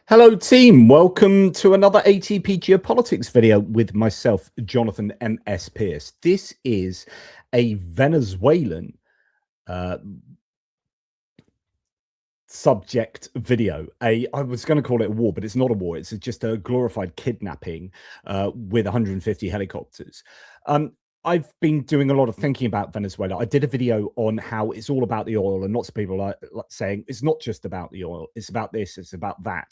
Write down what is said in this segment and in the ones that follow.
Hello team, welcome to another ATP Geopolitics video with myself, Jonathan M.S. Pearce. This is a Venezuelan subject video. I was going to call it a war, but it's not a war. It's just a glorified kidnapping with 150 helicopters. I've been doing a lot of thinking about Venezuela. I did a video on how it's all about the oil, and lots of people are saying it's not just about the oil, it's about this, it's about that.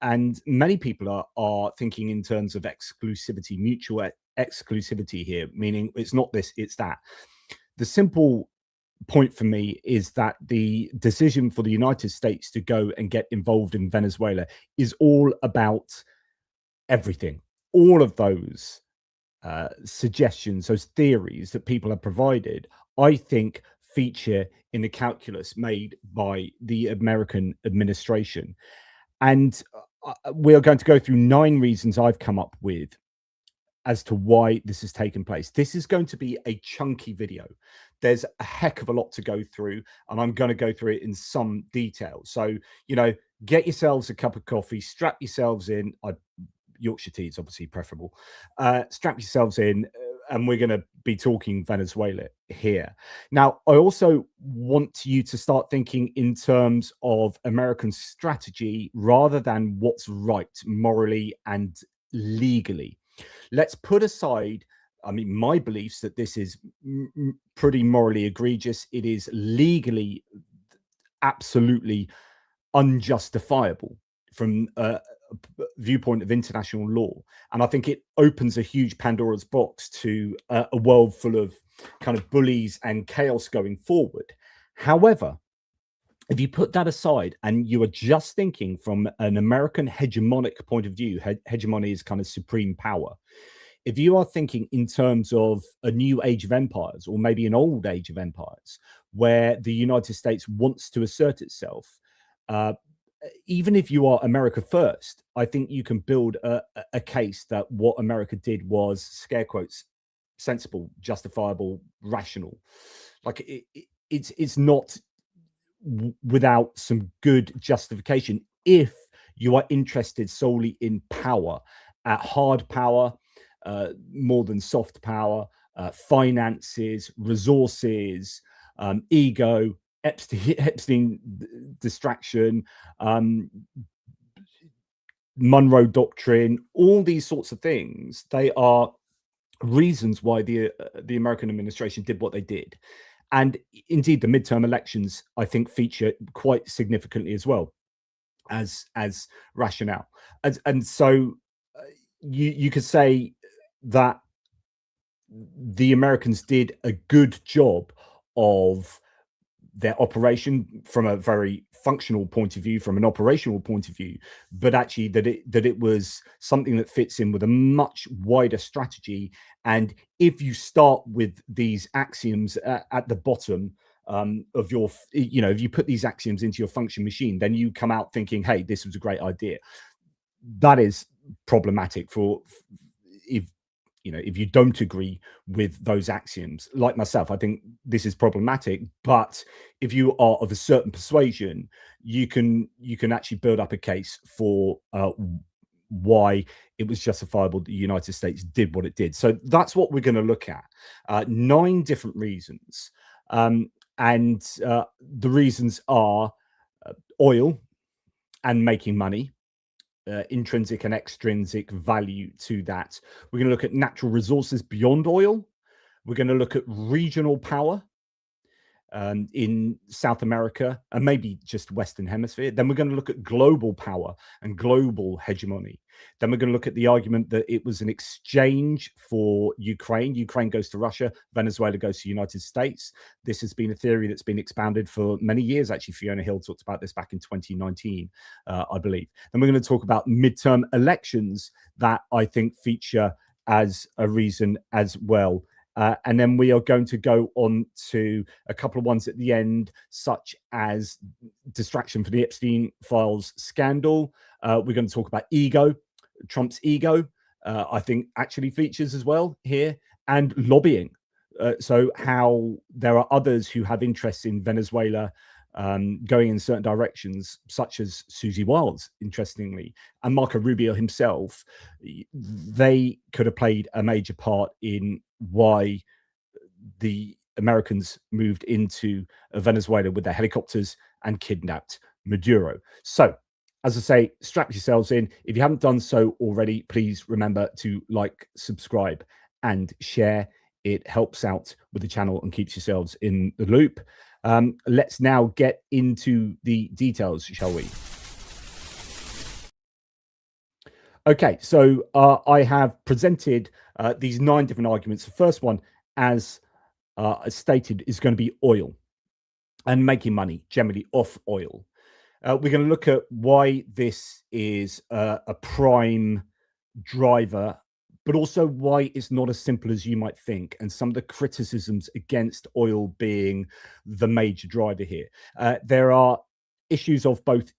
And many people are thinking in terms of exclusivity, mutual exclusivity here, meaning it's not this, it's that. The simple point for me is that the decision for the United States to go and get involved in Venezuela is all about everything. All of those suggestions, those theories that people have provided, I think feature in the calculus made by the American administration. And we are going to go through 9 reasons I've come up with as to why this has taken place. This is going to be a chunky video. There's a heck of a lot to go through, and I'm going to go through it in some detail. So, get yourselves a cup of coffee, strap yourselves in. Yorkshire tea is obviously preferable. Strap yourselves in, and we're going to be talking Venezuela here. Now, I also want you to start thinking in terms of American strategy rather than what's right morally and legally. Let's put aside, my beliefs that this is pretty morally egregious. It is legally absolutely unjustifiable from a viewpoint of international law. And I think it opens a huge Pandora's box to a world full of kind of bullies and chaos going forward. However, if you put that aside and you are just thinking from an American hegemonic point of view, hegemony is kind of supreme power. If you are thinking in terms of a new age of empires, or maybe an old age of empires, where the United States wants to assert itself, even if you are America first, I think you can build a case that what America did was, scare quotes, sensible, justifiable, rational. Like it's not without some good justification if you are interested solely in power, hard power, more than soft power, finances, resources, ego, Epstein distraction, Monroe Doctrine, all these sorts of things. They are reasons why the American administration did what they did. And indeed, the midterm elections, I think, feature quite significantly as well as rationale. And so you could say that the Americans did a good job of their operation from a very functional point of view, from an operational point of view, but actually that it was something that fits in with a much wider strategy. And if you start with these axioms at the bottom of your, if you put these axioms into your function machine, then you come out thinking, hey, this was a great idea. That is problematic if you don't agree with those axioms. Like myself, I think this is problematic. But if you are of a certain persuasion, you can actually build up a case for why it was justifiable that the United States did what it did. So that's what we're going to look at. 9 different reasons. And the reasons are oil and making money. Intrinsic and extrinsic value to that. We're going to look at natural resources beyond oil. We're going to look at regional power in South America and maybe just Western Hemisphere. Then we're going to look at global power and global hegemony. Then we're going to look at the argument that it was an exchange for Ukraine. Ukraine goes to Russia, Venezuela goes to the United States. This has been a theory that's been expounded for many years. Actually, Fiona Hill talked about this back in 2019, I believe. Then we're going to talk about midterm elections that I think feature as a reason as well. And then we are going to go on to a couple of ones at the end, such as distraction for the Epstein files scandal. We're going to talk about ego, Trump's ego, I think actually features as well here, and lobbying. So how there are others who have interests in Venezuela going in certain directions, such as Susie Wiles, interestingly, and Marco Rubio himself, they could have played a major part in why the Americans moved into Venezuela with their helicopters and kidnapped Maduro. So, as I say, strap yourselves in. If you haven't done so already, please remember to like, subscribe, and share. It helps out with the channel and keeps yourselves in the loop. Let's now get into the details, shall we? Okay, so I have presented these 9 different arguments. The first one, as stated, is going to be oil and making money generally off oil. We're going to look at why this is a prime driver, but also why it's not as simple as you might think, and some of the criticisms against oil being the major driver here. There are issues of both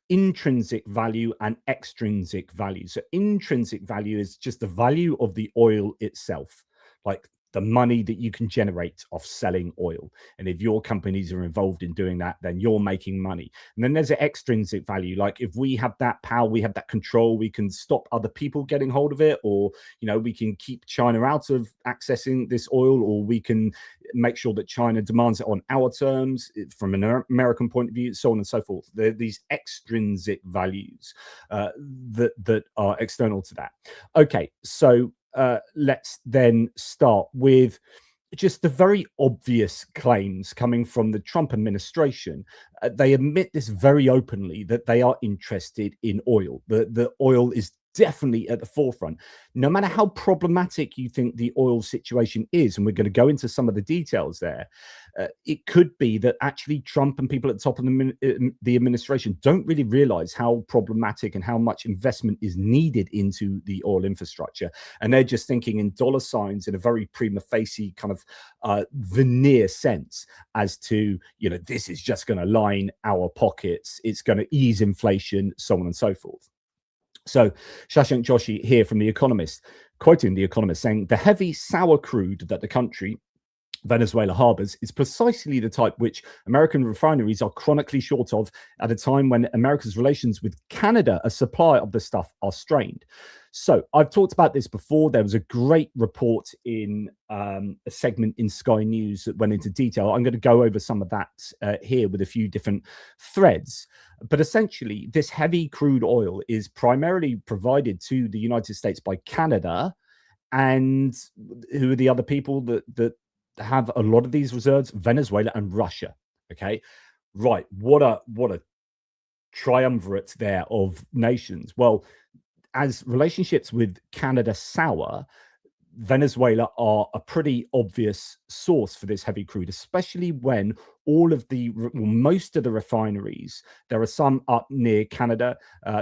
intrinsic value and extrinsic value. So intrinsic value is just the value of the oil itself, like the money that you can generate off selling oil. And if your companies are involved in doing that, then you're making money. And then there's an extrinsic value. Like if we have that power, we have that control, we can stop other people getting hold of it, or, you know, we can keep China out of accessing this oil, or we can make sure that China demands it on our terms from an American point of view, so on and so forth. There are these extrinsic values that are external to that. Okay, so let's then start with just the very obvious claims coming from the Trump administration. They admit this very openly, that they are interested in oil. The oil is definitely at the forefront. No matter how problematic you think the oil situation is, and we're going to go into some of the details there, it could be that actually Trump and people at the top of the administration don't really realize how problematic and how much investment is needed into the oil infrastructure. And they're just thinking in dollar signs in a very prima facie kind of veneer sense as to, you know, this is just going to line our pockets. It's going to ease inflation, so on and so forth. So Shashank Joshi here from The Economist, quoting The Economist, saying the heavy sour crude that the country Venezuela harbors is precisely the type which American refineries are chronically short of at a time when America's relations with Canada, a supplier of the stuff, are strained. So I've talked about this before. There was a great report in a segment in Sky News that went into detail. I'm going to go over some of that here with a few different threads. But essentially, this heavy crude oil is primarily provided to the United States by Canada. And who are the other people that have a lot of these reserves? Venezuela and Russia. Okay, right. What a triumvirate there of nations. Well, as relationships with Canada sour, Venezuela are a pretty obvious source for this heavy crude, especially when most of the refineries, there are some up near Canada,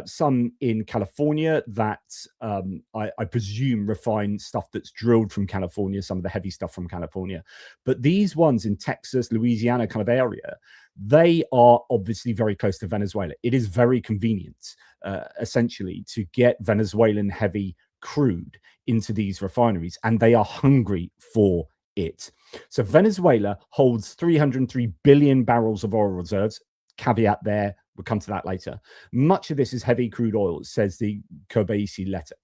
some in California that I presume refine stuff that's drilled from California, some of the heavy stuff from California. But these ones in Texas, Louisiana kind of area, they are obviously very close to Venezuela. It is very convenient, essentially, to get Venezuelan heavy crude into these refineries, and they are hungry for it. So Venezuela holds 303 billion barrels of oil reserves. Caveat there, we'll come to that later. Much of this is heavy crude oil, says the Kobayashi letter.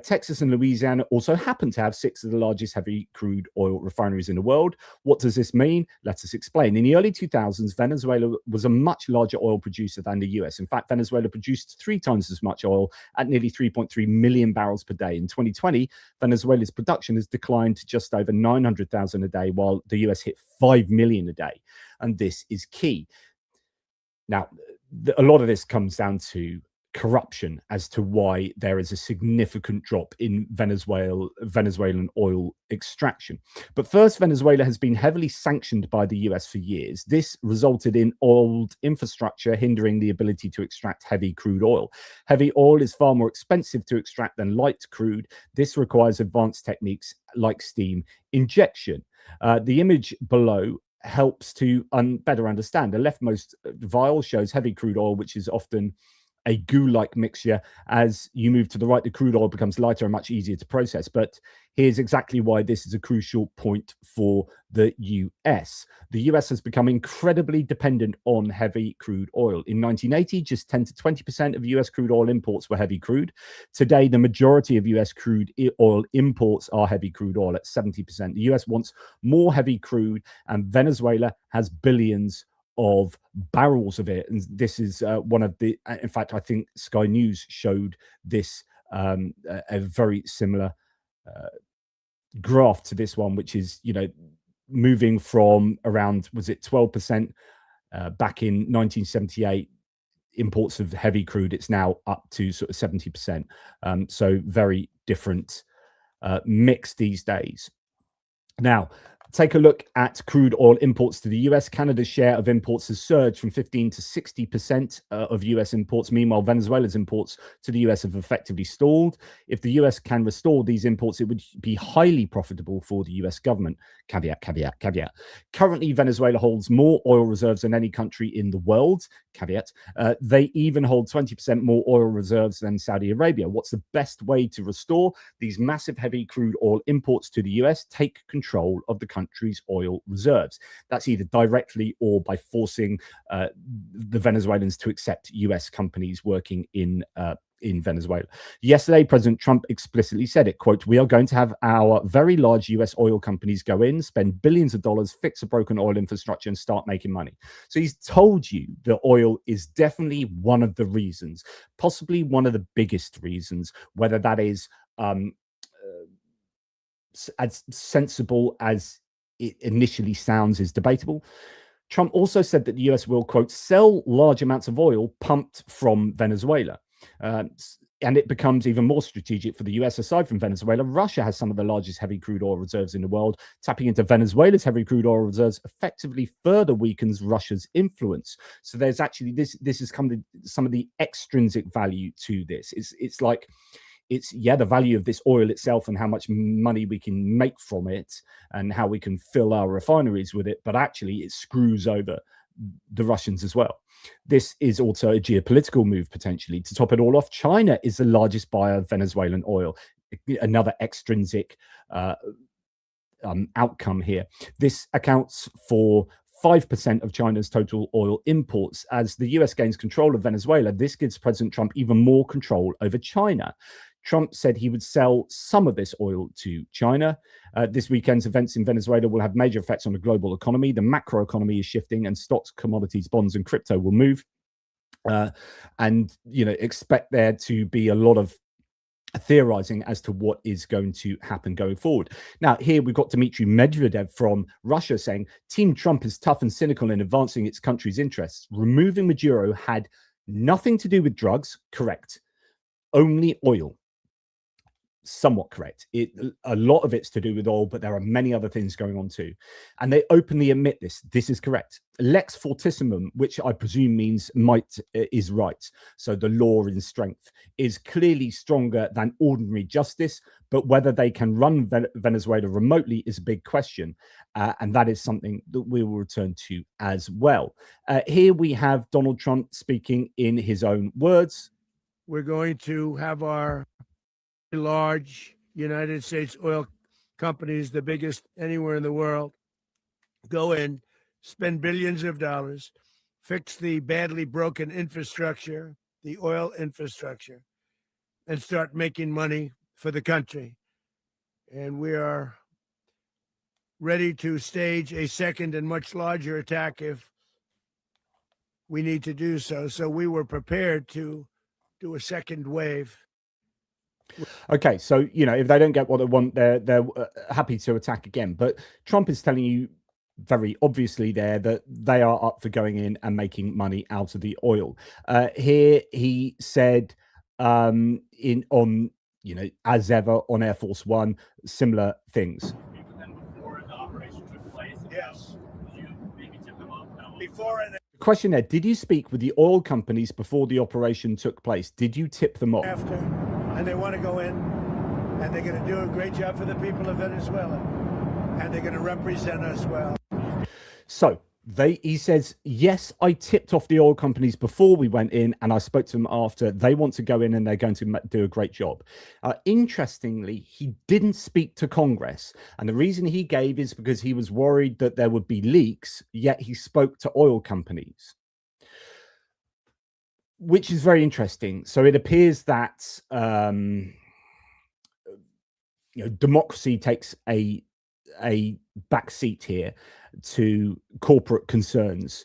Texas and Louisiana also happen to have 6 of the largest heavy crude oil refineries in the world. What does this mean? Let us explain. In the early 2000s, Venezuela was a much larger oil producer than the US. In fact, Venezuela produced 3 times as much oil at nearly 3.3 million barrels per day. In 2020, Venezuela's production has declined to just over 900,000 a day, while the US hit 5 million a day. And this is key. Now, a lot of this comes down to corruption as to why there is a significant drop in Venezuelan oil extraction. But first, Venezuela has been heavily sanctioned by the US for years. This resulted in old infrastructure hindering the ability to extract heavy crude oil. Heavy oil is far more expensive to extract than light crude. This requires advanced techniques like steam injection. The image below helps to better understand. The leftmost vial shows heavy crude oil, which is often a goo-like mixture. As you move to the right, the crude oil becomes lighter and much easier to process. But here's exactly why this is a crucial point for the US. The US has become incredibly dependent on heavy crude oil. In 1980, just 10 to 20% of US crude oil imports were heavy crude. Today, the majority of US crude oil imports are heavy crude oil at 70%. The US wants more heavy crude, and Venezuela has billions of barrels of it. And this is one of the, in fact, I think Sky News showed this, a very similar graph to this one, which is, moving from around, was it 12% back in 1978, imports of heavy crude. It's now up to sort of 70%. So very different mix these days. Now, take a look at crude oil imports to the US. Canada's share of imports has surged from 15 to 60% of US imports. Meanwhile, Venezuela's imports to the US have effectively stalled. If the US can restore these imports, it would be highly profitable for the US government. Caveat, caveat, caveat. Currently, Venezuela holds more oil reserves than any country in the world. Caveat. They even hold 20% more oil reserves than Saudi Arabia. What's the best way to restore these massive heavy crude oil imports to the US? Take control of the country's oil reserves. That's either directly or by forcing the Venezuelans to accept US companies working in Venezuela. Yesterday, President Trump explicitly said it, quote, "We are going to have our very large US oil companies go in, spend billions of dollars, fix a broken oil infrastructure, and start making money." So he's told you that oil is definitely one of the reasons, possibly one of the biggest reasons. Whether that is as sensible as it initially sounds is debatable. Trump also said that the US will, quote, "sell large amounts of oil pumped from Venezuela." And it becomes even more strategic for the US. Aside from Venezuela, Russia has some of the largest heavy crude oil reserves in the world. Tapping into Venezuela's heavy crude oil reserves effectively further weakens Russia's influence. So there's actually this has come to some of the extrinsic value to this. It's like, the value of this oil itself and how much money we can make from it and how we can fill our refineries with it, but actually it screws over the Russians as well. This is also a geopolitical move potentially. To top it all off, China is the largest buyer of Venezuelan oil, another extrinsic outcome here. This accounts for 5% of China's total oil imports. As the US gains control of Venezuela, this gives President Trump even more control over China. Trump said he would sell some of this oil to China. This weekend's events in Venezuela will have major effects on the global economy. The macro economy is shifting, and stocks, commodities, bonds, and crypto will move. And expect there to be a lot of theorizing as to what is going to happen going forward. Now, here we've got Dmitry Medvedev from Russia saying, "Team Trump is tough and cynical in advancing its country's interests. Removing Maduro had nothing to do with drugs." Correct. Only oil. Somewhat correct. A lot of it's to do with oil, but there are many other things going on too. And they openly admit this. This is correct. Lex fortissimum, which I presume means might is right. So the law in strength is clearly stronger than ordinary justice. But whether they can run Venezuela remotely is a big question. And that is something that we will return to as well. Here we have Donald Trump speaking in his own words. We're going to have our large United States oil companies, the biggest anywhere in the world, go in, spend billions of dollars, fix the badly broken infrastructure, the oil infrastructure, and start making money for the country. And we are ready to stage a second and much larger attack if we need to do so. So we were prepared to do a second wave. Okay, so if they don't get what they want, they're happy to attack again. But Trump is telling you very obviously there that they are up for going in and making money out of the oil. Here he said, as ever on Air Force One, similar things. Before the operation took place, yes. You maybe tip them off. Before and question there: did you speak with the oil companies before the operation took place? Did you tip them off? After, and they want to go in, and they're going to do a great job for the people of Venezuela, and they're going to represent us well. So He says, yes, I tipped off the oil companies before we went in, and I spoke to them after. They want to go in and they're going to do a great job. Interestingly, he didn't speak to Congress. And the reason he gave is because he was worried that there would be leaks, yet he spoke to oil companies, which is very interesting. So it appears that democracy takes a back seat here to corporate concerns,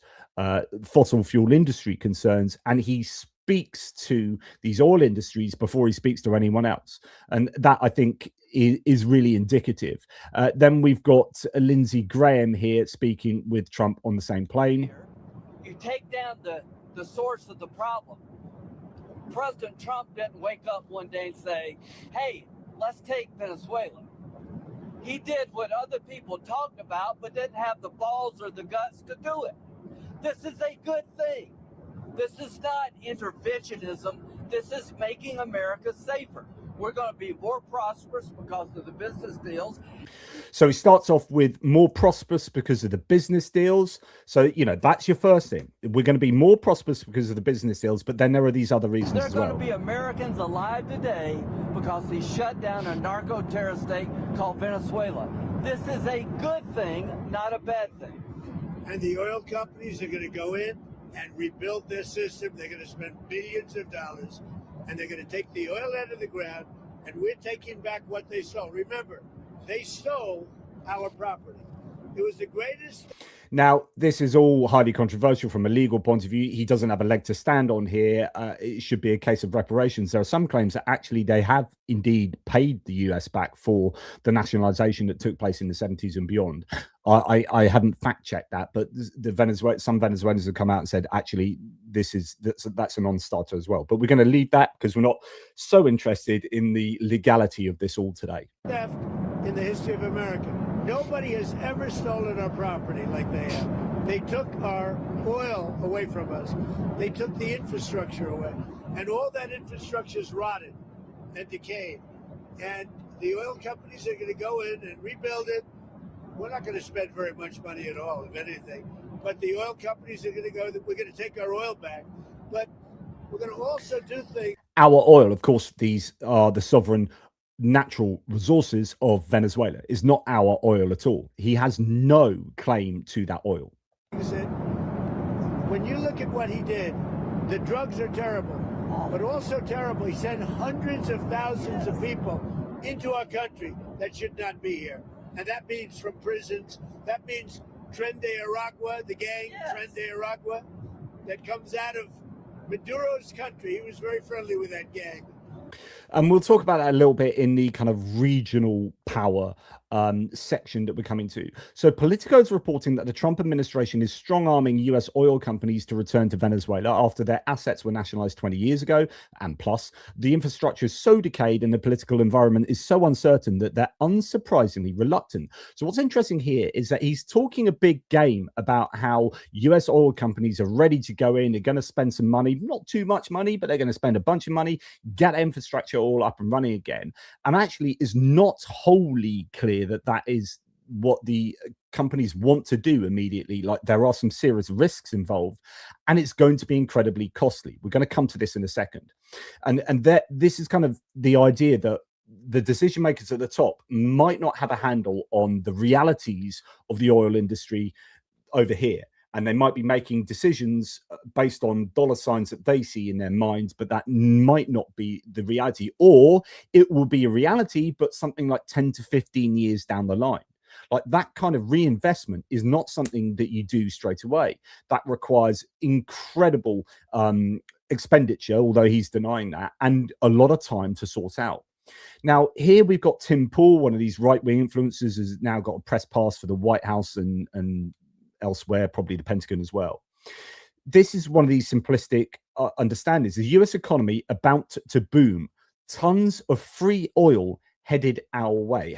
fossil fuel industry concerns, and he speaks to these oil industries before he speaks to anyone else. And that, I think, is really indicative. Then we've got Lindsey Graham here speaking with Trump on the same plane. You take down the source of the problem. President Trump didn't wake up one day and say, hey, let's take Venezuela. He did what other people talked about, but didn't have the balls or the guts to do it. This is a good thing. This is not interventionism. This is making America safer. We're going to be more prosperous because of the business deals. So he starts off with more prosperous because of the business deals. So, that's your first thing. We're going to be more prosperous because of the business deals, but then there are these other reasons as well. There are going to be Americans alive today because he shut down a narco-terrorist state called Venezuela. This is a good thing, not a bad thing. And the oil companies are going to go in and rebuild their system. They're going to spend billions of dollars, and they're going to take the oil out of the ground, and we're taking back what they stole. Remember, they stole our property. It was the greatest. Now, this is all highly controversial from a legal point of view. He doesn't have a leg to stand on here. It should be a case of reparations. There are some claims that actually they have indeed paid the US back for the nationalization that took place in the 70s and beyond. I haven't fact checked that, but some Venezuelans have come out and said, actually, that's a non-starter as well. But we're going to leave that because we're not so interested in the legality of this all today. Theft in the history of America. Nobody has ever stolen our property like they have. They took our oil away from us. They took the infrastructure away. And all that infrastructure is rotted and decayed. And the oil companies are going to go in and rebuild it. We're not going to spend very much money at all, if anything. But the oil companies are going to go, we're going to take our oil back. But we're going to also do things. Our oil, of course, these are the sovereign natural resources of Venezuela. Is not our oil at all. He has no claim to that oil. When you look at what he did, the drugs are terrible, but also terrible. He sent hundreds of thousands of people into our country that should not be here. And that means from prisons. That means Tren de Aragua, the gang, Tren de Aragua, that comes out of Maduro's country. He was very friendly with that gang. And we'll talk about that a little bit in the kind of regional power section that we're coming to. So Politico is reporting that the Trump administration is strong-arming US oil companies to return to Venezuela after their assets were nationalized 20 years ago. And plus, the infrastructure is so decayed and the political environment is so uncertain that they're unsurprisingly reluctant. So what's interesting here is that he's talking a big game about how US oil companies are ready to go in. They're going to spend some money, not too much money, but they're going to spend a bunch of money, get infrastructure all up and running again. And actually is not wholly clear that is what the companies want to do immediately. Like, there are some serious risks involved, and it's going to be incredibly costly. We're going to come to this in a second. And this is kind of the idea that the decision makers at the top might not have a handle on the realities of the oil industry over here. And they might be making decisions based on dollar signs that they see in their minds, but that might not be the reality. Or it will be a reality, but something like 10 to 15 years down the line. Like, that kind of reinvestment is not something that you do straight away. That requires incredible expenditure, although he's denying that, and a lot of time to sort out. Now, here we've got Tim Pool, one of these right-wing influencers, has now got a press pass for the White House and elsewhere, probably the Pentagon as well. This is one of these simplistic understandings. The US economy about to boom. Tons of free oil heading our way.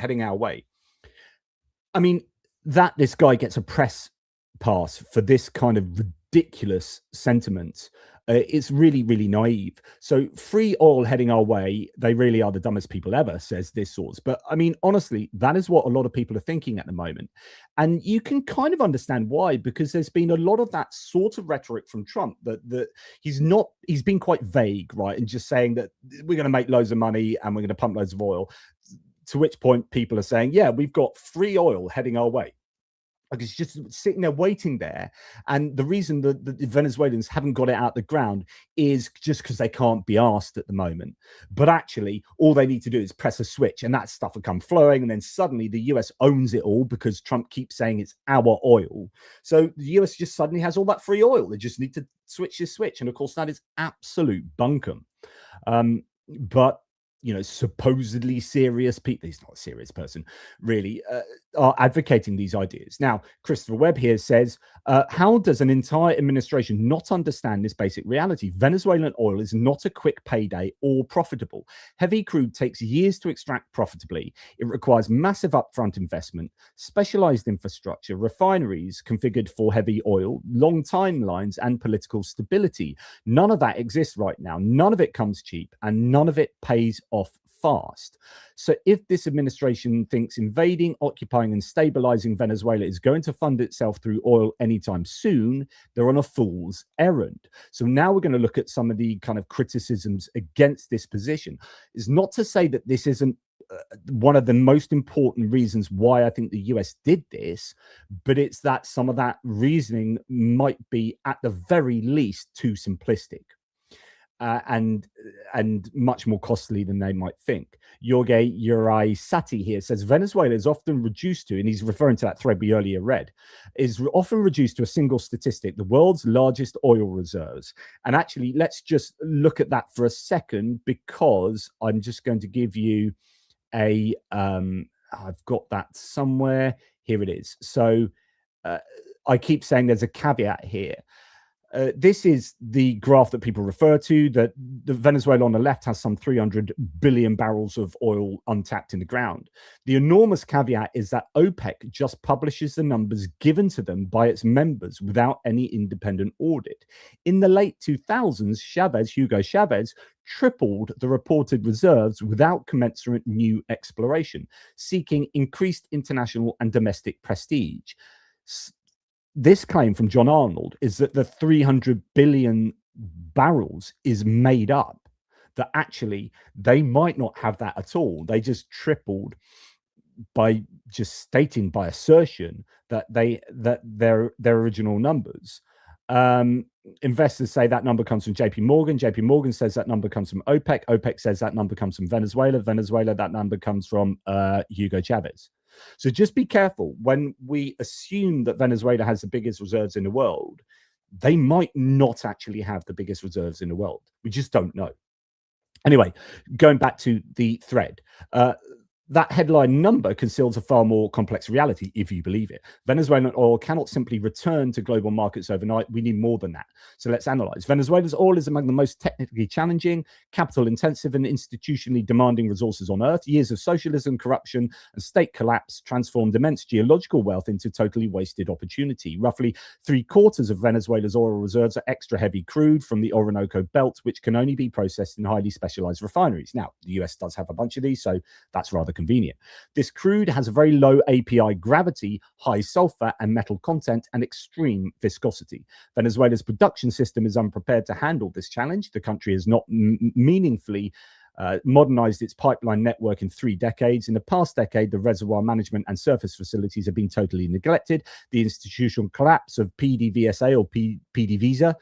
I mean, that this guy gets a press pass for this kind of ridiculous sentiments. It's really, really naive. So free oil heading our way, they really are the dumbest people ever, says this source. But I mean, honestly, that is what a lot of people are thinking at the moment. And you can kind of understand why, because there's been a lot of that sort of rhetoric from Trump that he's been quite vague, right? And just saying that we're going to make loads of money and we're going to pump loads of oil. To which point people are saying, yeah, we've got free oil heading our way. Like it's just sitting there waiting there. And the reason that the Venezuelans haven't got it out the ground is just because they can't be asked at the moment. But actually, all they need to do is press a switch and that stuff will come flowing. And then suddenly the US owns it all because Trump keeps saying it's our oil. So the US just suddenly has all that free oil. They just need to switch this switch. And of course, that is absolute bunkum. But supposedly serious people, he's not a serious person, really, are advocating these ideas. Now, Christopher Webb here says, how does an entire administration not understand this basic reality? Venezuelan oil is not a quick payday or profitable. Heavy crude takes years to extract profitably. It requires massive upfront investment, specialized infrastructure, refineries configured for heavy oil, long timelines, and political stability. None of that exists right now. None of it comes cheap, and none of it pays off fast. So if this administration thinks invading, occupying, and stabilizing Venezuela is going to fund itself through oil anytime soon, they're on a fool's errand. So now we're going to look at some of the kind of criticisms against this position. It's not to say that this isn't one of the most important reasons why I think the US did this, but it's that some of that reasoning might be at the very least too simplistic. And much more costly than they might think. Jorge Uri Sati here says Venezuela is often reduced to, and he's referring to that thread we earlier read, is often reduced to a single statistic, the world's largest oil reserves. And actually, let's just look at that for a second, because I'm just going to give you I've got that somewhere. Here it is. So I keep saying there's a caveat here. This is the graph that people refer to, that the Venezuela on the left has some 300 billion barrels of oil untapped in the ground. The enormous caveat is that OPEC just publishes the numbers given to them by its members without any independent audit. In the late 2000s, Hugo Chavez, tripled the reported reserves without commensurate new exploration, seeking increased international and domestic prestige. This claim from John Arnold is that the 300 billion barrels is made up, that actually they might not have that at all. They just tripled by just stating by assertion that their original numbers. Investors say that number comes from JP Morgan. JP Morgan says that number comes from OPEC. OPEC says that number comes from Venezuela. Venezuela, that number comes from Hugo Chavez. So just be careful when we assume that Venezuela has the biggest reserves in the world. They might not actually have the biggest reserves in the world. We just don't know. Anyway, going back to the thread, that headline number conceals a far more complex reality, if you believe it. Venezuelan oil cannot simply return to global markets overnight. We need more than that. So let's analyze. Venezuela's oil is among the most technically challenging, capital-intensive, and institutionally demanding resources on Earth. Years of socialism, corruption, and state collapse transformed immense geological wealth into totally wasted opportunity. Roughly 3/4 of Venezuela's oil reserves are extra heavy crude from the Orinoco Belt, which can only be processed in highly specialized refineries. Now, the US does have a bunch of these, so that's rather convenient. This crude has a very low API gravity, high sulfur and metal content, and extreme viscosity. Venezuela's production system is unprepared to handle this challenge. The country has not meaningfully modernized its pipeline network in 3 decades. In the past decade, the reservoir management and surface facilities have been totally neglected. The institutional collapse of PDVSA or PDVSA,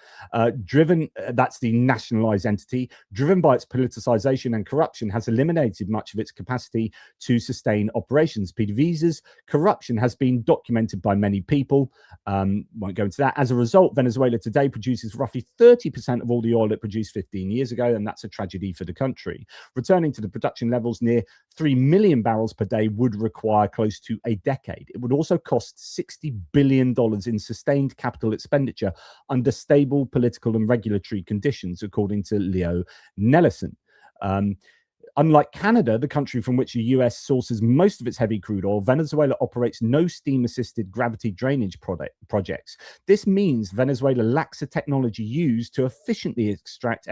that's the nationalized entity, driven by its politicization and corruption, has eliminated much of its capacity to sustain operations. PDVSA's corruption has been documented by many people. Won't go into that. As a result, Venezuela today produces roughly 30% of all the oil it produced 15 years ago, and that's a tragedy for the country. Returning to the production levels near 3 million barrels per day would require close to a decade. It would also cost $60 billion in sustained capital expenditure under stable political and regulatory conditions, according to Leo Nelson. Unlike Canada, the country from which the US sources most of its heavy crude oil, Venezuela operates no steam-assisted gravity drainage projects. This means Venezuela lacks the technology used to efficiently extract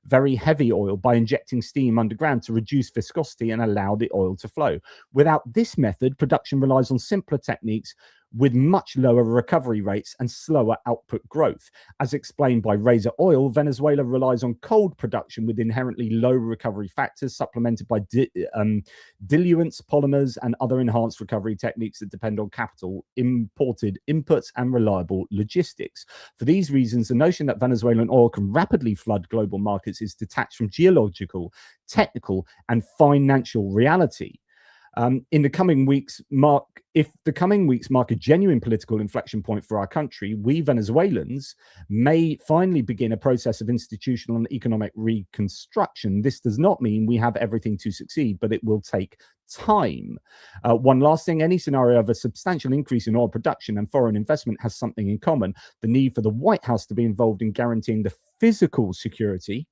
very heavy oil by injecting steam underground to reduce viscosity and allow the oil to flow. Without this method, production relies on simpler techniques with much lower recovery rates and slower output growth. As explained by Razor Oil, Venezuela relies on cold production with inherently low recovery factors, supplemented by diluents, polymers, and other enhanced recovery techniques that depend on capital, imported inputs, and reliable logistics. For these reasons, the notion that Venezuelan oil can rapidly flood global markets is detached from geological, technical, and financial reality. In the coming weeks, if the coming weeks mark a genuine political inflection point for our country, we Venezuelans may finally begin a process of institutional and economic reconstruction. This does not mean we have everything to succeed, but it will take time. One last thing, any scenario of a substantial increase in oil production and foreign investment has something in common: the need for the White House to be involved in guaranteeing the physical security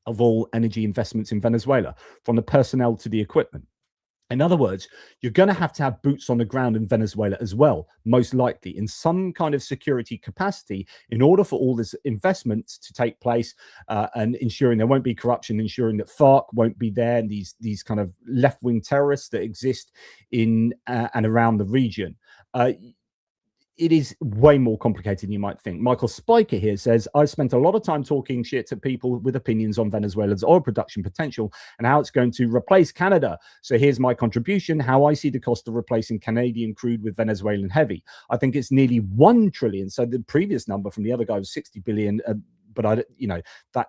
of all energy investments in Venezuela, from the personnel to the equipment. In other words, you're going to have boots on the ground in Venezuela as well, most likely in some kind of security capacity, in order for all this investment to take place, and ensuring there won't be corruption, ensuring that FARC won't be there, and these kind of left-wing terrorists that exist in and around the region. It is way more complicated than you might think. Michael Spiker here says, I spent a lot of time talking shit to people with opinions on Venezuela's oil production potential and how it's going to replace Canada. So here's my contribution, how I see the cost of replacing Canadian crude with Venezuelan heavy. I think it's nearly 1 trillion. So the previous number from the other guy was 60 billion. But that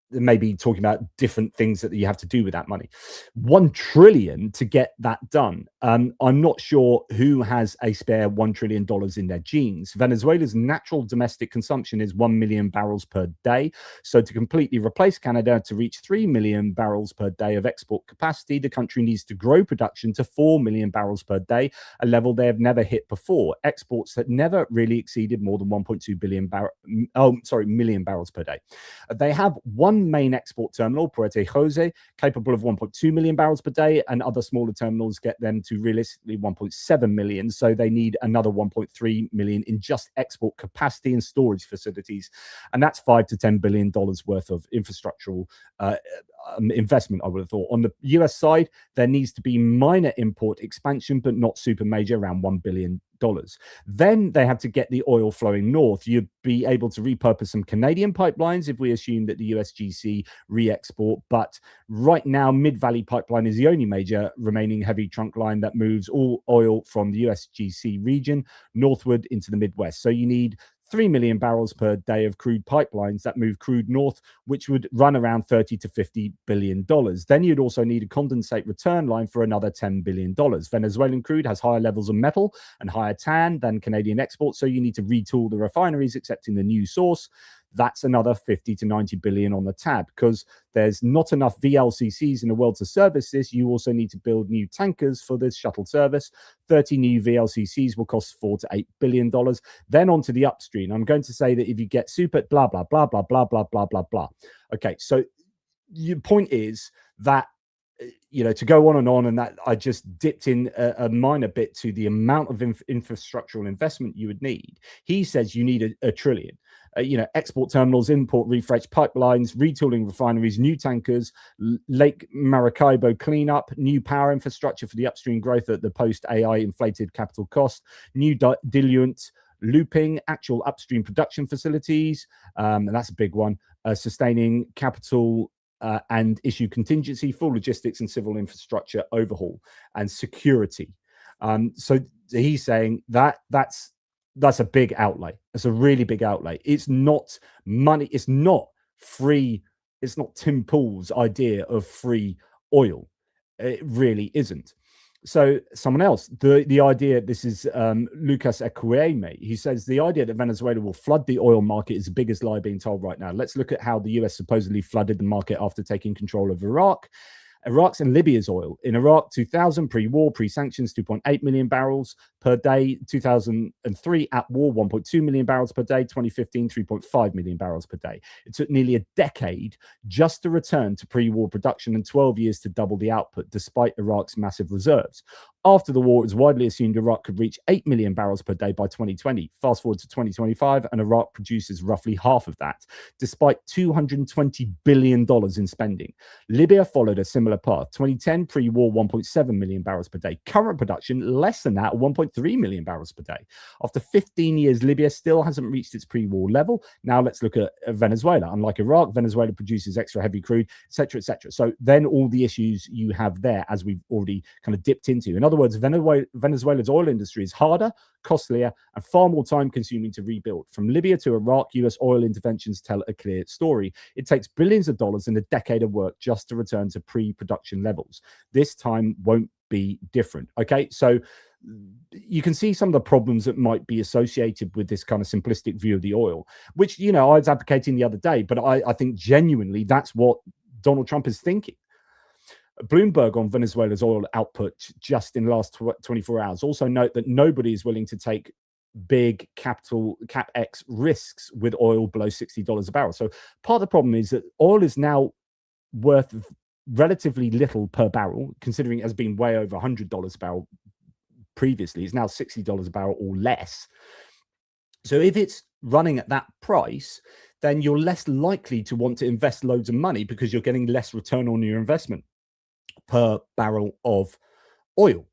maybe talking about different things that you have to do with that money. 1 trillion to get that done. I'm not sure who has a spare $1 trillion in their genes. Venezuela's natural domestic consumption is 1 million barrels per day. So to completely replace Canada, to reach 3 million barrels per day of export capacity, the country needs to grow production to 4 million barrels per day, a level they have never hit before. Exports that never really exceeded more than 1.2 million barrels per day. They have one main export terminal, Puerto Jose, capable of 1.2 million barrels per day, and other smaller terminals get them to realistically 1.7 million. So they need another 1.3 million in just export capacity and storage facilities. And that's $5 to $10 billion worth of infrastructural investment, I would have thought. On the US side, there needs to be minor import expansion, but not super major, around $1 billion. Then they have to get the oil flowing north. You'd be able to repurpose some Canadian pipelines if we assume that the USGC re-export. But right now, Mid-Valley Pipeline is the only major remaining heavy trunk line that moves all oil from the USGC region northward into the Midwest. So you need 3 million barrels per day of crude pipelines that move crude north, which would run around $30 to $50 billion. Then you'd also need a condensate return line for another $10 billion. Venezuelan crude has higher levels of metal and higher TAN than Canadian exports, so you need to retool the refineries accepting the new source. That's another 50 to 90 billion on the tab, because there's not enough VLCCs in the world to service this. You also need to build new tankers for this shuttle service. 30 new VLCCs will cost $4 to $8 billion. Then on to the upstream. I'm going to say that if you get super blah, blah, blah, blah, blah, blah, blah, blah, blah. Okay, so your point is that, to go on, and that I just dipped in a minor bit to the amount of infrastructural investment you would need. He says you need a trillion. Export terminals, import refresh pipelines, retooling refineries, new tankers, Lake Maracaibo cleanup, new power infrastructure for the upstream growth at the post-AI inflated capital cost, new diluent looping, actual upstream production facilities, and that's a big one, sustaining capital and issue contingency, full logistics and civil infrastructure overhaul, and security. So he's saying that's a big outlay. It's a really big outlay. It's not money. It's not free. It's not Tim Pool's idea of free oil. It really isn't. So someone else, the idea, this is Lucas Ekweme, he says the idea that Venezuela will flood the oil market is the biggest lie being told right now. Let's look at how the US supposedly flooded the market after taking control of Iraq. Iraq's and Libya's oil. In Iraq, 2000, pre-war, pre-sanctions, 2.8 million barrels per day. 2003, at war, 1.2 million barrels per day. 2015, 3.5 million barrels per day. It took nearly a decade just to return to pre-war production and 12 years to double the output, despite Iraq's massive reserves. After the war, it was widely assumed Iraq could reach 8 million barrels per day by 2020. Fast forward to 2025, and Iraq produces roughly half of that, despite $220 billion in spending. Libya followed a similar path. 2010, pre-war, 1.7 million barrels per day. Current production, less than that, 1.3 million barrels per day. After 15 years, Libya still hasn't reached its pre-war level. Now let's look at Venezuela. Unlike Iraq, Venezuela produces extra heavy crude, etc., etc. So then all the issues you have there, as we've already kind of dipped into. In other words, Venezuela's oil industry is harder, costlier, and far more time-consuming to rebuild. From Libya to Iraq, US oil interventions tell a clear story. It takes billions of dollars and a decade of work just to return to pre-production levels. This time won't be different. Okay, so you can see some of the problems that might be associated with this kind of simplistic view of the oil, which, I was advocating the other day, but I think genuinely that's what Donald Trump is thinking. Bloomberg on Venezuela's oil output just in the last 24 hours also note that nobody is willing to take big CapEx risks with oil below $60 a barrel. So part of the problem is that oil is now worth relatively little per barrel, considering it has been way over $100 a barrel previously. It's now $60 a barrel or less. So if it's running at that price, then you're less likely to want to invest loads of money because you're getting less return on your investment per barrel of oil.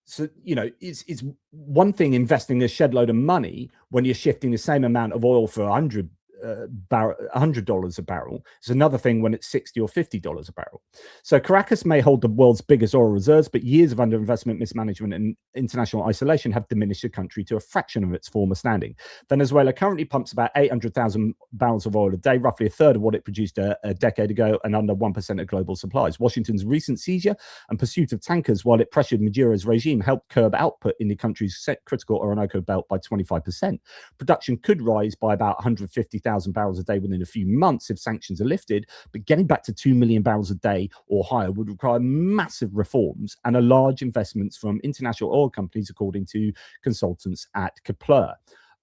So, it's one thing investing a shed load of money when you're shifting the same amount of oil for $100 a barrel. It's another thing when it's $60 or $50 a barrel. So Caracas may hold the world's biggest oil reserves, but years of underinvestment, mismanagement, and international isolation have diminished the country to a fraction of its former standing. Venezuela currently pumps about 800,000 barrels of oil a day, roughly a third of what it produced a decade ago, and under 1% of global supplies. Washington's recent seizure and pursuit of tankers, while it pressured Maduro's regime, helped curb output in the country's critical Orinoco belt by 25%. Production could rise by about 150,000 barrels a day within a few months if sanctions are lifted, but getting back to 2 million barrels a day or higher would require massive reforms and a large investments from international oil companies, according to consultants at Kepler.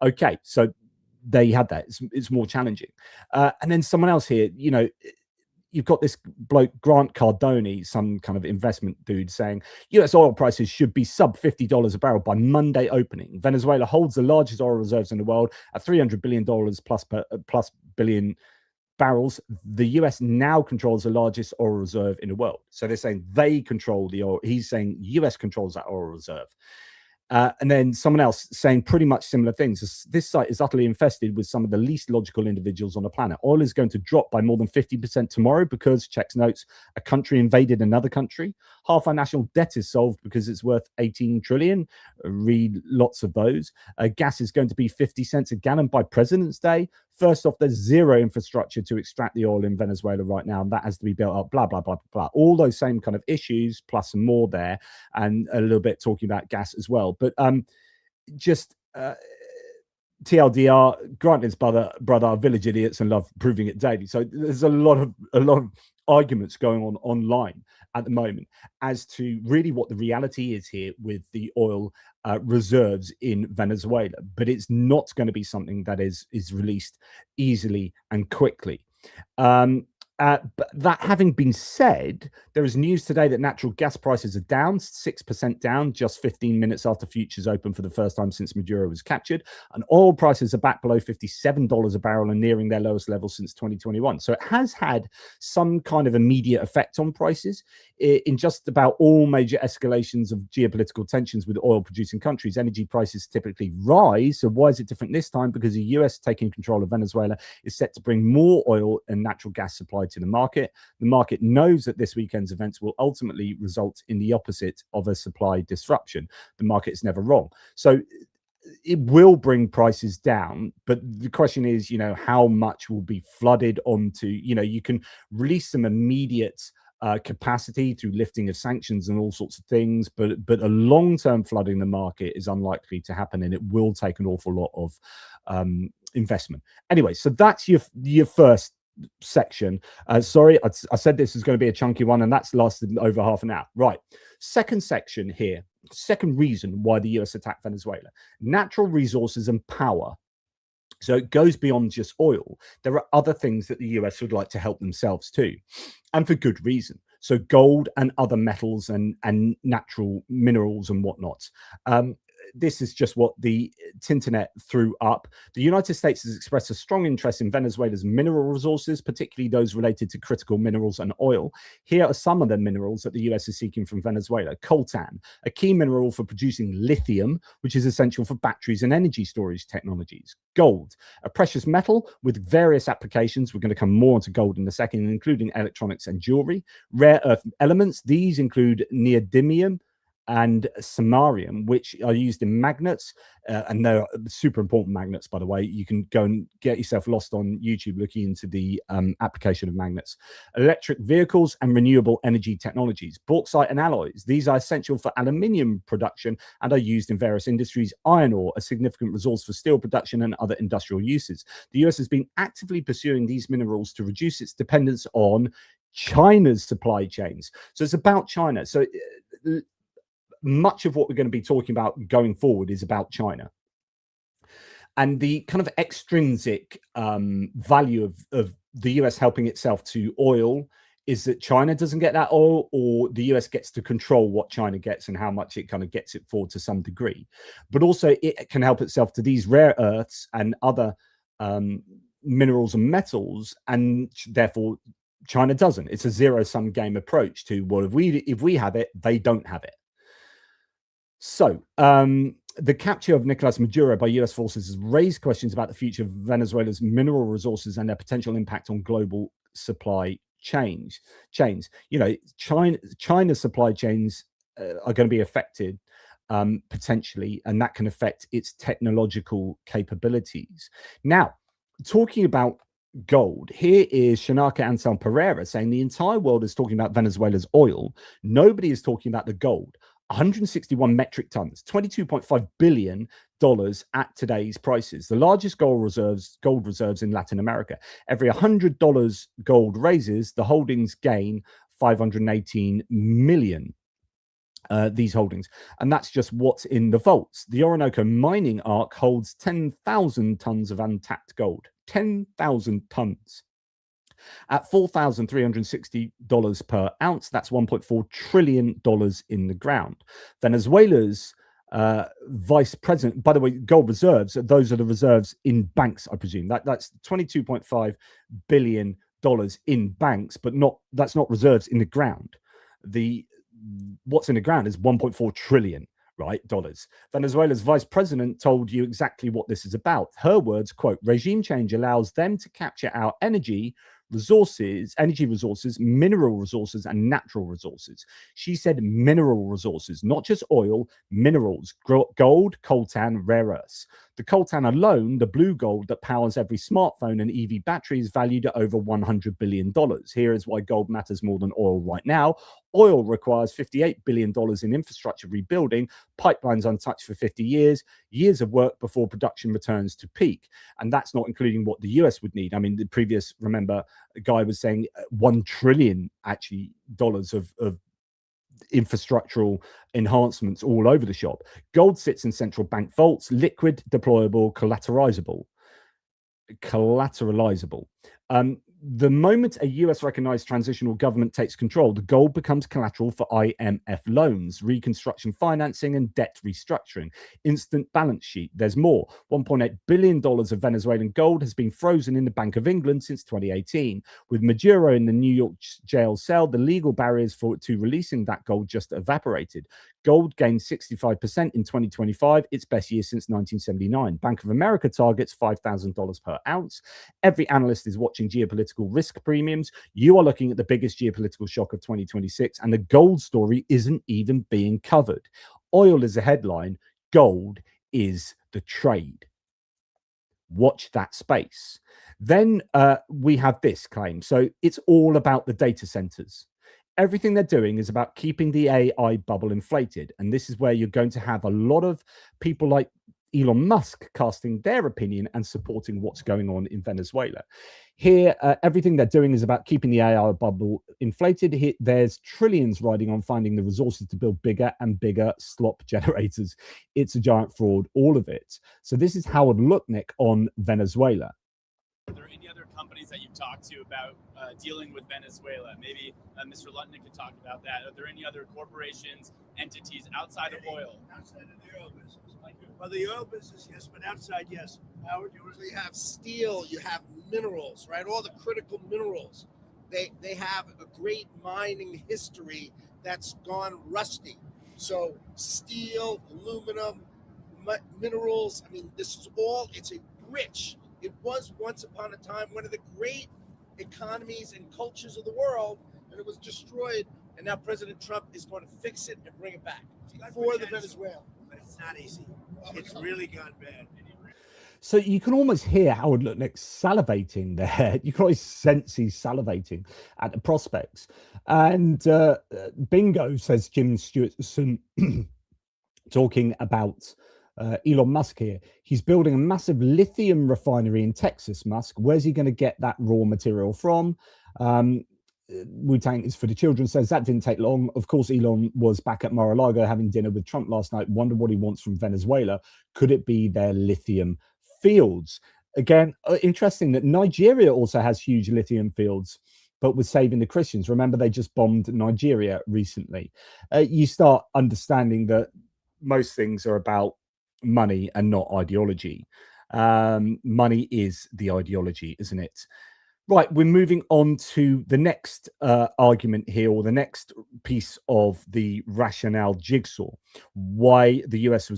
Okay, so there you had that. It's more challenging. And then someone else here, you've got this bloke, Grant Cardone, some kind of investment dude, saying US oil prices should be sub $50 a barrel by Monday opening. Venezuela holds the largest oil reserves in the world at $300 billion plus billion barrels. The US now controls the largest oil reserve in the world. So they're saying they control the oil. He's saying US controls that oil reserve. And then someone else saying pretty much similar things. This site is utterly infested with some of the least logical individuals on the planet. Oil is going to drop by more than 50% tomorrow because, checks notes, a country invaded another country. Half our national debt is solved because it's worth 18 trillion. Read lots of those. Gas is going to be 50 cents a gallon by President's Day. First off, there's zero infrastructure to extract the oil in Venezuela right now, and that has to be built up, blah, blah, blah, blah. All those same kind of issues, plus some more there, and a little bit talking about gas as well. But just TLDR, Grant and his brother are village idiots and love proving it daily. So there's a lot of arguments going on online at the moment as to really what the reality is here with the oil reserves in Venezuela. But it's not going to be something that is released easily and quickly. But that having been said, there is news today that natural gas prices are down, 6% down, just 15 minutes after futures opened for the first time since Maduro was captured. And oil prices are back below $57 a barrel and nearing their lowest level since 2021. So it has had some kind of immediate effect on prices. In just about all major escalations of geopolitical tensions with oil-producing countries, energy prices typically rise. So why is it different this time? Because the US taking control of Venezuela is set to bring more oil and natural gas supply to the market. The market knows that this weekend's events will ultimately result in the opposite of a supply disruption. The market is never wrong. So it will bring prices down, but the question is, how much will be flooded onto, you can release some immediate capacity through lifting of sanctions and all sorts of things, but a long-term flooding the market is unlikely to happen, and it will take an awful lot of investment. Anyway, so that's your first section. Sorry, I said this is going to be a chunky one, and that's lasted over half an hour. Right. Second section here. Second reason why the US attacked Venezuela: natural resources and power. So it goes beyond just oil. There are other things that the US would like to help themselves too, and for good reason. So gold and other metals and natural minerals and whatnot. This is just what the Tinternet threw up. The United States has expressed a strong interest in Venezuela's mineral resources, particularly those related to critical minerals and oil. Here are some of the minerals that the US is seeking from Venezuela: coltan, a key mineral for producing lithium, which is essential for batteries and energy storage technologies; gold, a precious metal with various applications. We're going to come more onto gold in a second, including electronics and jewelry; rare earth elements. These include neodymium and samarium, which are used in magnets, and they're super important magnets, by the way. You can go and get yourself lost on YouTube looking into the application of magnets; electric vehicles; and renewable energy technologies; bauxite and alloys. These are essential for aluminium production and are used in various industries; iron ore, a significant resource for steel production and other industrial uses. The US has been actively pursuing these minerals to reduce its dependence on China's supply chains. So it's about China. So much of what we're going to be talking about going forward is about China and the kind of extrinsic value of the US helping itself to oil is that China doesn't get that oil, or the US gets to control what China gets and how much it kind of gets it for to some degree. But also it can help itself to these rare earths and other minerals and metals, and therefore China doesn't. It's a zero-sum game approach to, well, if we have it, they don't have it. So the capture of Nicolas Maduro by US forces has raised questions about the future of Venezuela's mineral resources and their potential impact on global supply chains. You know, China's supply chains are going to be affected potentially, and that can affect its technological capabilities. Now, talking about gold, here is Shanaka Anselm Pereira saying the entire world is talking about Venezuela's oil. Nobody is talking about the gold. 161 metric tons, $22.5 billion at today's prices, the largest gold reserves in Latin America. Every $100 gold raises, the holdings gain 518 million. These holdings, and that's just what's in the vaults. The Orinoco mining arc holds 10,000 tons of untapped gold. 10,000 tons. At $4,360 per ounce, that's $1.4 trillion in the ground. Venezuela's vice president, by the way, gold reserves, those are the reserves in banks, I presume. That's $22.5 billion in banks, but that's not reserves in the ground. What's in the ground is $1.4 trillion. Right, dollars. Venezuela's vice president told you exactly what this is about. Her words, quote, regime change allows them to capture our energy resources, mineral resources, and natural resources. She said mineral resources, not just oil, minerals, gold, coltan, rare earths. The coltan alone, the blue gold that powers every smartphone and EV battery, is valued at over $100 billion. Here is why gold matters more than oil right now. Oil requires $58 billion in infrastructure rebuilding, pipelines untouched for 50 years of work before production returns to peak. And that's not including what the US would need. I mean, the previous, remember, a guy was saying $1 trillion actually dollars of infrastructural enhancements all over the shop. Gold sits in central bank vaults, liquid, deployable, collateralizable. The moment a US recognized transitional government takes control, the gold becomes collateral for IMF loans, reconstruction financing, and debt restructuring. Instant balance sheet. There's more. $1.8 billion of Venezuelan gold has been frozen in the Bank of England since 2018. With Maduro in the New York jail cell, the legal barriers to releasing that gold just evaporated. Gold gained 65% in 2025, its best year since 1979. Bank of America targets $5,000 per ounce. Every analyst is watching geopolitical risk premiums. You are looking at the biggest geopolitical shock of 2026, and the gold story isn't even being covered. Oil is a headline. Gold is the trade. Watch that space. Then we have this claim. So it's all about the data centers. Everything they're doing is about keeping the AI bubble inflated. And this is where you're going to have a lot of people like Elon Musk casting their opinion and supporting what's going on in Venezuela. Here, everything they're doing is about keeping the AI bubble inflated. Here, there's trillions riding on finding the resources to build bigger and bigger slop generators. It's a giant fraud, all of it. So this is Howard Lutnick on Venezuela. Are there any other companies that you've talked to about dealing with Venezuela? Maybe Mr. Lutnick could talk about that. Are there any other corporations, entities outside of oil? Outside of the oil business. Well, the oil business, yes, but outside, yes. Howard, So you have steel, you have minerals, right? All the critical minerals. They have a great mining history that's gone rusty. So steel, aluminum, minerals, I mean, this is all, it's a rich, it was once upon a time one of the great economies and cultures of the world, and it was destroyed. And now President Trump is going to fix it and bring it back for the Venezuela. but it's not easy. It's really gone bad. So you can almost hear Howard Lutnick salivating there. You can always sense he's salivating at the prospects. And bingo, says Jim Stewartson, talking about Elon Musk here. He's building a massive lithium refinery in Texas, Musk. Where's he going to get that raw material from? Wu-Tang is for the children says that didn't take long. Of course, Elon was back at Mar-a-Lago having dinner with Trump last night. Wonder what he wants from Venezuela. Could it be their lithium fields? Again, interesting that Nigeria also has huge lithium fields, but was saving the Christians. Remember, they just bombed Nigeria recently. You start understanding that most things are about money and not ideology. Money is the ideology, isn't it? Right, we're moving on to the next argument here, or the next piece of the rationale jigsaw. Why the US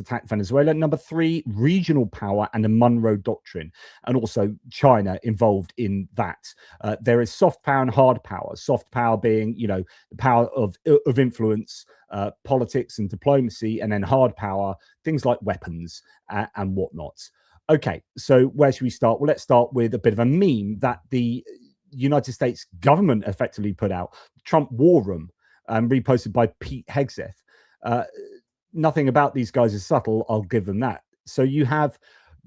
attacked Venezuela. Number 3, regional power and the Monroe Doctrine, and also China involved in that. There is soft power and hard power. Soft power being, you know, the power of influence, politics and diplomacy, and then hard power, things like weapons and whatnot. Okay, so where should we start? Well, let's start with a bit of a meme that the United States government effectively put out, Trump War Room, reposted by Pete Hegseth. Nothing about these guys is subtle, I'll give them that. So you have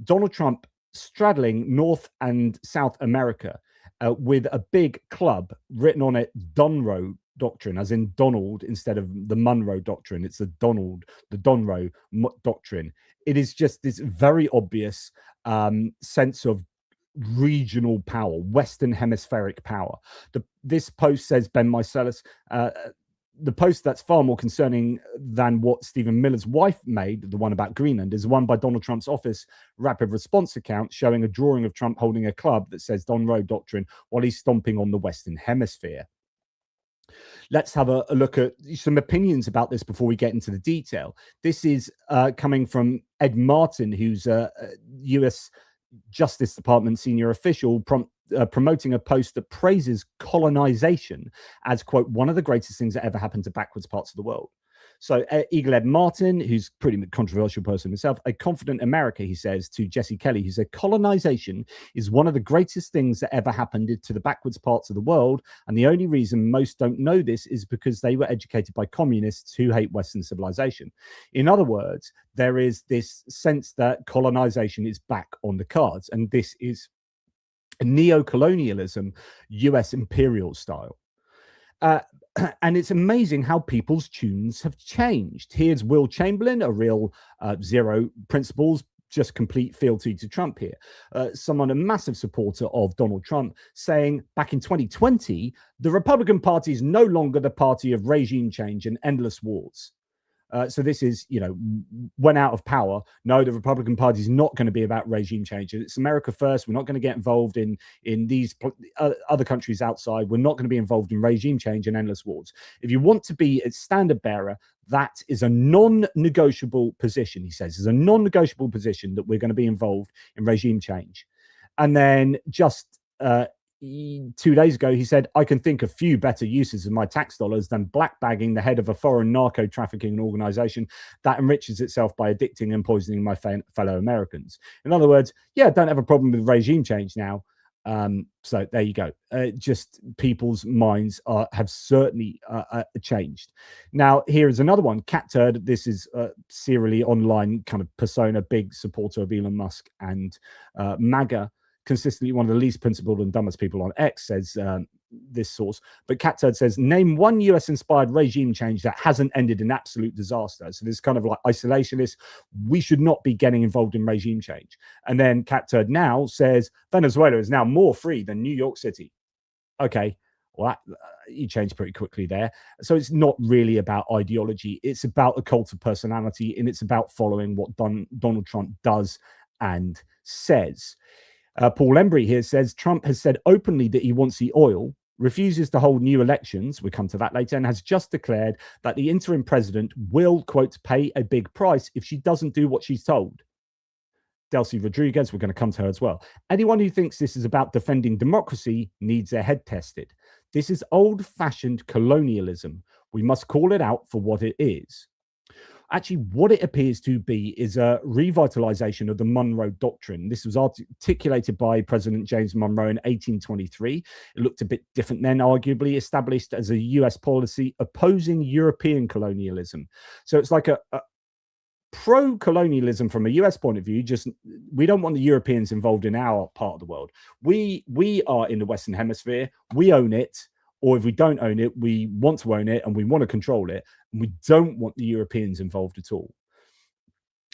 Donald Trump straddling North and South America with a big club written on it, Donroe Doctrine, as in Donald instead of the Monroe Doctrine. It's the Donroe Doctrine. It is just this very obvious sense of regional power, Western hemispheric power. This post, says Ben Mycelis, the post that's far more concerning than what Stephen Miller's wife made, the one about Greenland, is the one by Donald Trump's office rapid response account showing a drawing of Trump holding a club that says Donroe Doctrine while he's stomping on the Western Hemisphere. Let's have a look at some opinions about this before we get into the detail. This is coming from Ed Martin, who's a US Justice Department senior official, promoting a post that praises colonization as, quote, one of the greatest things that ever happened to backwards parts of the world. So Eagle Ed Martin, who's a pretty controversial person himself, a confident America, he says to Jesse Kelly, who said, colonization is one of the greatest things that ever happened to the backwards parts of the world. And the only reason most don't know this is because they were educated by communists who hate Western civilization. In other words, there is this sense that colonization is back on the cards. And this is neo-colonialism, US imperial style. And it's amazing how people's tunes have changed. Here's Will Chamberlain, a real zero principles, just complete fealty to Trump here. Someone, a massive supporter of Donald Trump, saying back in 2020, the Republican Party is no longer the party of regime change and endless wars. So this is, you know, when out of power. No, the Republican Party is not going to be about regime change. It's America first. We're not going to get involved in these other countries outside. We're not going to be involved in regime change and endless wars. If you want to be a standard bearer, that is a non-negotiable position, he says. It's a non-negotiable position that we're going to be involved in regime change. And then just 2 days ago, he said, I can think of few better uses of my tax dollars than blackbagging the head of a foreign narco trafficking organization that enriches itself by addicting and poisoning my fellow Americans. In other words, yeah, I don't have a problem with regime change now. So there you go. Just people's minds have certainly changed. Now, here is another one. Cat Turd. This is serially online kind of persona, big supporter of Elon Musk and MAGA. Consistently one of the least principled and dumbest people on X, says this source. But Cat Turd says, name one US-inspired regime change that hasn't ended in absolute disaster. So this kind of like isolationist, we should not be getting involved in regime change. And then Cat Turd now says, Venezuela is now more free than New York City. Okay, well, you changed pretty quickly there. So it's not really about ideology. It's about a cult of personality, and it's about following what Donald Trump does and says. Paul Embry here says Trump has said openly that he wants the oil, refuses to hold new elections, we'll come to that later, and has just declared that the interim president will, quote, pay a big price if she doesn't do what she's told. Delcy Rodriguez, we're going to come to her as well. Anyone who thinks this is about defending democracy needs their head tested. This is old-fashioned colonialism. We must call it out for what it is. Actually, what it appears to be is a revitalization of the Monroe Doctrine. This was articulated by President James Monroe in 1823. It looked a bit different then, arguably established as a US policy opposing European colonialism. So it's like a pro-colonialism from a US point of view. Just, we don't want the Europeans involved in our part of the world. We are in the Western Hemisphere. We own it. Or if we don't own it, we want to own it and we want to control it. And we don't want the Europeans involved at all.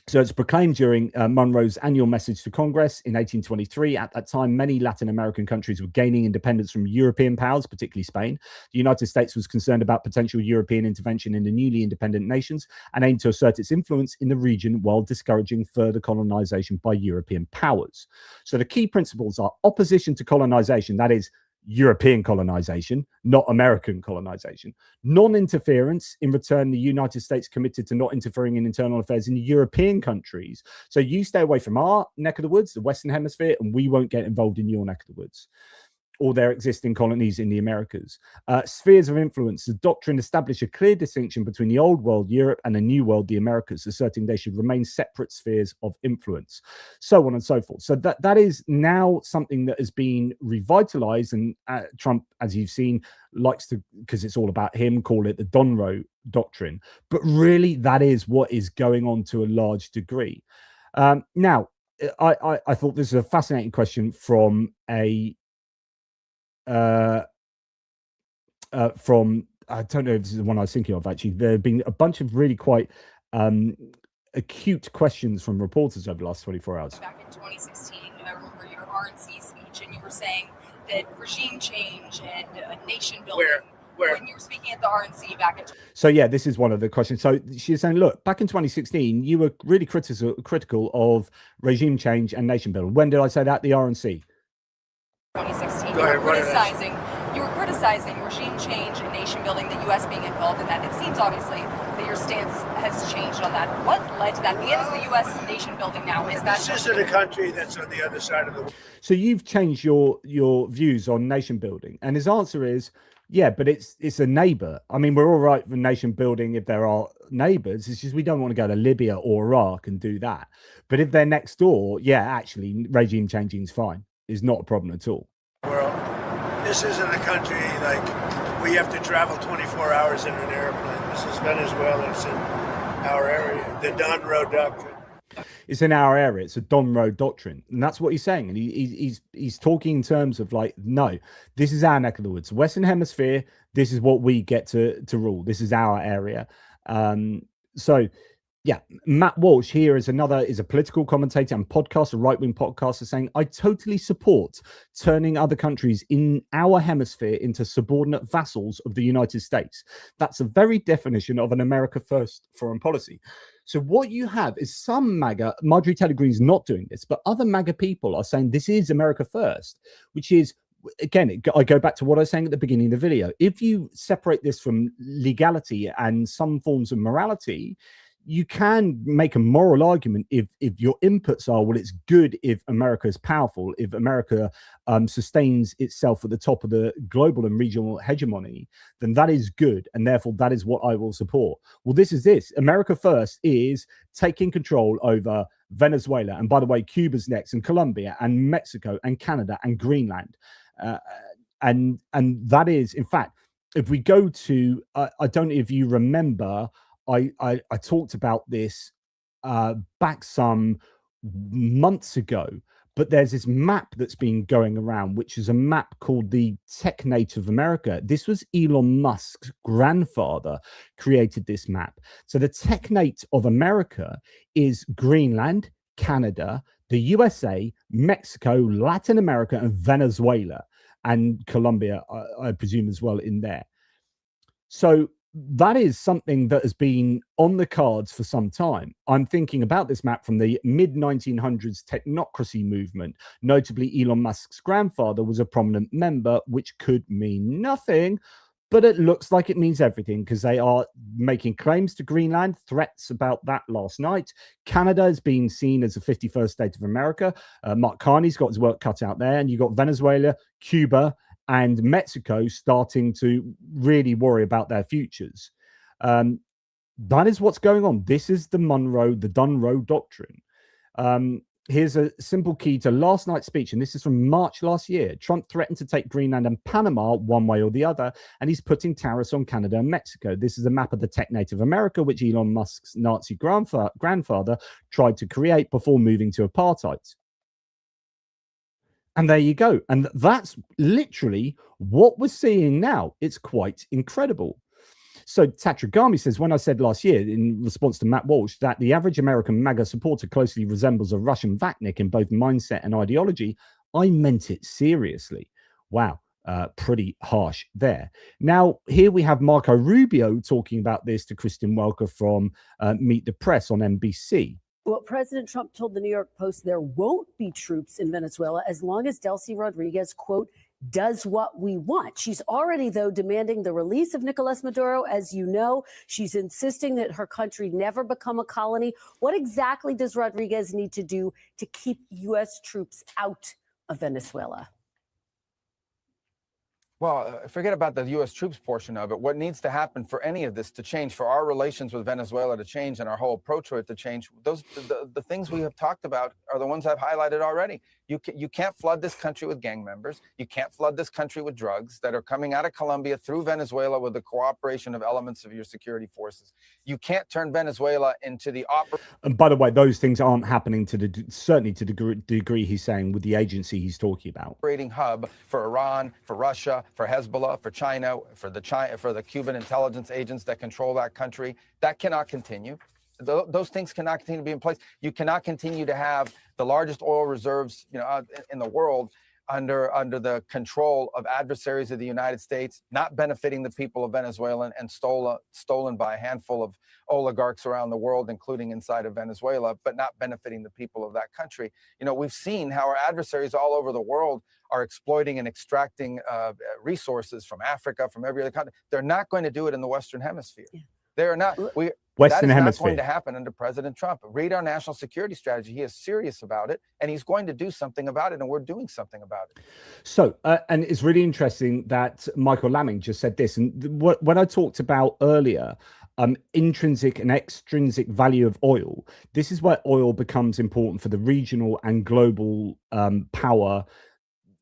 So it's proclaimed during Monroe's annual message to Congress in 1823. At that time, many Latin American countries were gaining independence from European powers, particularly Spain. The United States was concerned about potential European intervention in the newly independent nations and aimed to assert its influence in the region while discouraging further colonization by European powers. So the key principles are opposition to colonization, that is, European colonization, not American colonization. Non-interference. In return, the United States committed to not interfering in internal affairs in European countries. So you stay away from our neck of the woods, the Western Hemisphere, and we won't get involved in your neck of the woods or their existing colonies in the Americas. Spheres of influence. The doctrine established a clear distinction between the old world, Europe, and the new world, the Americas, asserting they should remain separate spheres of influence, so on and so forth. So that is now something that has been revitalized, and Trump, as you've seen, likes to, because it's all about him, call it the Donroe Doctrine. But really, that is what is going on to a large degree. Now, I thought this is a fascinating question from from, I don't know if this is the one I was thinking of, actually. There have been a bunch of really quite acute questions from reporters over the last 24 hours. Back in 2016, I remember your RNC speech, and you were saying that regime change and nation building. Where? When you were speaking at the RNC back in... So yeah, this is one of the questions. So she's saying, look, back in 2016, you were really critical of regime change and nation building. When did I say that? The RNC. 2016, you were criticizing regime change and nation building, the U.S. being involved in that. It seems obviously that your stance has changed on that. What led to that? The end is the U.S. nation building now. Is that this isn't a country that's on the other side of the world? So you've changed your views on nation building, and his answer is, yeah, but it's a neighbor. I mean, we're all right for nation building if there are neighbors. It's just we don't want to go to Libya or Iraq and do that. But if they're next door, yeah, actually, regime changing is fine. It's not a problem at all. Well, this isn't a country like we have to travel 24 hours in an airplane. This is Venezuela. It's in our area. The Donroe Doctrine. It's in our area. It's a Donroe Doctrine, and that's what he's saying. And he's talking in terms of like, no, this is our neck of the woods, Western Hemisphere. This is what we get to rule. This is our area. So. Yeah, Matt Walsh here is a political commentator and podcaster, a right-wing podcaster, saying, I totally support turning other countries in our hemisphere into subordinate vassals of the United States. That's the very definition of an America First foreign policy. So what you have is some MAGA, Marjorie Taylor Greene's not doing this, but other MAGA people are saying this is America First, which is, again, I go back to what I was saying at the beginning of the video. If you separate this from legality and some forms of morality, you can make a moral argument if your inputs are, well, it's good if America is powerful, if America sustains itself at the top of the global and regional hegemony, then that is good, and therefore that is what I will support. Well, this is this. America first is taking control over Venezuela, and by the way, Cuba's next, and Colombia, and Mexico, and Canada, and Greenland, and that is, in fact, if we go to, I don't know if you remember, I talked about this back some months ago, but there's this map that's been going around, which is a map called the Technate of America. This was Elon Musk's grandfather created this map. So the Technate of America is Greenland, Canada, the USA, Mexico, Latin America, and Venezuela, and Colombia, I presume, as well in there. So that is something that has been on the cards for some time. I'm thinking about this map from the mid-1900s technocracy movement. Notably, Elon Musk's grandfather was a prominent member, which could mean nothing, but it looks like it means everything, because they are making claims to Greenland, threats about that last night. Canada is being seen as the 51st state of America. Mark Carney's got his work cut out there, and you've got Venezuela, Cuba, and Mexico starting to really worry about their futures. That is what's going on. This is the Donroe Doctrine. Here's a simple key to last night's speech, and this is from March last year. Trump threatened to take Greenland and Panama one way or the other, and he's putting tariffs on Canada and Mexico. This is a map of the Technate of America, which Elon Musk's Nazi grandfather tried to create before moving to apartheid. And there you go. And that's literally what we're seeing now. It's quite incredible. So Tatragami says, when I said last year in response to Matt Walsh that the average American MAGA supporter closely resembles a Russian Vatnik in both mindset and ideology, I meant it seriously. Wow. Pretty harsh there. Now, here we have Marco Rubio talking about this to Kristen Welker from Meet the Press on NBC. Well, President Trump told the New York Post there won't be troops in Venezuela as long as Delcy Rodriguez, quote, does what we want. She's already, though, demanding the release of Nicolas Maduro. As you know, she's insisting that her country never become a colony. What exactly does Rodriguez need to do to keep U.S. troops out of Venezuela? Well, forget about the U.S. troops portion of it. What needs to happen for any of this to change, for our relations with Venezuela to change and our whole approach to it to change, the things we have talked about are the ones I've highlighted already. You can't flood this country with gang members. You can't flood this country with drugs that are coming out of Colombia through Venezuela with the cooperation of elements of your security forces. You can't turn Venezuela into the And by the way, those things aren't happening certainly to the degree he's saying with the agency he's talking about. Operating hub for Iran, for Russia, for Hezbollah, for China, for the Cuban intelligence agents that control that country. That cannot continue. Those things cannot continue to be in place. You cannot continue to have the largest oil reserves, in the world under the control of adversaries of the United States, not benefiting the people of Venezuela and stolen by a handful of oligarchs around the world, including inside of Venezuela, but not benefiting the people of that country. We've seen how our adversaries all over the world are exploiting and extracting resources from Africa, from every other country. They're not going to do it in the Western Hemisphere. They are not. Western that is Hemisphere. not going to happen under President Trump. Read our national security strategy. He is serious about it, and he's going to do something about it, and we're doing something about it. So, and it's really interesting that Michael Lamming just said this. And when I talked about earlier, intrinsic and extrinsic value of oil, this is where oil becomes important for the regional and global power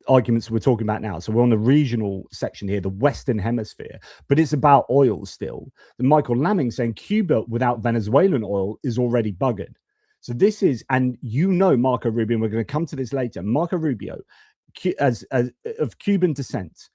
arguments we're talking about now. So we're on the regional section here, the Western Hemisphere, but it's about oil still. And Michael Lamming saying Cuba without Venezuelan oil is already buggered. So this is, and Marco Rubio, and we're going to come to this later, Marco Rubio, as of Cuban descent,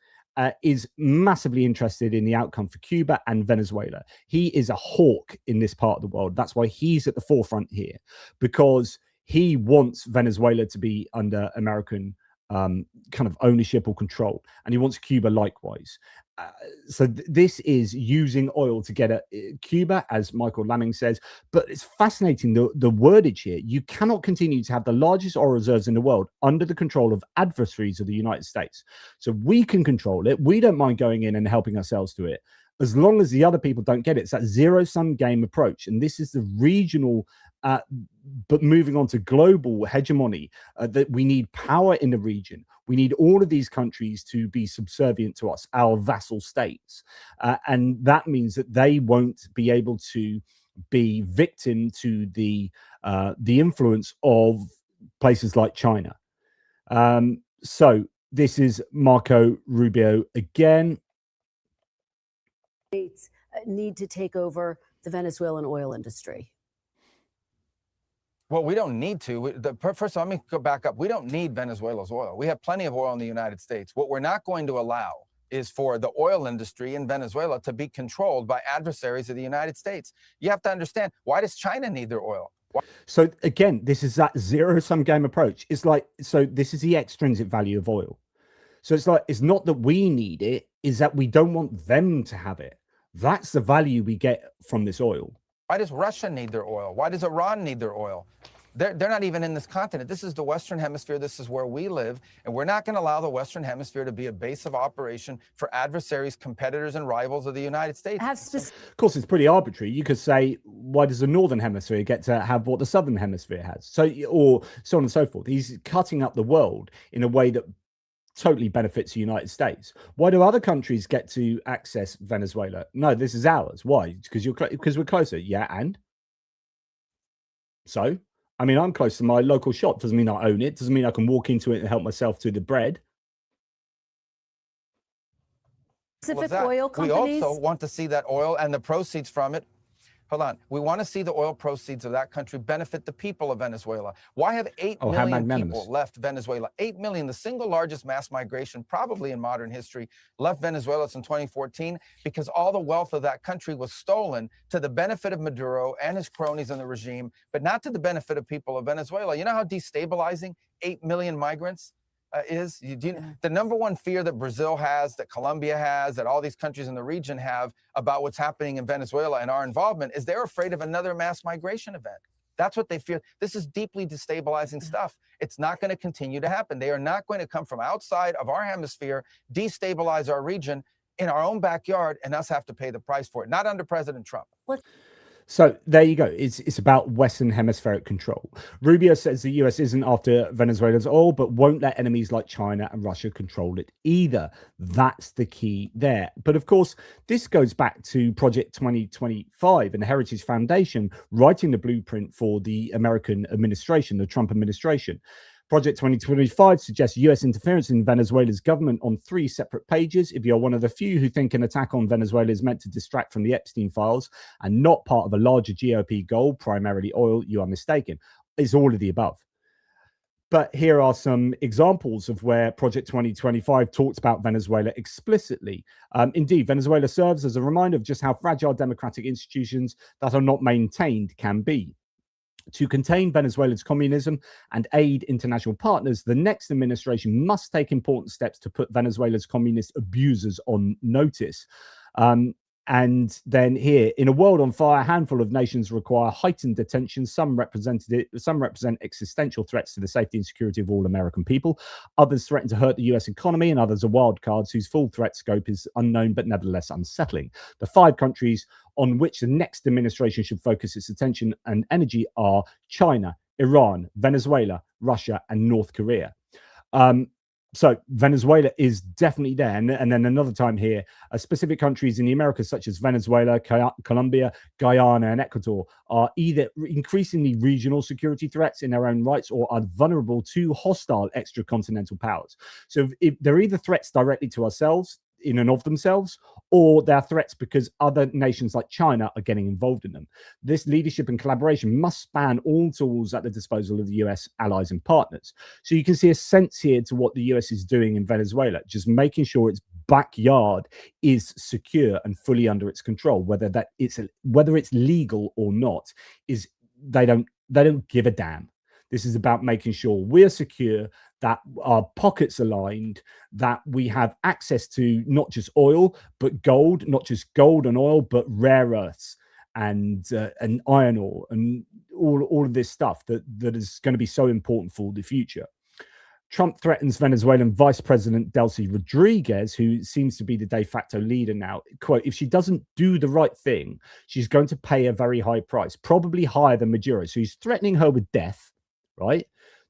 is massively interested in the outcome for Cuba and Venezuela. He is a hawk in this part of the world. That's why he's at the forefront here, because he wants Venezuela to be under American kind of ownership or control, and he wants Cuba likewise. So this is using oil to get at Cuba, as Michael Lamming says. But it's fascinating, the wordage here. You cannot continue to have the largest oil reserves in the world under the control of adversaries of the United States. So we can control it. We don't mind going in and helping ourselves to it, as long as the other people don't get it. It's that zero-sum game approach. And this is the regional, but moving on to global hegemony, that we need power in the region. We need all of these countries to be subservient to us, our vassal states. And that means that they won't be able to be victim to the influence of places like China. So this is Marco Rubio again. States need to take over the Venezuelan oil industry. Well, we don't need to. First of all, let me go back up. We don't need Venezuela's oil. We have plenty of oil in the United States. What we're not going to allow is for the oil industry in Venezuela to be controlled by adversaries of the United States. You have to understand, why does China need their oil? So again, this is that zero-sum game approach. It's like, so this is the extrinsic value of oil. So it's like, it's not that we need it, is that we don't want them to have it. That's the value we get from this oil. Why does Russia need their oil? Why does Iran need their oil? They're not even in this continent. This is the Western Hemisphere. This is where we live. And we're not going to allow the Western Hemisphere to be a base of operation for adversaries, competitors, and rivals of the United States. Of course, it's pretty arbitrary. You could say, why does the Northern Hemisphere get to have what the Southern Hemisphere has? So, or so on and so forth. He's cutting up the world in a way that totally benefits the United States. Why do other countries get to access Venezuela? No, this is ours. Why? Because we're closer. Yeah, and so, I mean, I'm close to my local shop. Doesn't mean I own it. Doesn't mean I can walk into it and help myself to the bread. Pacific oil companies. We also want to see that oil and the proceeds from it. Hold on. We want to see the oil proceeds of that country benefit the people of Venezuela. Why have 8 million people left Venezuela? 8 million, the single largest mass migration probably in modern history, left Venezuela in 2014 because all the wealth of that country was stolen to the benefit of Maduro and his cronies in the regime, but not to the benefit of people of Venezuela. You know how destabilizing 8 million migrants is? The number one fear that Brazil has, that Colombia has, that all these countries in the region have about what's happening in Venezuela and our involvement is they're afraid of another mass migration event. That's what they fear. This is deeply destabilizing stuff. It's not going to continue to happen. They are not going to come from outside of our hemisphere, destabilize our region in our own backyard, and us have to pay the price for it. Not under President Trump. So there you go. It's about Western hemispheric control. Rubio says the US isn't after Venezuela's oil, but won't let enemies like China and Russia control it either. That's the key there. But of course, this goes back to Project 2025 and the Heritage Foundation writing the blueprint for the American administration, the Trump administration. Project 2025 suggests US interference in Venezuela's government on 3 separate pages. If you're one of the few who think an attack on Venezuela is meant to distract from the Epstein files and not part of a larger GOP goal, primarily oil, you are mistaken. It's all of the above. But here are some examples of where Project 2025 talks about Venezuela explicitly. Indeed, Venezuela serves as a reminder of just how fragile democratic institutions that are not maintained can be. To contain Venezuela's communism and aid international partners, the next administration must take important steps to put Venezuela's communist abusers on notice. And then here, in a world on fire, a handful of nations require heightened attention. Some represent existential threats to the safety and security of all American people. Others threaten to hurt the US economy, and others are wild cards whose full threat scope is unknown, but nevertheless unsettling. The 5 countries on which the next administration should focus its attention and energy are China, Iran, Venezuela, Russia, and North Korea. So Venezuela is definitely there. And then another time here, specific countries in the Americas, such as Venezuela, Colombia, Guyana, and Ecuador, are either increasingly regional security threats in their own rights or are vulnerable to hostile extracontinental powers. So if they're either threats directly to ourselves in and of themselves, or they're threats because other nations like China are getting involved in them. This leadership and collaboration must span all tools at the disposal of the US allies and partners. So you can see a sense here to what the US is doing in Venezuela, just making sure its backyard is secure and fully under its control. Whether it's legal or not, is they don't give a damn. This is about making sure we're secure, that our pockets are lined, that we have access to not just oil, but gold, not just gold and oil, but rare earths and iron ore and all of this stuff that is going to be so important for the future. Trump threatens Venezuelan Vice President Delcy Rodriguez, who seems to be the de facto leader now. Quote, if she doesn't do the right thing, she's going to pay a very high price, probably higher than Maduro. So he's threatening her with death, right?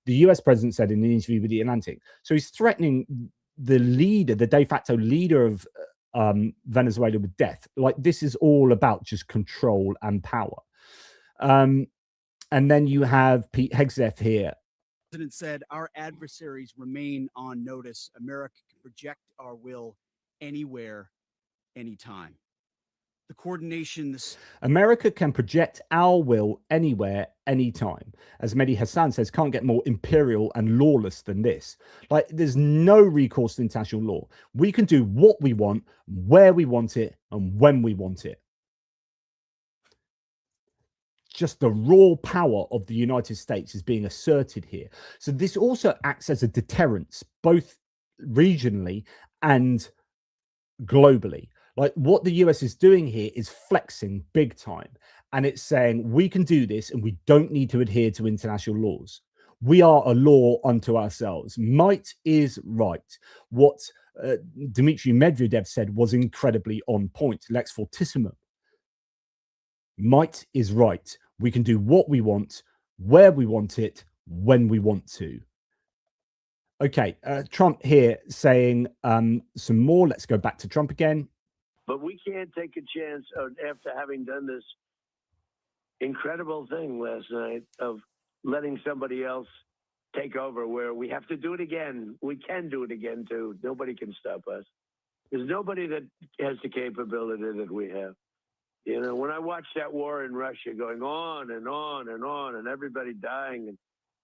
The US president said in an interview with The Atlantic. So he's threatening the leader, the de facto leader of Venezuela with death. Like, this is all about just control and power. And then you have Pete Hegseth here. The president said our adversaries remain on notice. America can project our will anywhere, anytime. The coordination. America can project our will anywhere, anytime. As Mehdi Hassan says, can't get more imperial and lawless than this. Like, there's no recourse to international law. We can do what we want, where we want it, and when we want it. Just the raw power of the United States is being asserted here. So this also acts as a deterrence, both regionally and globally. Like, what the US is doing here is flexing big time. And it's saying, we can do this and we don't need to adhere to international laws. We are a law unto ourselves. Might is right. What Dmitry Medvedev said was incredibly on point. Lex fortissimo. Might is right. We can do what we want, where we want it, when we want to. Okay, Trump here saying some more. Let's go back to Trump again. But we can't take a chance after having done this incredible thing last night of letting somebody else take over, where we have to do it again. We can do it again, too. Nobody can stop us. There's nobody that has the capability that we have. You know, when I watch that war in Russia going on and on and on and everybody dying, and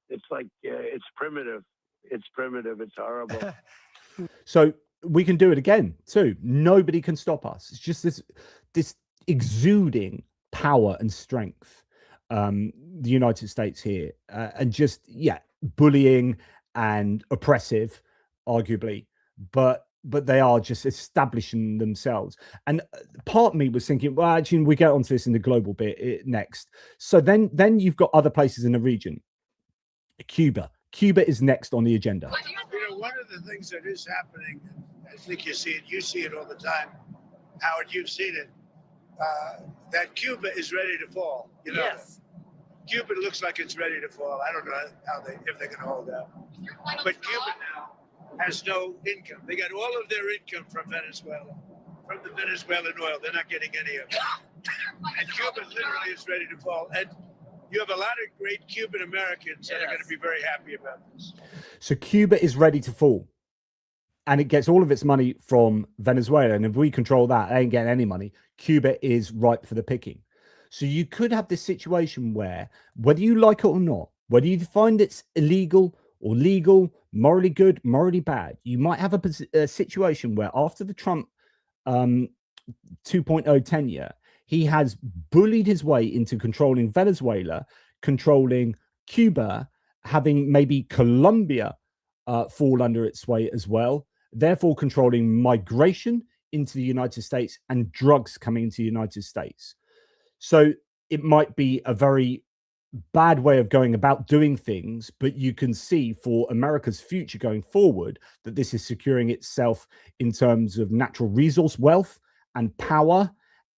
it's like, it's primitive. It's primitive. It's horrible. So we can do it again too. Nobody can stop us. It's just this exuding power and strength. The United States here, and just, yeah, bullying and oppressive, arguably, but they are just establishing themselves. And part of me was thinking, well, actually, we get onto this in the global bit next. So then you've got other places in the region. Cuba is next on the agenda. You know, one of the things that is happening, I think you see it all the time. Howard, you've seen it, that Cuba is ready to fall. You know, yes. Cuba looks like it's ready to fall. I don't know if they're going to hold out. But Cuba now has no income. They got all of their income from Venezuela, from the Venezuelan oil. They're not getting any of it. And Cuba literally is ready to fall. And you have a lot of great Cuban Americans that are going to be very happy about this. So Cuba is ready to fall. And it gets all of its money from Venezuela. And if we control that, they ain't getting any money. Cuba is ripe for the picking. So you could have this situation where, whether you like it or not, whether you find it's illegal or legal, morally good, morally bad, you might have a situation where after the Trump 2.0 tenure, he has bullied his way into controlling Venezuela, controlling Cuba, having maybe Colombia fall under its sway as well, therefore controlling migration into the United States and drugs coming into the United States. So it might be a very bad way of going about doing things, but you can see for America's future going forward that this is securing itself in terms of natural resource wealth and power,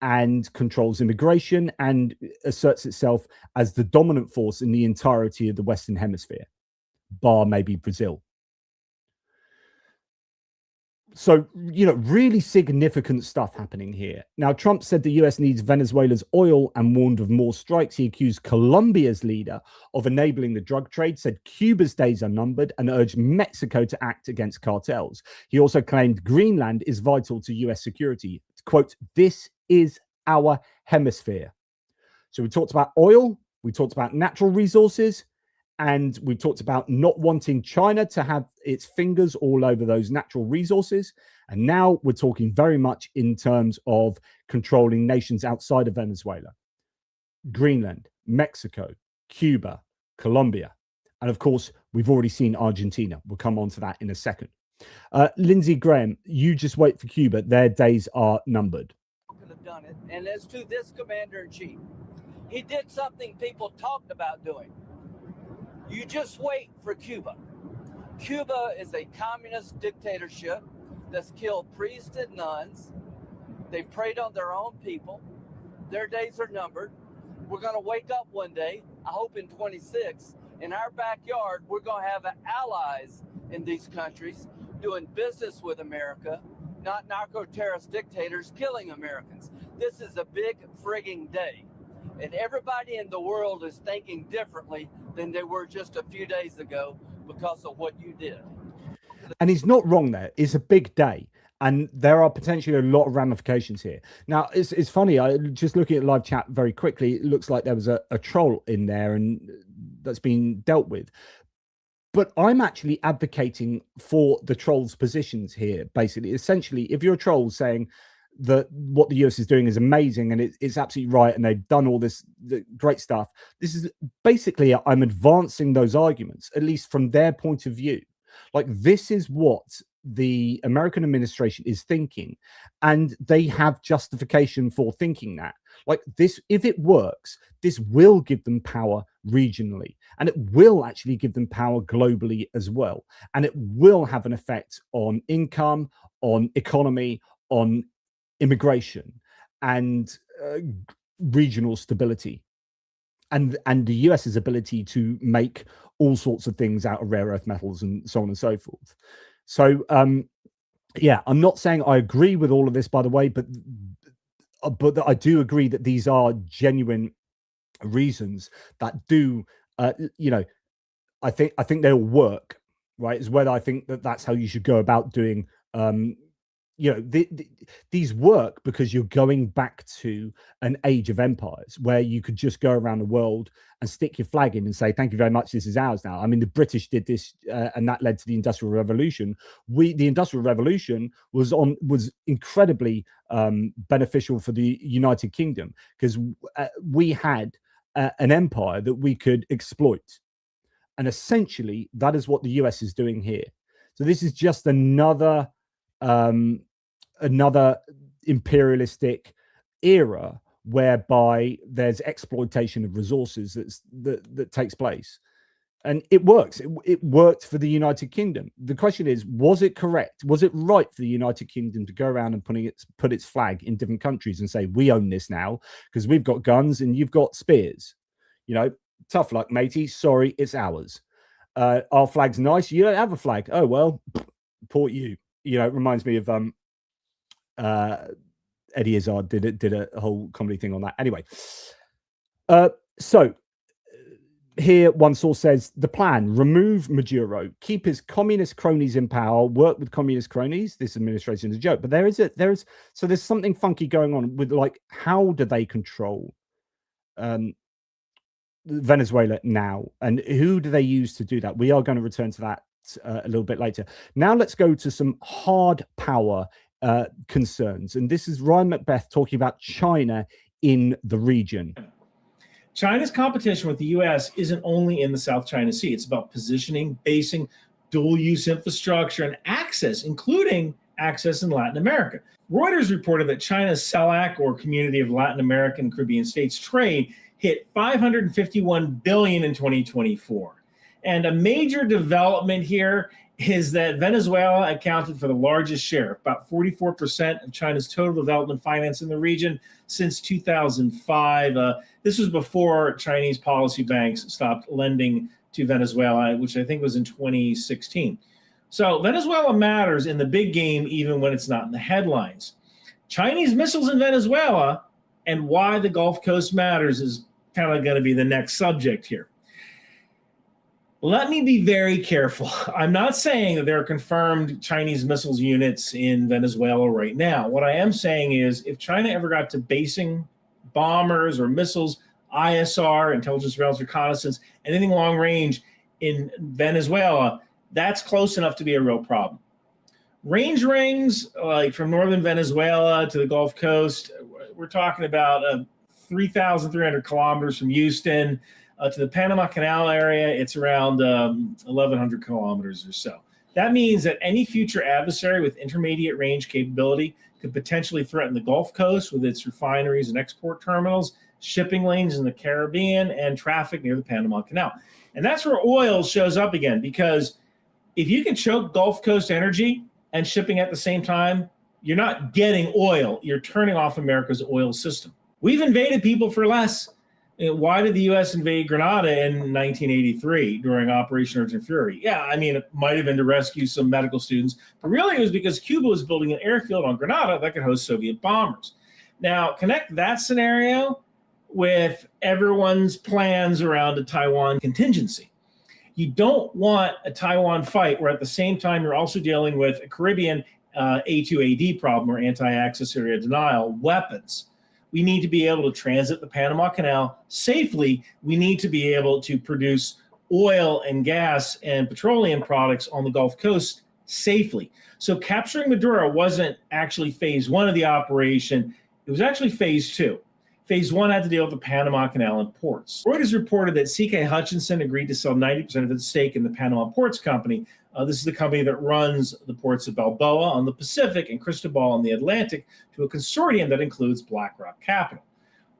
and controls immigration and asserts itself as the dominant force in the entirety of the Western Hemisphere, bar maybe Brazil. So, you know, really significant stuff happening here. Now, Trump said the US needs Venezuela's oil and warned of more strikes. He accused Colombia's leader of enabling the drug trade, said Cuba's days are numbered, and urged Mexico to act against cartels. He also claimed Greenland is vital to US security. Quote, this is our hemisphere. So we talked about oil, we talked about natural resources, and we talked about not wanting China to have its fingers all over those natural resources. And now we're talking very much in terms of controlling nations outside of Venezuela. Greenland, Mexico, Cuba, Colombia. And of course, we've already seen Argentina. We'll come on to that in a second. Lindsey Graham, you just wait for Cuba. Their days are numbered. Could have done it. And as to this commander-in-chief, he did something people talked about doing. You just wait for Cuba. Cuba is a communist dictatorship that's killed priests and nuns. They preyed on their own people. Their days are numbered. We're going to wake up one day, I hope in 26, in our backyard, we're going to have allies in these countries doing business with America, not narco-terrorist dictators killing Americans. This is a big frigging day. And everybody in the world is thinking differently than they were just a few days ago because of what you did. And he's not wrong there. It's a big day. And there are potentially a lot of ramifications here. Now, it's funny. I just looking at live chat very quickly. It looks like there was a troll in there, and that's been dealt with. But I'm actually advocating for the trolls' positions here. Basically, essentially, if you're a troll saying that what the US is doing is amazing and it's absolutely right, and they've done all this great stuff, this is basically I'm advancing those arguments, at least from their point of view. Like, this is what the American administration is thinking, and they have justification for thinking that. Like, this, if it works, this will give them power regionally, and it will actually give them power globally as well, and it will have an effect on income, on economy, on immigration, and regional stability, and the US's ability to make all sorts of things out of rare earth metals and so on and so forth. So yeah, I'm not saying I agree with all of this, by the way, but I do agree that these are genuine reasons that do you know, I think they'll work, right? Is whether I think that that's how you should go about doing you know, these work because you're going back to an age of empires where you could just go around the world and stick your flag in and say, thank you very much, this is ours now. I mean, the British did this and that led to the Industrial Revolution. The Industrial Revolution was incredibly beneficial for the United Kingdom because we had an empire that we could exploit. And essentially, that is what the US is doing here. So this is just another imperialistic era whereby there's exploitation of resources that takes place, and it works. It worked for the United Kingdom. The question is, was it correct? Was it right for the United Kingdom to go around and put its flag in different countries and say, we own this now because we've got guns and you've got spears? You know, tough luck, matey. Sorry, it's ours. Our flag's nice. You don't have a flag. Oh well, poor you. You know, it reminds me of Eddie Izzard did a whole comedy thing on that. Anyway, so here one source says the plan: remove Maduro, keep his communist cronies in power, work with communist cronies. This administration is a joke, but there's something funky going on with, like, how do they control Venezuela now, and who do they use to do that? We are going to return to that a little bit later. Now let's go to some hard power concerns, and this is Ryan Macbeth talking about China in the region. China's competition with the U.S. isn't only in the South China Sea. It's about positioning, basing, dual-use infrastructure, and access, including access in Latin America. Reuters reported that China's CELAC, or Community of Latin American and Caribbean States trade, hit $551 billion in 2024. And a major development here is that Venezuela accounted for the largest share, about 44% of China's total development finance in the region since 2005. This was before Chinese policy banks stopped lending to Venezuela, which I think was in 2016. So Venezuela matters in the big game, even when it's not in the headlines. Chinese missiles in Venezuela and why the Gulf Coast matters is kind of going to be the next subject here. Let me be very careful. I'm not saying that there are confirmed Chinese missiles units in Venezuela right now. What I am saying is if China ever got to basing bombers or missiles, ISR, intelligence, surveillance, reconnaissance, anything long range in Venezuela, that's close enough to be a real problem. Range rings, like from northern Venezuela to the Gulf Coast, we're talking about 3,300 kilometers from Houston. To the Panama Canal area, it's around 1,100 kilometers or so. That means that any future adversary with intermediate range capability could potentially threaten the Gulf Coast with its refineries and export terminals, shipping lanes in the Caribbean, and traffic near the Panama Canal. And that's where oil shows up again, because If you can choke Gulf Coast energy and shipping at the same time, you're not getting oil. You're turning off America's oil system. We've invaded people for less. Why did the U.S. invade Grenada in 1983 during Operation Urgent Fury? Yeah, I mean, it might have been to rescue some medical students, but really it was because Cuba was building an airfield on Grenada that could host Soviet bombers. Now, connect that scenario with everyone's plans around a Taiwan contingency. You don't want a Taiwan fight where at the same time you're also dealing with a Caribbean A2AD problem, or anti-access area denial, weapons. We need to be able to transit the Panama Canal safely. We need to be able to produce oil and gas and petroleum products on the Gulf Coast safely. So capturing Maduro wasn't actually phase one of the operation. It was actually phase two. Phase one had to deal with the Panama Canal and ports. Reuters reported that CK Hutchinson agreed to sell 90% of its stake in the Panama Ports Company. This is the company that runs the ports of Balboa on the Pacific and Cristobal on the Atlantic to a consortium that includes BlackRock Capital.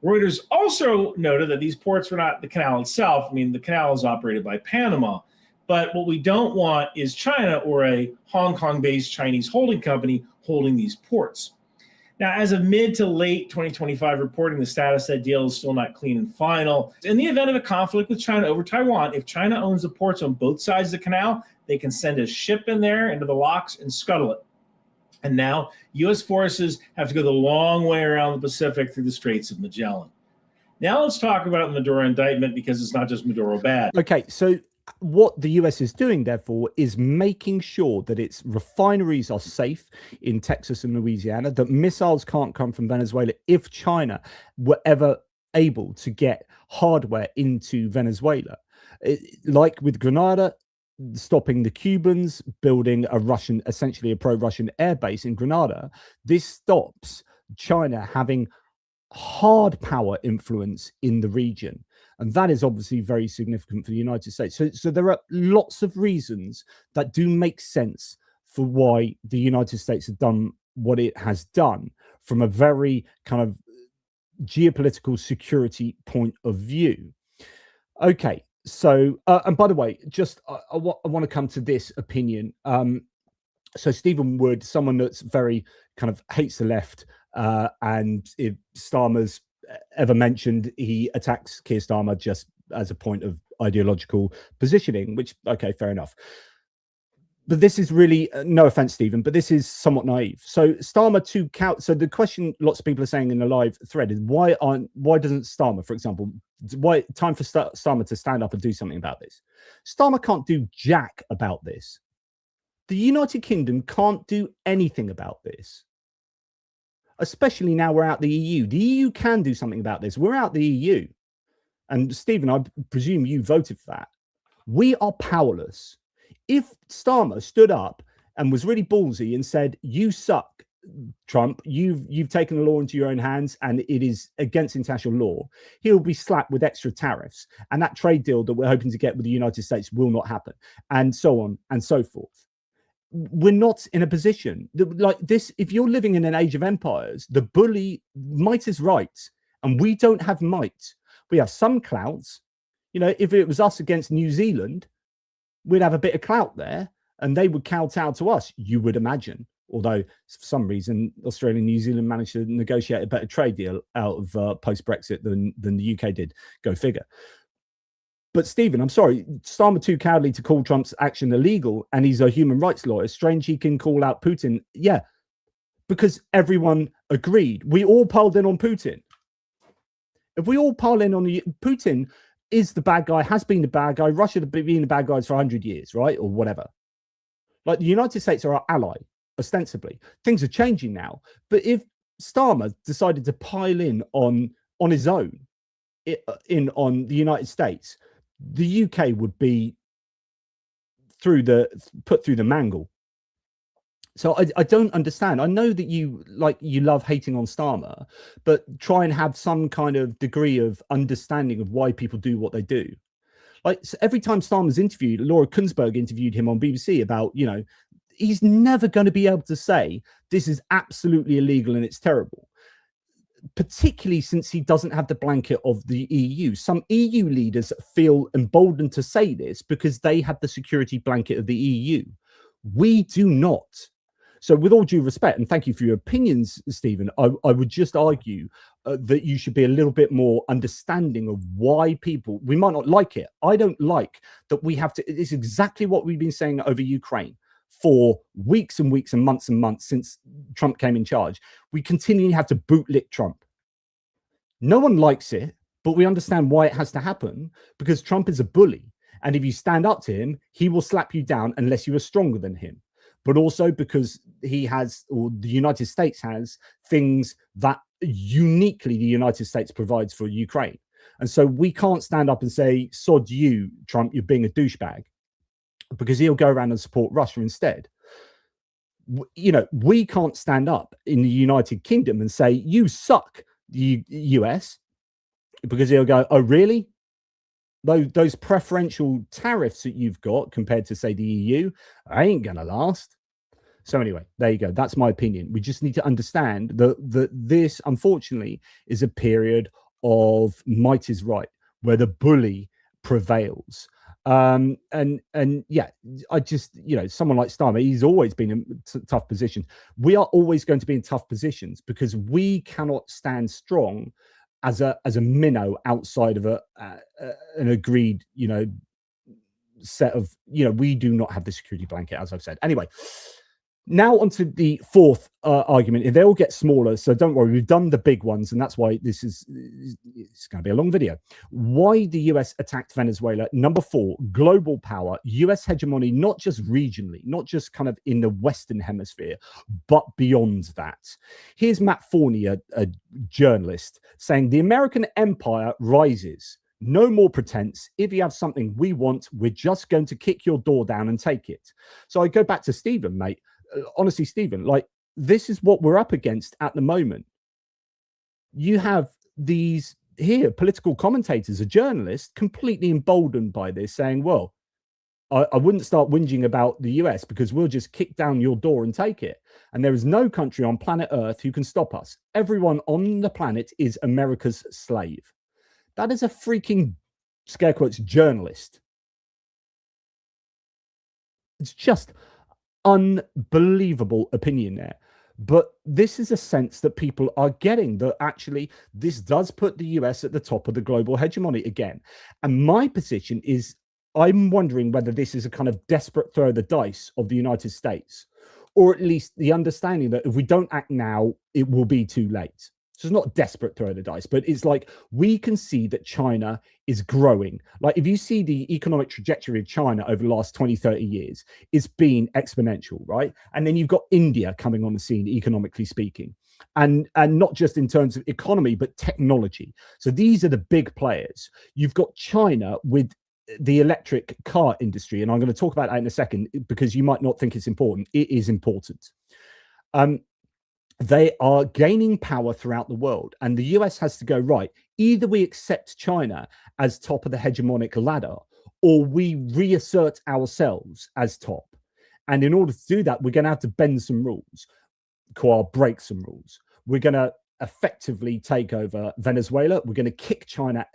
Reuters also noted that these ports were not the canal itself. I mean, the canal is operated by Panama. But what we don't want is China or a Hong Kong-based Chinese holding company holding these ports. Now, as of mid to late 2025 reporting, the status of that deal is still not clean and final. In the event of a conflict with China over Taiwan, if China owns the ports on both sides of the canal, they can send a ship in there into the locks and scuttle it. And now U.S. forces have to go the long way around the Pacific through the Straits of Magellan. Now let's talk about the Maduro indictment, because it's not just Maduro bad. Okay, so what the US is doing, therefore, is making sure that its refineries are safe in Texas and Louisiana, that missiles can't come from Venezuela if China were ever able to get hardware into Venezuela. Like with Grenada, stopping the Cubans building a Russian, essentially a pro-Russian air base in Grenada, this stops China having hard power influence in the region. And that is obviously very significant for the United States. So there are lots of reasons that do make sense for why the United States has done what it has done from a very kind of geopolitical security point of view. Okay, so, and by the way, just I want to come to this opinion. So Stephen Wood, someone that's very kind of hates the left, and if Starmer's ever mentioned, he attacks Keir Starmer just as a point of ideological positioning, which, okay, fair enough. But this is really, no offense, Stephen, but this is somewhat naive. So Starmer to count. So the question lots of people are saying in the live thread is why doesn't Starmer, for example, why time for Starmer to stand up and do something about this? Starmer can't do jack about this. The United Kingdom can't do anything about this. Especially now we're out the EU. The EU can do something about this. We're out the EU. And Stephen, I presume you voted for that. We are powerless. If Starmer stood up and was really ballsy and said, you suck, Trump, you've taken the law into your own hands and it is against international law, he'll be slapped with extra tariffs. And that trade deal that we're hoping to get with the United States will not happen. And so on and so forth. We're not in a position like this. If you're living in an age of empires, the bully, might is right, and we don't have might. We have some clouts. You know, if it was us against New Zealand, we'd have a bit of clout there, and they would kowtow to us, you would imagine. Although for some reason Australia and New Zealand managed to negotiate a better trade deal out of post-Brexit than the UK did. Go figure. But Stephen, I'm sorry, Starmer too cowardly to call Trump's action illegal, and he's a human rights lawyer. Strange he can call out Putin. Yeah, because everyone agreed. We all piled in on Putin. If we all pile in on Putin is the bad guy, has been the bad guy. Russia has been the bad guys for 100 years, right? Or whatever. Like the United States are our ally, ostensibly. Things are changing now. But if Starmer decided to pile in on his own, on the United States, the UK would be put through the mangle. So I don't understand. I know that you love hating on Starmer, but try and have some kind of degree of understanding of why people do what they do. Like, so every time Starmer's interviewed, Laura Kunsberg interviewed him on BBC about, you know, he's never going to be able to say this is absolutely illegal and it's terrible. particularly since he doesn't have the blanket of the EU. Some EU leaders feel emboldened to say this because they have the security blanket of the EU. We do not. So with all due respect, and thank you for your opinions, Stephen, I would just argue that you should be a little bit more understanding of why people, we might not like it. I don't like that we have to, it's exactly what we've been saying over Ukraine for weeks and weeks and months since Trump came in charge. We continually have to bootlick Trump. No one likes it, but we understand why it has to happen, because Trump is a bully. And if you stand up to him, he will slap you down unless you are stronger than him. But also because he has, or the United States has, things that uniquely the United States provides for Ukraine. And so we can't stand up and say, sod you, Trump, you're being a douchebag, because he'll go around and support Russia instead. You know, we can't stand up in the United Kingdom and say, you suck, the US, because he'll go, oh, really? Those preferential tariffs that you've got compared to, say, the EU, ain't going to last. So anyway, there you go. That's my opinion. We just need to understand that this, unfortunately, is a period of might is right, where the bully prevails. And yeah, I just, you know, someone like Starmer, he's always been in tough positions. We are always going to be in tough positions because we cannot stand strong as a minnow outside of an agreed, you know, set of, you know, we do not have the security blanket, as I've said. Anyway, now onto the fourth argument. They all get smaller, so don't worry, we've done the big ones, and that's why this is, it's going to be a long video. Why the US attacked Venezuela. Number 4, global power, US hegemony, not just regionally, not just kind of in the Western hemisphere, but beyond that. Here's Matt Forney, a journalist, saying the American empire rises. No more pretense. If you have something we want, we're just going to kick your door down and take it. So I go back to Stephen, mate. Honestly, Stephen, like, this is what we're up against at the moment. You have these here political commentators, a journalist, completely emboldened by this, saying, well, I wouldn't start whinging about the US because we'll just kick down your door and take it. And there is no country on planet Earth who can stop us. Everyone on the planet is America's slave. That is a freaking, scare quotes, journalist. It's just unbelievable opinion there. But this is a sense that people are getting, that actually this does put the US at the top of the global hegemony again. And my position is, I'm wondering whether this is a kind of desperate throw of the dice of the United States, or at least the understanding that if we don't act now, it will be too late. So it's not desperate throw of the dice, but it's like we can see that China is growing. Like if you see the economic trajectory of China over the last 20, 30 years, it's been exponential, right? And then you've got India coming on the scene, economically speaking, and not just in terms of economy, but technology. So these are the big players. You've got China with the electric car industry, and I'm going to talk about that in a second because you might not think it's important. It is important. They are gaining power throughout the world, and the US has to go, right, either we accept China as top of the hegemonic ladder, or we reassert ourselves as top. And in order to do that, we're going to have to bend some rules, break some rules. We're going to effectively take over Venezuela. We're going to kick China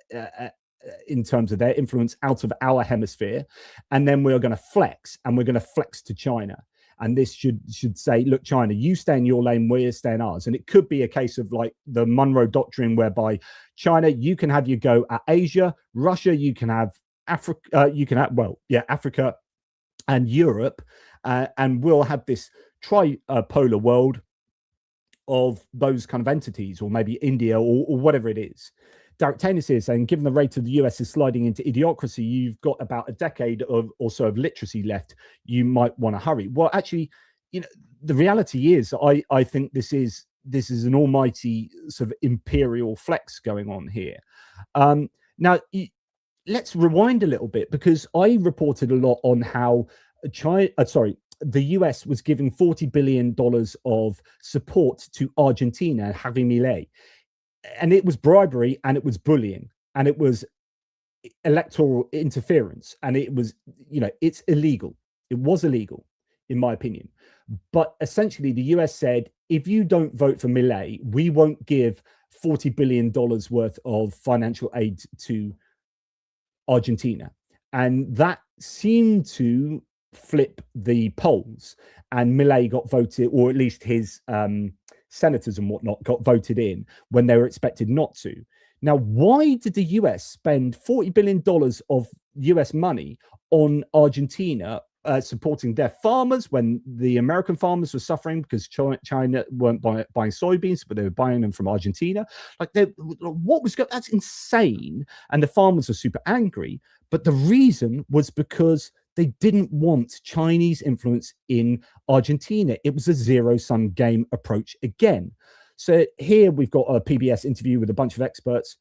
in terms of their influence out of our hemisphere, and then we're going to flex, and we're going to flex to China. And this should say, look, China, you stay in your lane, we're staying ours. And it could be a case of like the Monroe Doctrine, whereby China, you can have your go at Asia, Russia, you can have Africa, Africa and Europe, and we'll have this tripolar world of those kind of entities, or maybe India or whatever it is. Derek Tanis here saying, given the rate of the US is sliding into idiocracy, you've got about a decade or so of literacy left. You might want to hurry. Well, actually, you know, the reality is, I think this is an almighty sort of imperial flex going on here. Now, let's rewind a little bit, because I reported a lot on how the US was giving $40 billion of support to Argentina, Javier Milei. And it was bribery, and it was bullying, and it was electoral interference, and it was, you know, it's illegal. It was illegal, in my opinion. But essentially, the US said, if you don't vote for Milei, we won't give $40 billion worth of financial aid to Argentina. And that seemed to flip the polls, and Milei got voted, or at least his senators and whatnot got voted in when they were expected not to. Now, why did the US spend $40 billion of US money on Argentina, supporting their farmers when the American farmers were suffering because China weren't buying soybeans, but they were buying them from Argentina? Like, what was going? That's insane. And the farmers were super angry. But the reason was because they didn't want Chinese influence in Argentina. It was a zero-sum game approach again. So here we've got a PBS interview with a bunch of experts.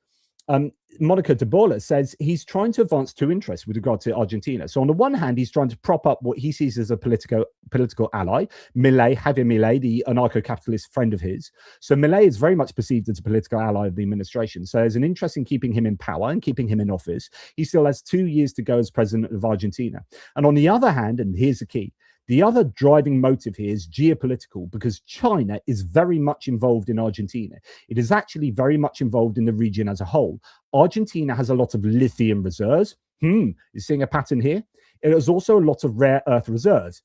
Monica de Bola says he's trying to advance two interests with regard to Argentina. So on the one hand, he's trying to prop up what he sees as a political ally, Javier Milei, the anarcho-capitalist friend of his. So Milei is very much perceived as a political ally of the administration. So there's an interest in keeping him in power and keeping him in office. He still has 2 years to go as president of Argentina. And on the other hand, and here's the key, the other driving motive here is geopolitical, because China is very much involved in Argentina. It is actually very much involved in the region as a whole. Argentina has a lot of lithium reserves. You're seeing a pattern here. It has also a lot of rare earth reserves.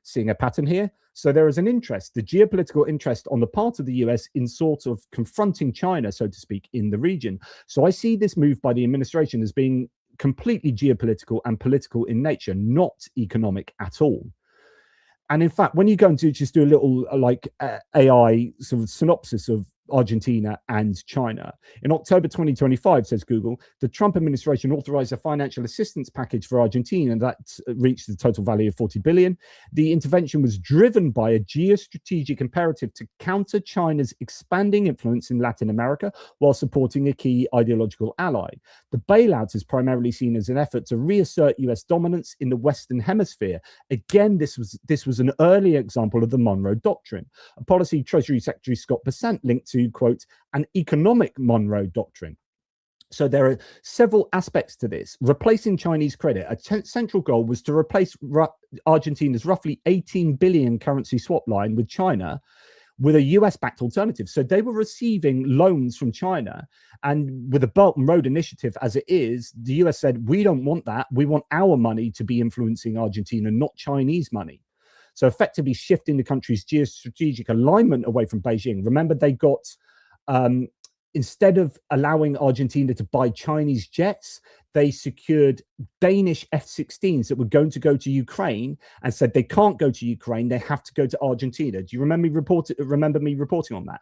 Seeing a pattern here. So there is an interest, the geopolitical interest on the part of the US in sort of confronting China, so to speak, in the region. So I see this move by the administration as being completely geopolitical and political in nature, not economic at all. And in fact, when you go and just do a little AI sort of synopsis of Argentina and China, in October 2025, says Google, the Trump administration authorized a financial assistance package for Argentina, and that reached the total value of $40 billion. The intervention was driven by a geostrategic imperative to counter China's expanding influence in Latin America while supporting a key ideological ally. The bailout is primarily seen as an effort to reassert US dominance in the Western Hemisphere. Again, this was an early example of the Monroe Doctrine, a policy Treasury Secretary Scott Bessent linked to, quote, an economic Monroe Doctrine. So there are several aspects to this. Replacing Chinese credit, a central goal was to replace Argentina's roughly 18 billion currency swap line with China with a US-backed alternative. So they were receiving loans from China, and with the Belt and Road Initiative as it is, the US said, we don't want that. We want our money to be influencing Argentina, not Chinese money. So effectively shifting the country's geostrategic alignment away from Beijing. Remember, they got, instead of allowing Argentina to buy Chinese jets, they secured Danish F-16s that were going to go to Ukraine and said they can't go to Ukraine, they have to go to Argentina. Do you remember me reporting on that?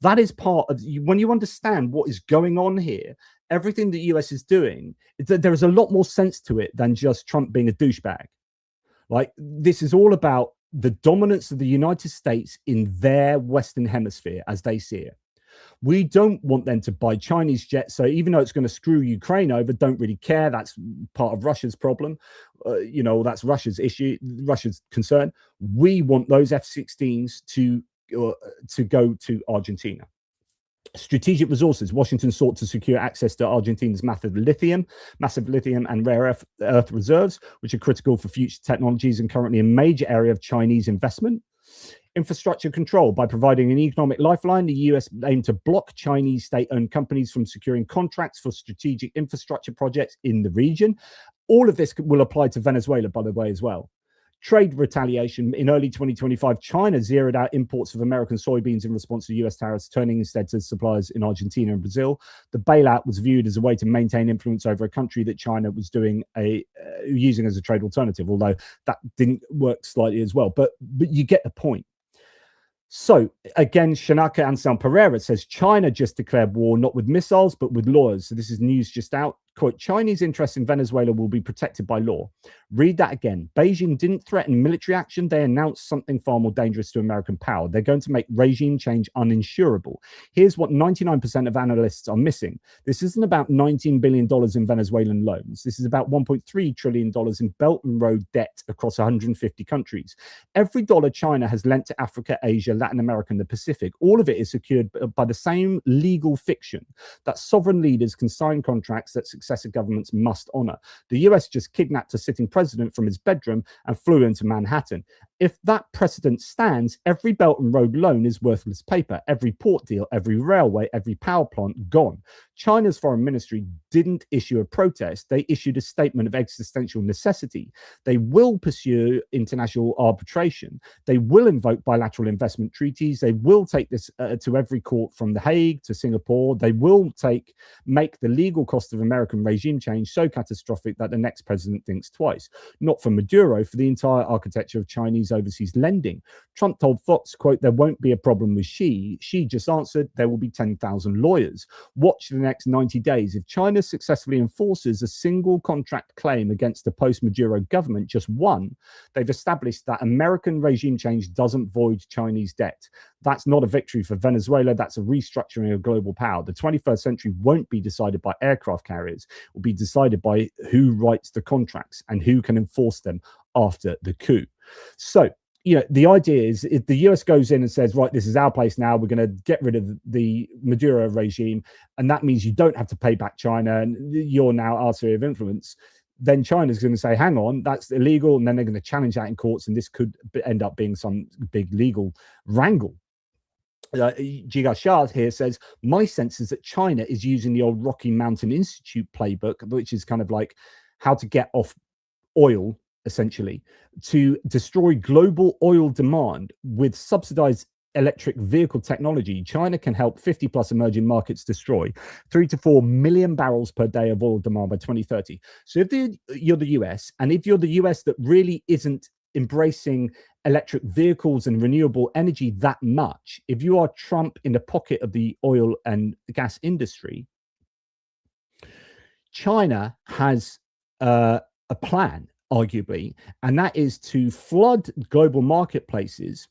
That is part of, when you understand what is going on here, everything the US is doing, there is a lot more sense to it than just Trump being a douchebag. Like, this is all about the dominance of the United States in their Western Hemisphere as they see it. We don't want them to buy Chinese jets. So even though it's going to screw Ukraine over, don't really care. That's part of Russia's problem. That's Russia's issue, Russia's concern. We want those F-16s to go to Argentina. Strategic resources. Washington sought to secure access to Argentina's massive lithium and rare earth reserves, which are critical for future technologies and currently a major area of Chinese investment. Infrastructure control. By providing an economic lifeline, the US aimed to block Chinese state-owned companies from securing contracts for strategic infrastructure projects in the region. All of this will apply to Venezuela, by the way, as well. Trade retaliation. In early 2025, China zeroed out imports of American soybeans in response to US tariffs, turning instead to suppliers in Argentina and Brazil. The bailout was viewed as a way to maintain influence over a country that China was using as a trade alternative, although that didn't work slightly as well. But you get the point. So again, Shanaka Anselm Pereira says China just declared war, not with missiles, but with lawyers. So this is news just out. Quote, Chinese interests in Venezuela will be protected by law. Read that again. Beijing didn't threaten military action. They announced something far more dangerous to American power. They're going to make regime change uninsurable. Here's what 99% of analysts are missing. This isn't about $19 billion in Venezuelan loans. This is about $1.3 trillion in Belt and Road debt across 150 countries. Every dollar China has lent to Africa, Asia, Latin America, and the Pacific, all of it is secured by the same legal fiction that sovereign leaders can sign contracts that successive governments must honor. The US just kidnapped a sitting president president from his bedroom and flew into Manhattan. If that precedent stands, every Belt and Road loan is worthless paper. Every port deal, every railway, every power plant gone. China's foreign ministry didn't issue a protest. They issued a statement of existential necessity. They will pursue international arbitration. They will invoke bilateral investment treaties. They will take this to every court from The Hague to Singapore. They will make the legal cost of American regime change so catastrophic that the next president thinks twice. Not for Maduro, for the entire architecture of Chinese overseas lending. Trump told Fox, quote, there won't be a problem with Xi. Xi just answered, there will be 10,000 lawyers. Watch the next 90 days. If China successfully enforces a single contract claim against the post-Maduro government, just one, they've established that American regime change doesn't void Chinese debt. That's not a victory for Venezuela. That's a restructuring of global power. The 21st century won't be decided by aircraft carriers. It will be decided by who writes the contracts and who can enforce them after the coup. So, the idea is if the US goes in and says, right, this is our place now, we're going to get rid of the Maduro regime, and that means you don't have to pay back China, and you're now our sphere of influence, then China's going to say, hang on, that's illegal, and then they're going to challenge that in courts, and this could end up being some big legal wrangle. Jiga Shah here says, my sense is that China is using the old Rocky Mountain Institute playbook, which is kind of like how to get off oil, essentially, to destroy global oil demand with subsidized electric vehicle technology. China can help 50 plus emerging markets destroy 3 to 4 million barrels per day of oil demand by 2030. So if you're the US, and if you're the US that really isn't embracing electric vehicles and renewable energy that much, if you are Trump in the pocket of the oil and gas industry, China has a plan, arguably, and that is to flood global marketplaces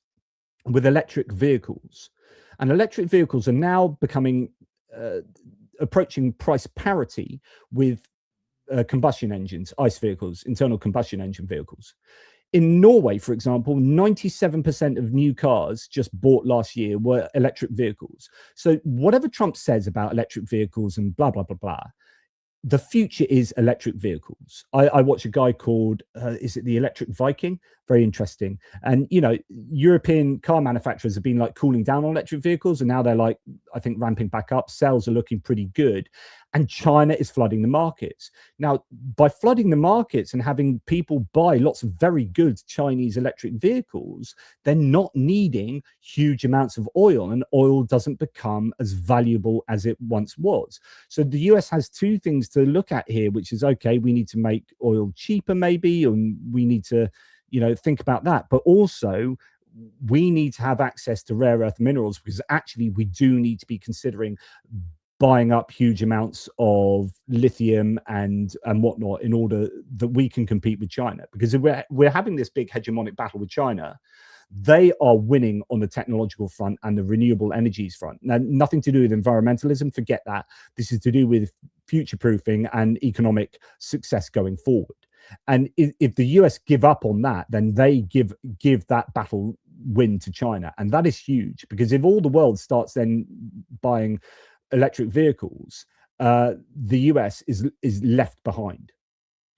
with electric vehicles. And electric vehicles are now becoming approaching price parity with combustion engines, ICE vehicles, internal combustion engine vehicles. In Norway, for example, 97% of new cars just bought last year were electric vehicles. So whatever Trump says about electric vehicles and blah, blah, blah, blah, the future is electric vehicles. I watch a guy called, is it the Electric Viking? Very interesting. And, European car manufacturers have been like cooling down on electric vehicles, and now they're like, I think, ramping back up. Sales are looking pretty good. And China is flooding the markets. Now, by flooding the markets and having people buy lots of very good Chinese electric vehicles, they're not needing huge amounts of oil, and oil doesn't become as valuable as it once was. So the US has two things to look at here, which is, okay, we need to make oil cheaper maybe, and we need to, think about that. But also, we need to have access to rare earth minerals, because actually we do need to be considering buying up huge amounts of lithium and whatnot in order that we can compete with China. Because if we're having this big hegemonic battle with China, they are winning on the technological front and the renewable energies front. Now, nothing to do with environmentalism, forget that. This is to do with future-proofing and economic success going forward. And if the US give up on that, then they give that battle win to China. And that is huge, because if all the world starts then buying electric vehicles, the US is left behind.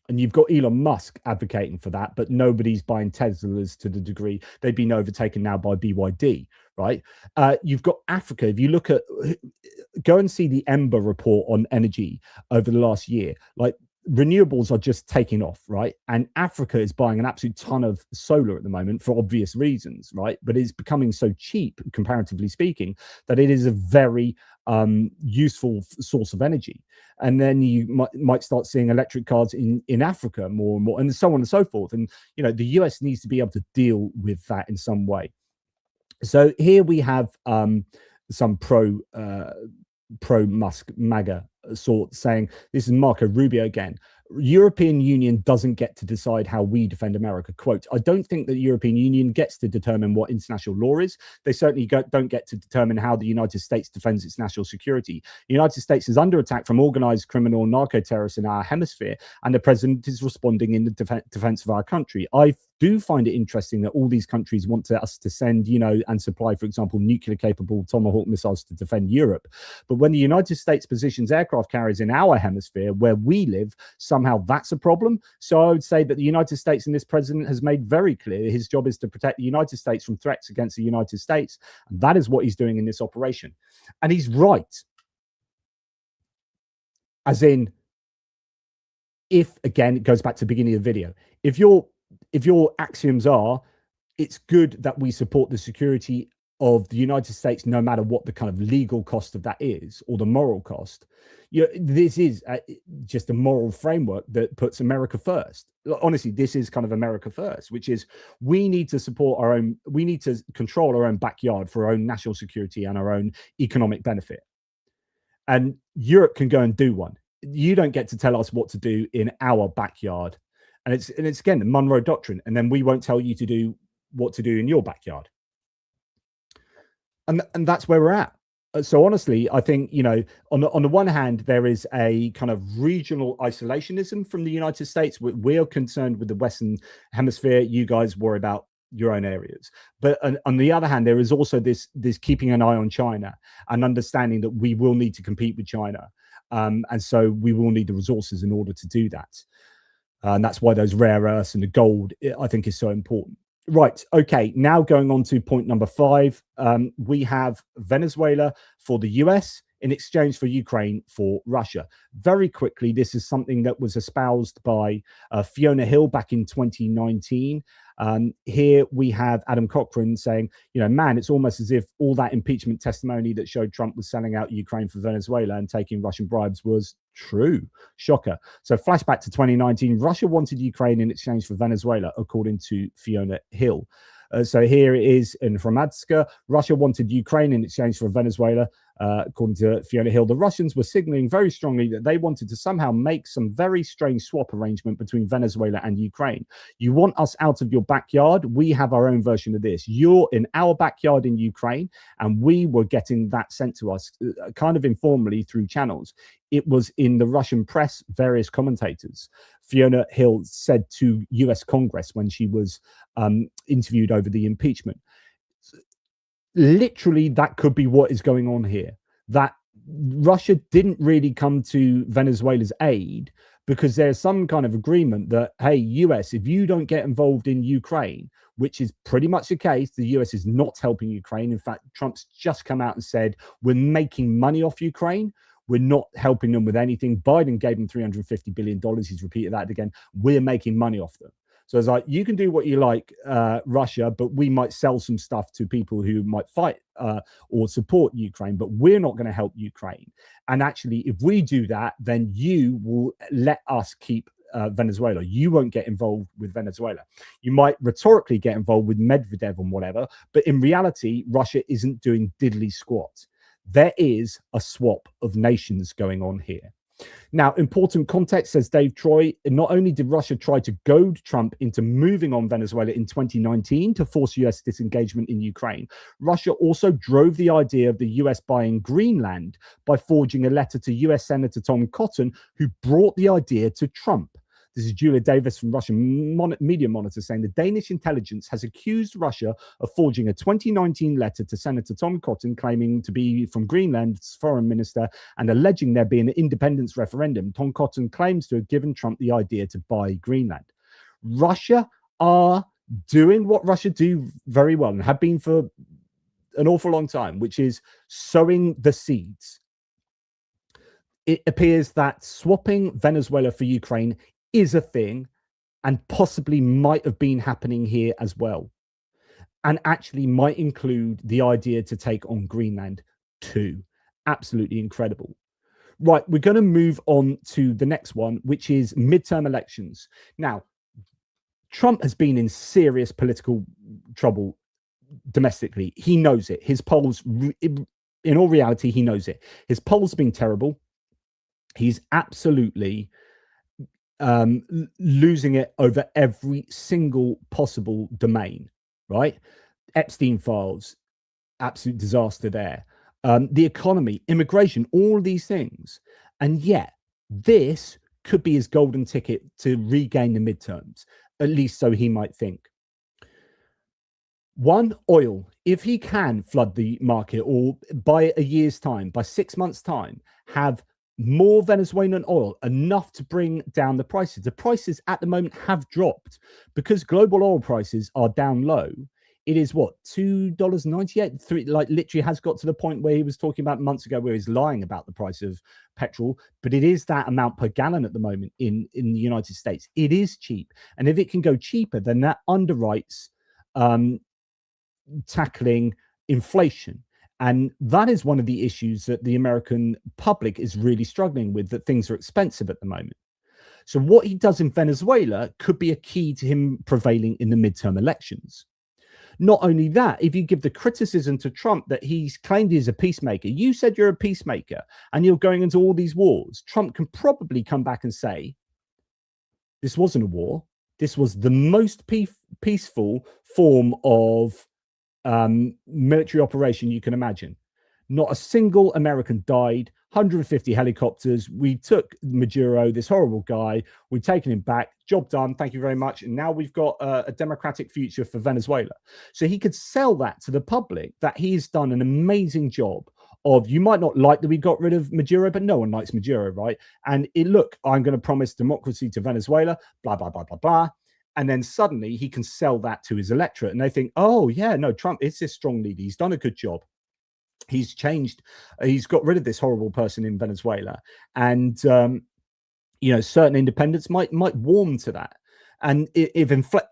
And you've got Elon Musk advocating for that, but nobody's buying Teslas to the degree they've been overtaken now by BYD, right? You've got Africa. If you look at, go and see the Ember report on energy over the last year, like renewables are just taking off, right? And Africa is buying an absolute ton of solar at the moment for obvious reasons, right? But it's becoming so cheap, comparatively speaking, that it is a very useful source of energy. And then you might start seeing electric cars in Africa more and more, and so on and so forth. And the US needs to be able to deal with that in some way. So here we have some pro Musk MAGA sort saying, this is Marco Rubio again, European Union doesn't get to decide how we defend America. Quote, I don't think that the European Union gets to determine what international law is. They certainly don't get to determine how the United States defends its national security. The United States is under attack from organized criminal narco-terrorists in our hemisphere, and the president is responding in the defense of our country. I do find it interesting that all these countries want us to send, and supply, for example, nuclear-capable Tomahawk missiles to defend Europe. But when the United States positions aircraft carriers in our hemisphere, where we live, somehow somehow that's a problem. So I would say that the United States and this president has made very clear his job is to protect the United States from threats against the United States. And that is what he's doing in this operation. And he's right. As in, if, again, it goes back to the beginning of the video, if your axioms are, it's good that we support the security of the United States, no matter what the kind of legal cost of that is, or the moral cost. This is just a moral framework that puts America first. Honestly, this is kind of America first, which is we need to support our own, we need to control our own backyard for our own national security and our own economic benefit. And Europe can go and do one. You don't get to tell us what to do in our backyard. And it's again, the Monroe Doctrine. And then we won't tell you to do what to do in your backyard. And that's where we're at. So honestly, I think, on the one hand, there is a kind of regional isolationism from the United States. We're concerned with the Western Hemisphere. You guys worry about your own areas. But on the other hand, there is also this keeping an eye on China and understanding that we will need to compete with China. And so we will need the resources in order to do that. And that's why those rare earths and the gold, I think, is so important. Right. Okay. Now going on to point number 5, we have Venezuela for the US in exchange for Ukraine for Russia. Very quickly, this is something that was espoused by Fiona Hill back in 2019. Here we have Adam Cochran saying, man, it's almost as if all that impeachment testimony that showed Trump was selling out Ukraine for Venezuela and taking Russian bribes was true. Shocker. So flashback to 2019, Russia wanted Ukraine in exchange for Venezuela, according to Fiona Hill. So here it is in Hromadska. Russia wanted Ukraine in exchange for Venezuela. According to Fiona Hill, the Russians were signaling very strongly that they wanted to somehow make some very strange swap arrangement between Venezuela and Ukraine. You want us out of your backyard? We have our own version of this. You're in our backyard in Ukraine, and we were getting that sent to us kind of informally through channels. It was in the Russian press, various commentators. Fiona Hill said to US Congress when she was interviewed over the impeachment. Literally, that could be what is going on here. That Russia didn't really come to Venezuela's aid because there's some kind of agreement that, hey, US, if you don't get involved in Ukraine, which is pretty much the case, the US is not helping Ukraine. In fact, Trump's just come out and said, we're making money off Ukraine. We're not helping them with anything. Biden gave them $350 billion. He's repeated that again. We're making money off them. So it's like, you can do what you like, Russia, but we might sell some stuff to people who might fight or support Ukraine, but we're not going to help Ukraine. And actually, if we do that, then you will let us keep Venezuela. You won't get involved with Venezuela. You might rhetorically get involved with Medvedev and whatever, but in reality, Russia isn't doing diddly squat. There is a swap of nations going on here. Now, important context, says Dave Troy, not only did Russia try to goad Trump into moving on Venezuela in 2019 to force US disengagement in Ukraine, Russia also drove the idea of the US buying Greenland by forging a letter to US Senator Tom Cotton, who brought the idea to Trump. This is Julia Davis from Russian Media Monitor saying the Danish intelligence has accused Russia of forging a 2019 letter to Senator Tom Cotton claiming to be from Greenland's foreign minister and alleging there be an independence referendum. Tom Cotton claims to have given Trump the idea to buy Greenland. Russia are doing what Russia do very well and have been for an awful long time, which is sowing the seeds. It appears that swapping Venezuela for Ukraine is a thing and possibly might have been happening here as well, and actually might include the idea to take on Greenland too. Absolutely incredible. Right, we're going to move on to the next one, which is midterm elections. Now, Trump has been in serious political trouble domestically. He knows it. His polls, in all reality, he knows it. His polls have been terrible. He's absolutely losing it over every single possible domain, right? Epstein files, absolute disaster there. The economy, immigration, all these things. And yet, this could be his golden ticket to regain the midterms, at least so he might think. One, oil. If he can flood the market or by a year's time, by 6 months' time, have more Venezuelan oil, enough to bring down the prices. The prices at the moment have dropped because global oil prices are down low. It is what, $2.98? Like literally has got to the point where he was talking about months ago where he's lying about the price of petrol, but it is that amount per gallon at the moment in the United States. It is cheap. And if it can go cheaper, then that underwrites tackling inflation. And that is one of the issues that the American public is really struggling with, that things are expensive at the moment. So what he does in Venezuela could be a key to him prevailing in the midterm elections. Not only that, if you give the criticism to Trump that he's claimed he's a peacemaker, you said you're a peacemaker and you're going into all these wars, Trump can probably come back and say, this wasn't a war. This was the most peaceful form of military operation you can imagine. Not a single American died, 150 helicopters. We took Maduro, this horrible guy, we've taken him back, job done, thank you very much. And now we've got a democratic future for Venezuela. So he could sell that to the public, that he's done an amazing job of, you might not like that we got rid of Maduro, but no one likes Maduro, right? And look, I'm going to promise democracy to Venezuela, blah, blah, blah, blah, blah. And then suddenly he can sell that to his electorate. And they think, oh, yeah, no, Trump is this strong leader. He's done a good job. He's changed. He's got rid of this horrible person in Venezuela. And, certain independents might warm to that. And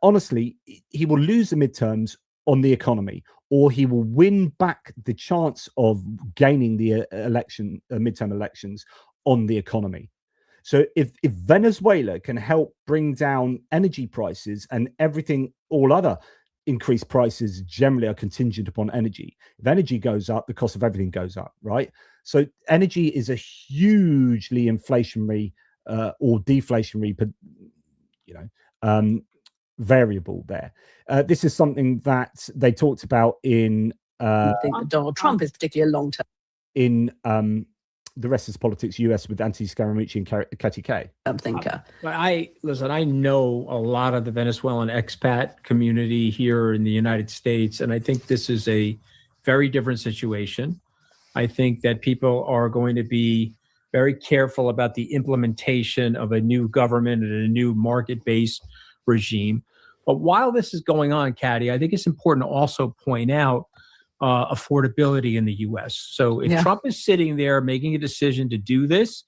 honestly, he will lose the midterms on the economy, or he will win back the chance of gaining the midterm elections on the economy. So if Venezuela can help bring down energy prices and everything, all other increased prices generally are contingent upon energy. If energy goes up, the cost of everything goes up, right? So energy is a hugely inflationary or deflationary, variable there. This is something that they talked about in. I think that Donald Trump is particularly a long-term. In the rest is politics US with Anthony Scaramucci and Katie Kay. Thinker. But I know a lot of the Venezuelan expat community here in the United States, and I think this is a very different situation. I think that people are going to be very careful about the implementation of a new government and a new market-based regime. But while this is going on, Katie, I think it's important to also point out affordability in the U.S. So if Trump is sitting there making a decision to do this,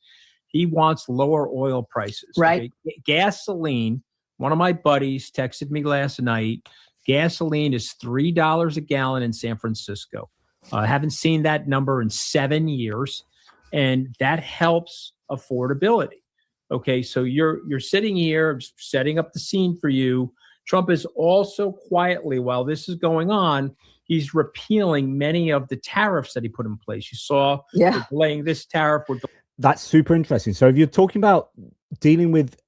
he wants lower oil prices. Right. Okay? Gasoline, one of my buddies texted me last night, gasoline is $3 a gallon in San Francisco. I haven't seen that number in 7 years, and that helps affordability. Okay, so you're sitting here, setting up the scene for you. Trump is also quietly, while this is going on, he's repealing many of the tariffs that he put in place. You saw delaying this tariff. That's super interesting. So if you're talking about dealing with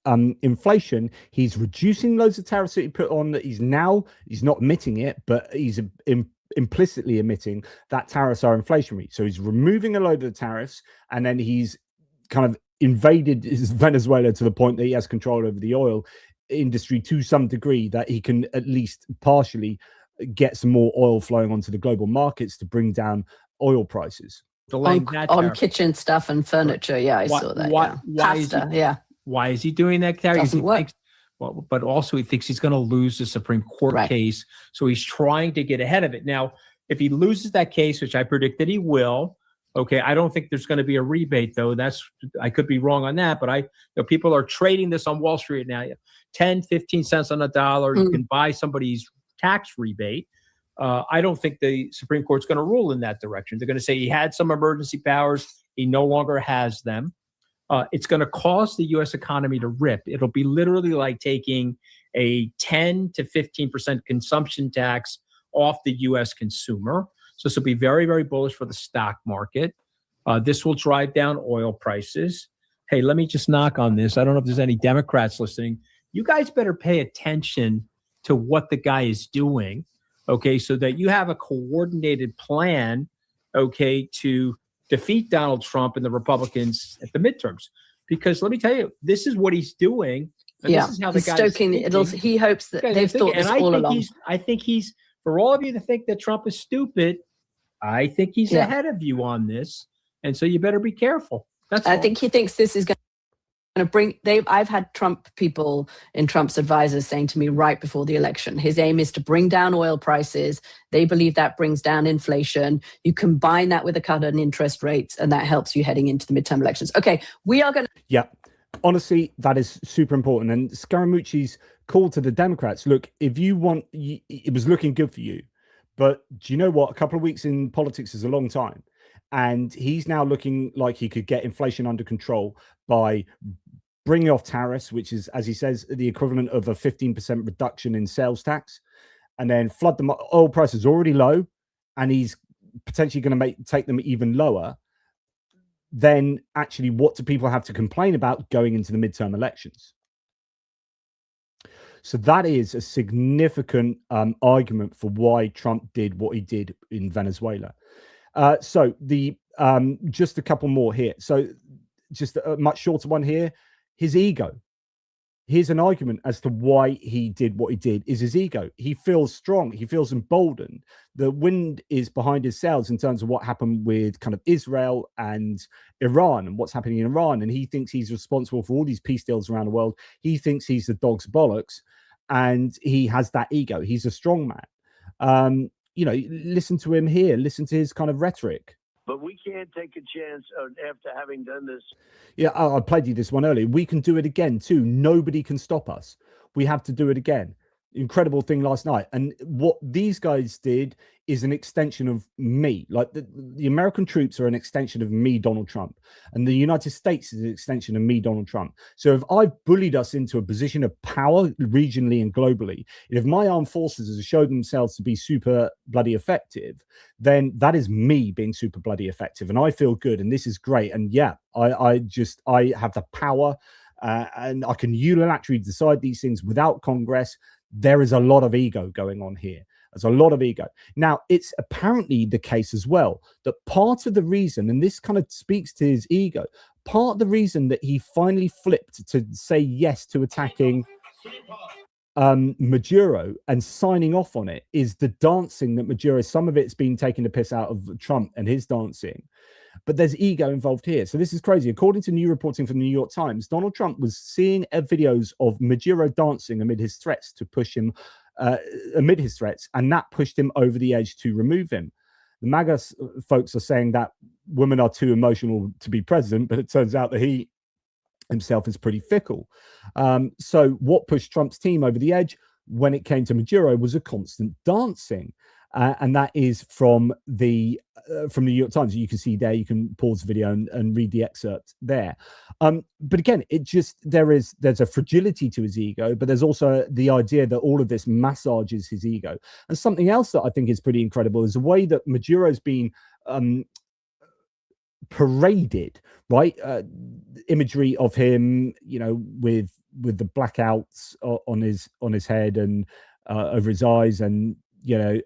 inflation, he's reducing loads of tariffs that he put on that he's not admitting it, but he's implicitly admitting that tariffs are inflationary. So he's removing a load of the tariffs, and then he's kind of invaded Venezuela to the point that he has control over the oil industry to some degree, that he can at least partially get some more oil flowing onto the global markets to bring down oil prices. On kitchen stuff and furniture. I saw that. Pasta, Why is he doing that, Carrie? Doesn't work. But also he thinks he's going to lose the Supreme Court case. So he's trying to get ahead of it. Now, if he loses that case, which I predict that he will, okay, I don't think there's going to be a rebate, though. I could be wrong on that, but people are trading this on Wall Street now. 10, 15 cents on a dollar. You can buy somebody's tax rebate. I don't think the Supreme Court's going to rule in that direction. They're going to say he had some emergency powers. He no longer has them. It's going to cause the U.S. economy to rip. It'll be literally like taking a 10 to 15% consumption tax off the U.S. consumer. So this will be very, very bullish for the stock market. This will drive down oil prices. Hey, let me just knock on this. I don't know if there's any Democrats listening. You guys better pay attention to what the guy is doing, okay, so that you have a coordinated plan, okay, to defeat Donald Trump and the Republicans at the midterms. Because let me tell you, this is what he's doing. And this is how the guy's stoking. He hopes that they've thought this all along. I think he's, for all of you to think that Trump is stupid, I think he's ahead of you on this. And so you better be careful. That's I all. think he thinks this is going to bring. I've had Trump people and Trump's advisors saying to me right before the election, his aim is to bring down oil prices. They believe that brings down inflation. You combine that with a cut in interest rates, and that helps you heading into the midterm elections. Okay, we are going to. Yeah. Honestly, that is super important. And Scaramucci's call to the Democrats, look, if you want, it was looking good for you. But do you know what? A couple of weeks in politics is a long time. And he's now looking like he could get inflation under control by bringing off tariffs, which is, as he says, the equivalent of a 15% reduction in sales tax, and then flood them. Oil prices already low, and he's potentially going to take them even lower. Then actually, what do people have to complain about going into the midterm elections? So that is a significant argument for why Trump did what he did in Venezuela. So the just a couple more here. So just a much shorter one here. His ego. Here's an argument as to why he did what he did, is his ego. He feels strong. He feels emboldened. The wind is behind his sails in terms of what happened with kind of Israel and Iran and what's happening in Iran. And he thinks he's responsible for all these peace deals around the world. He thinks he's the dog's bollocks, and he has that ego. He's a strong man. You know, listen to him here. Listen to his kind of rhetoric. But we can't take a chance after having done this. Yeah, I played you this one earlier. We can do it again too. Nobody can stop us. We have to do it again. Incredible thing last night. And what these guys did is an extension of me. Like the American troops are an extension of me, Donald Trump. And the United States is an extension of me, Donald Trump. So if I've bullied us into a position of power regionally and globally, if my armed forces have showed themselves to be super bloody effective, then that is me being super bloody effective. And I feel good. And this is great. And yeah, I have the power and I can unilaterally decide these things without Congress. There is a lot of ego going on here. There's a lot of ego. Now, it's apparently the case as well that part of the reason, and this kind of speaks to his ego, part of the reason that he finally flipped to say yes to attacking Maduro and signing off on it is the dancing that Maduro, some of it's been taking the piss out of Trump and his dancing. But there's ego involved here. So this is crazy. According to new reporting from the New York Times, Donald Trump was seeing videos of Maduro dancing amid his threats to push him, and that pushed him over the edge to remove him. The MAGA folks are saying that women are too emotional to be president, but it turns out that he himself is pretty fickle. So what pushed Trump's team over the edge when it came to Maduro was a constant dancing. And that is from the New York Times. You can see there, you can pause the video and read the excerpt there. But again, there's a fragility to his ego, but there's also the idea that all of this massages his ego. And something else that I think is pretty incredible is the way that Maduro's been paraded, right? Imagery of him, you know, with the blackouts on his head and over his eyes, and you know,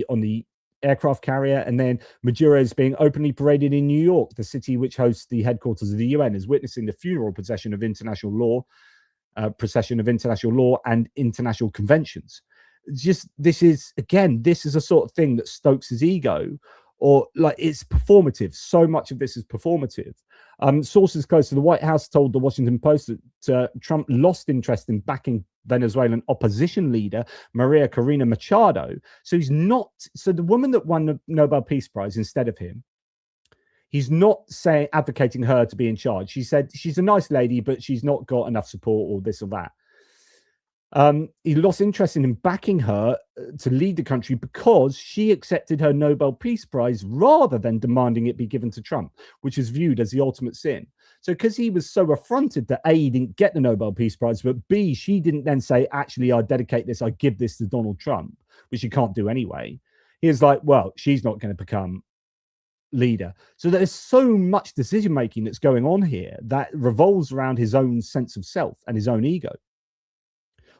on the aircraft carrier, and then Maduro is being openly paraded in New York, the city which hosts the headquarters of the UN, is witnessing the funeral procession of international law and international conventions. This is a sort of thing that stokes his ego, or like it's performative. So much of this is performative. Sources close to the White House told the Washington Post that Trump lost interest in backing Venezuelan opposition leader María Corina Machado. So the woman that won the Nobel Peace Prize instead of him, he's not advocating her to be in charge. She said she's a nice lady, but she's not got enough support or this or that. He lost interest in backing her to lead the country because she accepted her Nobel Peace Prize rather than demanding it be given to Trump, which is viewed as the ultimate sin. So because he was so affronted that A, he didn't get the Nobel Peace Prize, but B, she didn't then say, actually, I dedicate this, I give this to Donald Trump, which you can't do anyway. He was like, well, she's not going to become leader. So there's so much decision-making that's going on here that revolves around his own sense of self and his own ego.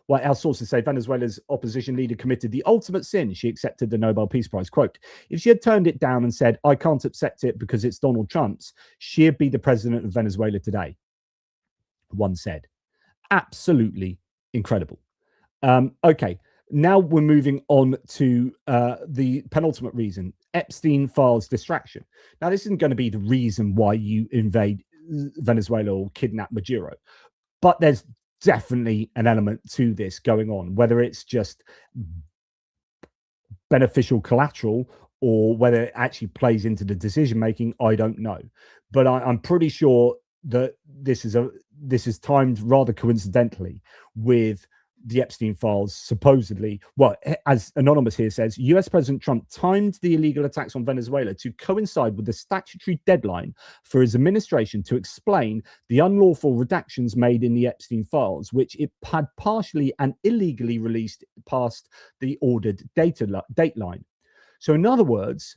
White House sources say Venezuela's opposition leader committed the ultimate sin. She accepted the Nobel Peace Prize. Quote, if she had turned it down and said, I can't accept it because it's Donald Trump's, she'd be the president of Venezuela today. One said. Absolutely incredible. Okay, now we're moving on to the penultimate reason, Epstein files distraction. Now, this isn't going to be the reason why you invade Venezuela or kidnap Maduro. But there's definitely an element to this going on, whether it's just beneficial collateral or whether it actually plays into the decision making. I don't know, but I'm pretty sure that this is timed rather coincidentally with the Epstein files. Supposedly, well, as Anonymous here says, US President Trump timed the illegal attacks on Venezuela to coincide with the statutory deadline for his administration to explain the unlawful redactions made in the Epstein files, which it had partially and illegally released past the ordered dateline. So in other words,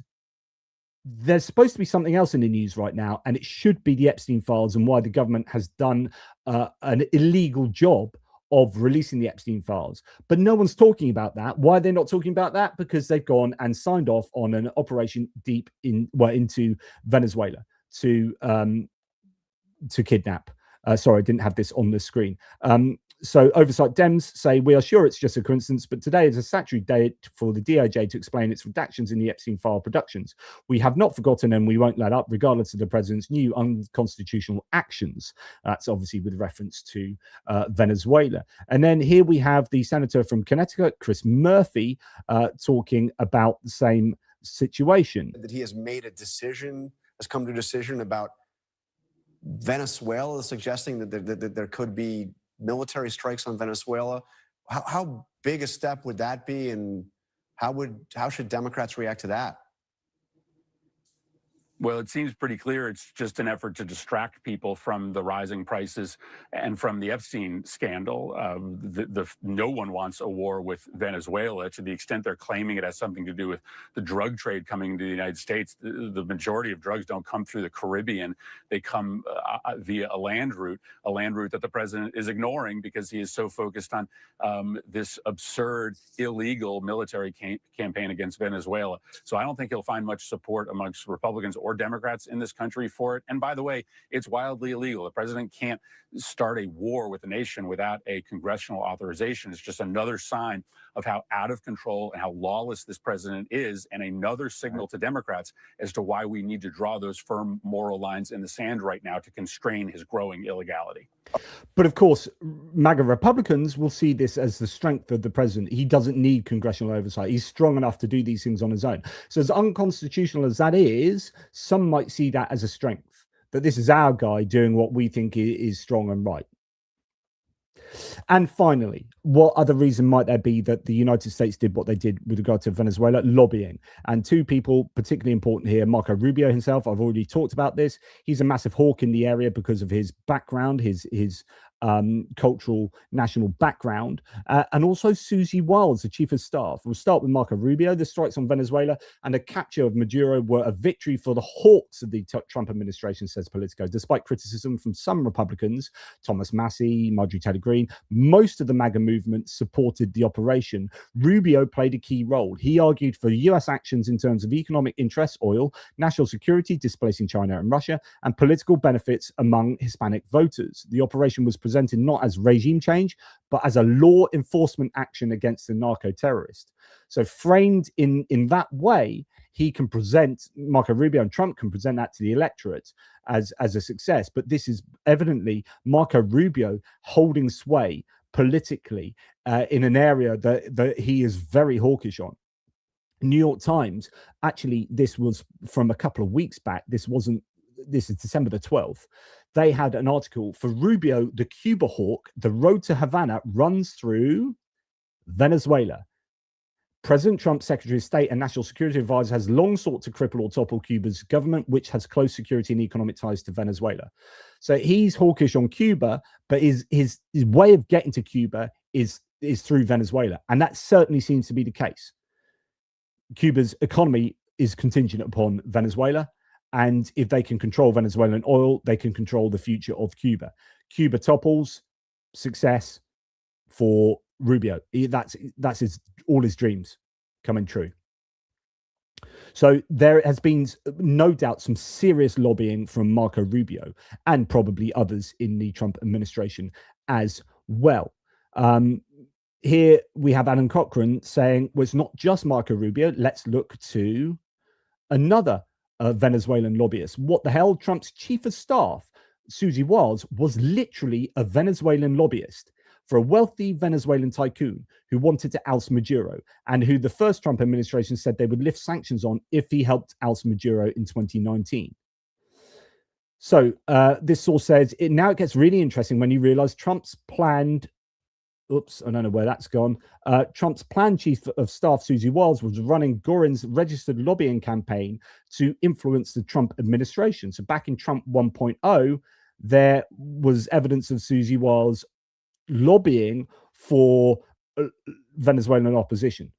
there's supposed to be something else in the news right now, and it should be the Epstein files and why the government has done an illegal job of releasing the Epstein files. But no one's talking about that. Why are they not talking about that? Because they've gone and signed off on an operation deep into Venezuela to kidnap. Sorry, I didn't have this on the screen. So oversight Dems say, we are sure it's just a coincidence, but today is a statutory date for the DOJ to explain its redactions in the Epstein file productions. We have not forgotten and we won't let up, regardless of the president's new unconstitutional actions. That's obviously with reference to Venezuela. And then here we have the senator from Connecticut, Chris Murphy, talking about the same situation. That he has made a decision, has come to a decision about Venezuela, suggesting that there could be military strikes on Venezuela. How big a step would that be, and how should Democrats react to that? Well, it seems pretty clear it's just an effort to distract people from the rising prices and from the Epstein scandal. No one wants a war with Venezuela. To the extent they're claiming it has something to do with the drug trade coming to the United States, the majority of drugs don't come through the Caribbean. They come via a land route that the president is ignoring because he is so focused on this absurd, illegal military campaign against Venezuela. So I don't think he'll find much support amongst Republicans or Democrats in this country for it. And by the way, it's wildly illegal. The president can't start a war with a nation without a congressional authorization. It's just another sign of how out of control and how lawless this president is, and another signal to Democrats as to why we need to draw those firm moral lines in the sand right now to constrain his growing illegality. But of course, MAGA Republicans will see this as the strength of the president. He doesn't need congressional oversight. He's strong enough to do these things on his own. So as unconstitutional as that is, some might see that as a strength, that this is our guy doing what we think is strong and right. And finally, what other reason might there be that the United States did what they did with regard to Venezuela? Lobbying. And two people particularly important here, Marco Rubio himself, I've already talked about this. He's a massive hawk in the area because of his background, his cultural national background, and also Susie Wiles, the chief of staff. We'll start with Marco Rubio. The strikes on Venezuela and the capture of Maduro were a victory for the hawks of the Trump administration, says Politico. Despite criticism from some Republicans, Thomas Massie, Marjorie Taylor Greene, most of the MAGA movement supported the operation. Rubio played a key role. He argued for US actions in terms of economic interests, oil, national security, displacing China and Russia, and political benefits among Hispanic voters. The operation was presented not as regime change, but as a law enforcement action against the narco-terrorist. So framed in that way, he can present, Marco Rubio and Trump can present that to the electorate as a success. But this is evidently Marco Rubio holding sway politically in an area that he is very hawkish on. New York Times, actually, this was from a couple of weeks back. This is December the 12th. They had an article for Rubio, the Cuba hawk, the road to Havana runs through Venezuela. President Trump's Secretary of State and National Security Advisor has long sought to cripple or topple Cuba's government, which has close security and economic ties to Venezuela. So he's hawkish on Cuba, but his way of getting to Cuba is through Venezuela. And that certainly seems to be the case. Cuba's economy is contingent upon Venezuela. And if they can control Venezuelan oil, they can control the future of Cuba. Cuba topples, success for Rubio. That's all his dreams coming true. So there has been no doubt some serious lobbying from Marco Rubio and probably others in the Trump administration as well. Here we have Alan Cochrane saying, well, it's not just Marco Rubio. Let's look to another Venezuelan lobbyist. What the hell? Trump's chief of staff Susie Wiles was literally a Venezuelan lobbyist for a wealthy Venezuelan tycoon who wanted to oust Maduro, and who the first Trump administration said they would lift sanctions on if he helped oust Maduro in 2019. So this source says, now it gets really interesting when you realize Trump's planned, oops, I don't know where that's gone. Trump's planned chief of staff, Susie Wiles, was running Gorin's registered lobbying campaign to influence the Trump administration. So back in Trump 1.0, there was evidence of Susie Wiles lobbying for Venezuelan opposition.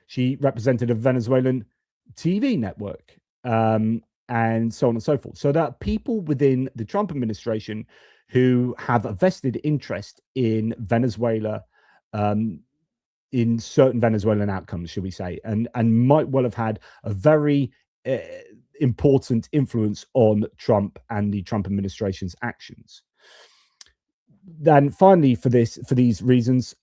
She represented a Venezuelan TV network, and so on and so forth. So there are people within the Trump administration who have a vested interest in Venezuela, in certain Venezuelan outcomes, should we say, and might well have had a very important influence on Trump and the Trump administration's actions. Then finally, for these reasons,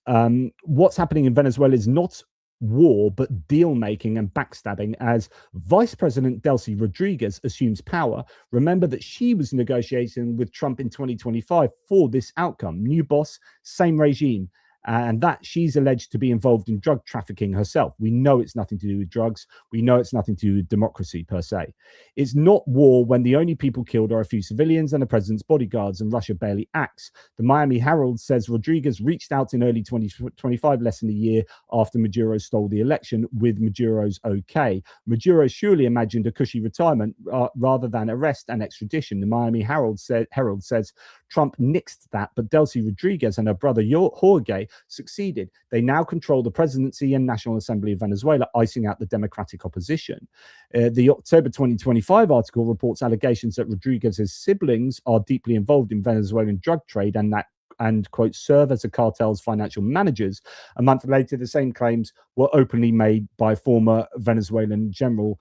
what's happening in Venezuela is not war, but deal making and backstabbing as Vice President Delcy Rodriguez assumes power. Remember that she was negotiating with Trump in 2025 for this outcome. New boss, same regime. And that she's alleged to be involved in drug trafficking herself. We know it's nothing to do with drugs. We know it's nothing to do with democracy per se. It's not war when the only people killed are a few civilians and the president's bodyguards, and Russia barely acts. The Miami Herald says Rodriguez reached out in early 2025, less than a year after Maduro stole the election, with Maduro's okay. Maduro surely imagined a cushy retirement rather than arrest and extradition. The Miami Herald says Trump nixed that, but Delcy Rodriguez and her brother Jorge succeeded. They now control the presidency and National Assembly of Venezuela, icing out the democratic opposition. The October 2025 article reports allegations that Rodriguez's siblings are deeply involved in Venezuelan drug trade and quote, serve as the cartel's financial managers. A month later, the same claims were openly made by former Venezuelan general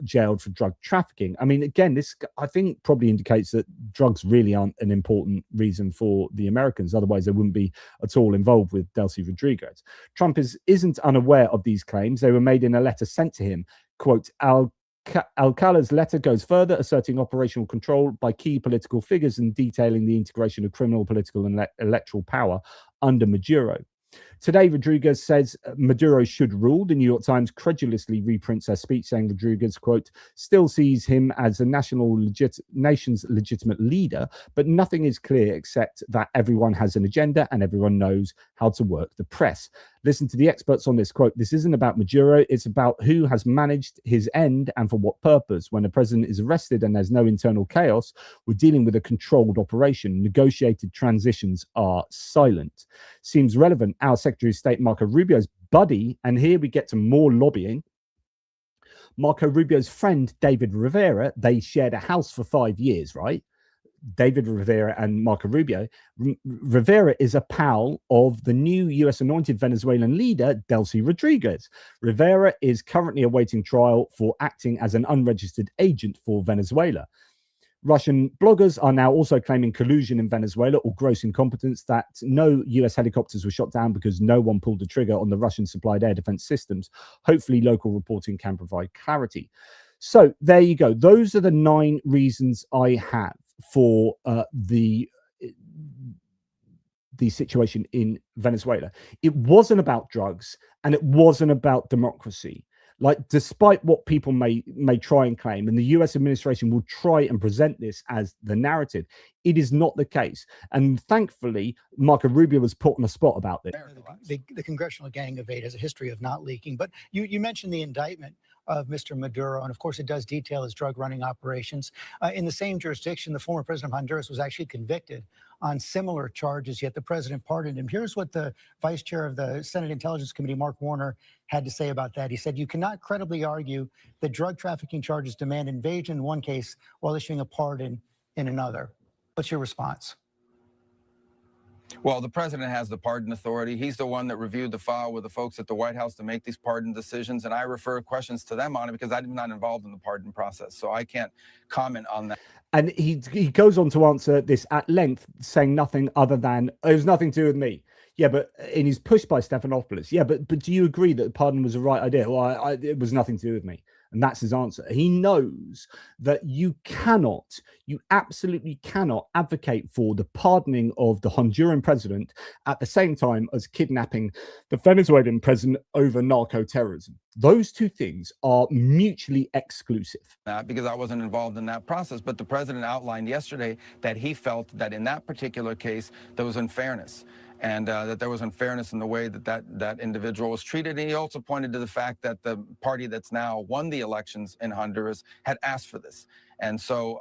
jailed for drug trafficking. I mean, again, this I think probably indicates that drugs really aren't an important reason for the Americans. Otherwise, they wouldn't be at all involved with Delcy Rodriguez. Trump isn't unaware of these claims. They were made in a letter sent to him. Quote, Alcala's letter goes further, asserting operational control by key political figures and detailing the integration of criminal, political, and electoral power under Maduro. Today, Rodriguez says Maduro should rule. The New York Times credulously reprints her speech saying Rodriguez, quote, still sees him as a nation's legitimate leader, but nothing is clear except that everyone has an agenda and everyone knows how to work the press. Listen to the experts on this, quote, this isn't about Maduro, it's about who has managed his end and for what purpose. When a president is arrested and there's no internal chaos, we're dealing with a controlled operation. Negotiated transitions are silent. Seems relevant. Our Secretary of State Marco Rubio's buddy, and here we get to more lobbying. Marco Rubio's friend, David Rivera, they shared a house for 5 years, right? David Rivera and Marco Rubio. Rivera is a pal of the new US anointed Venezuelan leader, Delcy Rodriguez. Rivera is currently awaiting trial for acting as an unregistered agent for Venezuela. Russian bloggers are now also claiming collusion in Venezuela or gross incompetence, that no US helicopters were shot down because no one pulled the trigger on the Russian supplied air defense systems. Hopefully, local reporting can provide clarity. So there you go. Those are the 9 reasons I have for the situation in Venezuela. It wasn't about drugs and it wasn't about democracy. Like, despite what people may try and claim, and the US administration will try and present this as the narrative, it is not the case. And thankfully, Marco Rubio was put on the spot about this. The Congressional Gang of 8 has a history of not leaking. But you mentioned the indictment of Mr. Maduro, and of course it does detail his drug running operations. In the same jurisdiction, the former president of Honduras was actually convicted on similar charges, yet the president pardoned him. Here's what the vice chair of the Senate Intelligence Committee, Mark Warner, had to say about that. He said, you cannot credibly argue that drug trafficking charges demand invasion in one case while issuing a pardon in another. What's your response? Well, the president has the pardon authority. He's the one that reviewed the file with the folks at the White House to make these pardon decisions, and I refer questions to them on it because I'm not involved in the pardon process, so I can't comment on that. And he goes on to answer this at length, saying nothing other than, it was nothing to do with me. Yeah, but and he's pushed by Stephanopoulos. Yeah, but do you agree that the pardon was the right idea? Well, it was nothing to do with me. And that's his answer. He knows that you absolutely cannot advocate for the pardoning of the Honduran president at the same time as kidnapping the Venezuelan president over narco-terrorism. Those two things are mutually exclusive. Because I wasn't involved in that process, but the president outlined yesterday that he felt that in that particular case, there was unfairness. And that there was unfairness in the way that individual was treated. And he also pointed to the fact that the party that's now won the elections in Honduras had asked for this. And so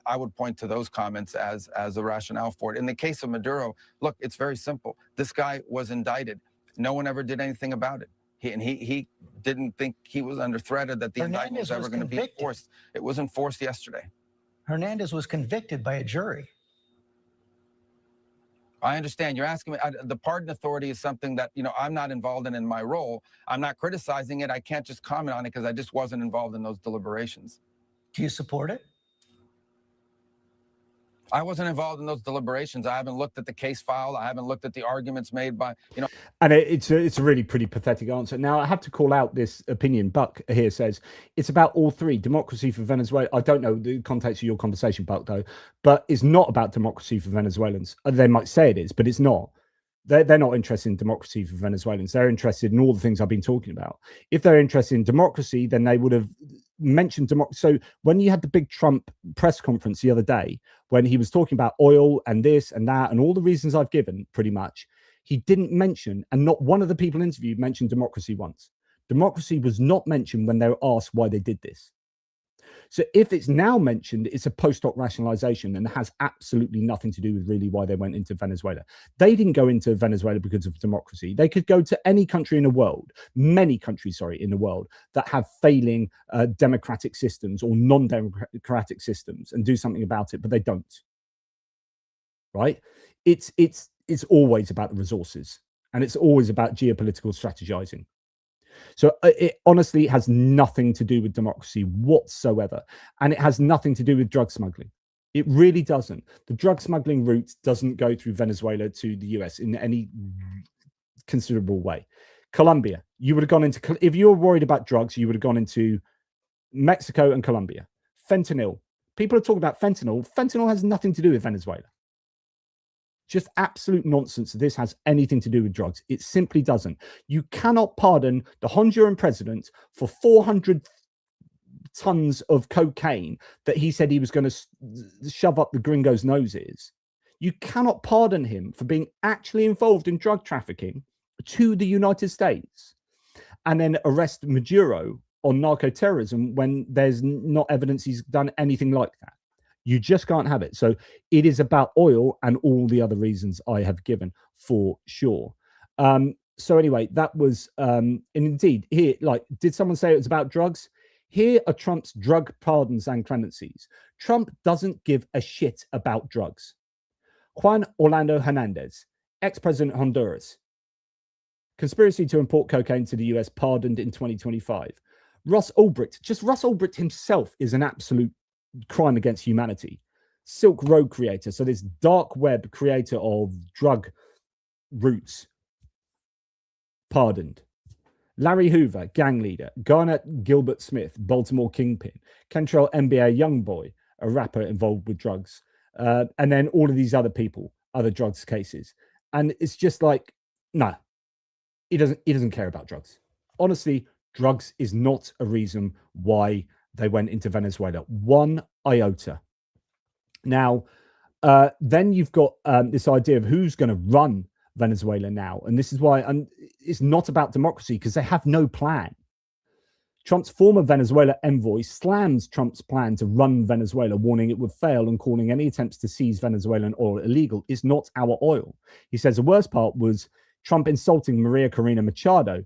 I would point to those comments as a rationale for it. In the case of Maduro, look, it's very simple. This guy was indicted. No one ever did anything about it. He didn't think he was under threat or that the indictment was ever going to be enforced. It was enforced yesterday. Hernandez was convicted by a jury. I understand. You're asking me, the pardon authority is something that, I'm not involved in my role. I'm not criticizing it. I can't just comment on it because I just wasn't involved in those deliberations. Do you support it? I wasn't involved in those deliberations. I haven't looked at the case file. I haven't looked at the arguments made by, And it's a really pretty pathetic answer. Now, I have to call out this opinion. Buck here says it's about all three. Democracy for Venezuela. I don't know the context of your conversation, Buck, though, but it's not about democracy for Venezuelans. They might say it is, but it's not. They're not interested in democracy for Venezuelans. They're interested in all the things I've been talking about. If they're interested in democracy, then they would have mentioned democracy. So when you had the big Trump press conference the other day, when he was talking about oil and this and that and all the reasons I've given, pretty much, he didn't mention, and not one of the people interviewed mentioned democracy once. Democracy was not mentioned when they were asked why they did this. So if it's now mentioned, it's a post hoc rationalization and has absolutely nothing to do with really why they went into Venezuela. They didn't go into Venezuela because of democracy. They could go to any country in the world, many countries, in the world that have failing democratic systems or non-democratic systems and do something about it, but they don't. Right? It's always about the resources, and it's always about geopolitical strategizing. So it honestly has nothing to do with democracy whatsoever. And it has nothing to do with drug smuggling. It really doesn't. The drug smuggling route doesn't go through Venezuela to the US in any considerable way. Colombia, you would have gone into, if you were worried about drugs, you would have gone into Mexico and Colombia. Fentanyl. People are talking about fentanyl. Fentanyl has nothing to do with Venezuela. Just absolute nonsense that this has anything to do with drugs. It simply doesn't. You cannot pardon the Honduran president for 400 tons of cocaine that he said he was going to shove up the gringos' noses. You cannot pardon him for being actually involved in drug trafficking to the United States and then arrest Maduro on narco-terrorism when there's not evidence he's done anything like that. You just can't have it. So it is about oil and all the other reasons I have given for sure. So anyway, that was, and indeed here, did someone say it was about drugs? Here are Trump's drug pardons and clemencies. Trump doesn't give a shit about drugs. Juan Orlando Hernandez, ex-president of Honduras. Conspiracy to import cocaine to the US pardoned in 2025. Ross Ulbricht, just Ross Ulbricht himself is an absolute crime against humanity. Silk Road creator, so this dark web creator of drug routes, pardoned. Larry Hoover, gang leader. Garnett Gilbert Smith, Baltimore kingpin. Kentrell NBA Youngboy, a rapper involved with drugs. And then all of these other people, other drugs cases. And it's just like, no, he doesn't care about drugs. Honestly, drugs is not a reason why they went into Venezuela. One iota. Now, then you've got this idea of who's going to run Venezuela now. And this is why it's not about democracy, because they have no plan. Trump's former Venezuela envoy slams Trump's plan to run Venezuela, warning it would fail and calling any attempts to seize Venezuelan oil illegal. It's not our oil. He says the worst part was Trump insulting María Corina Machado,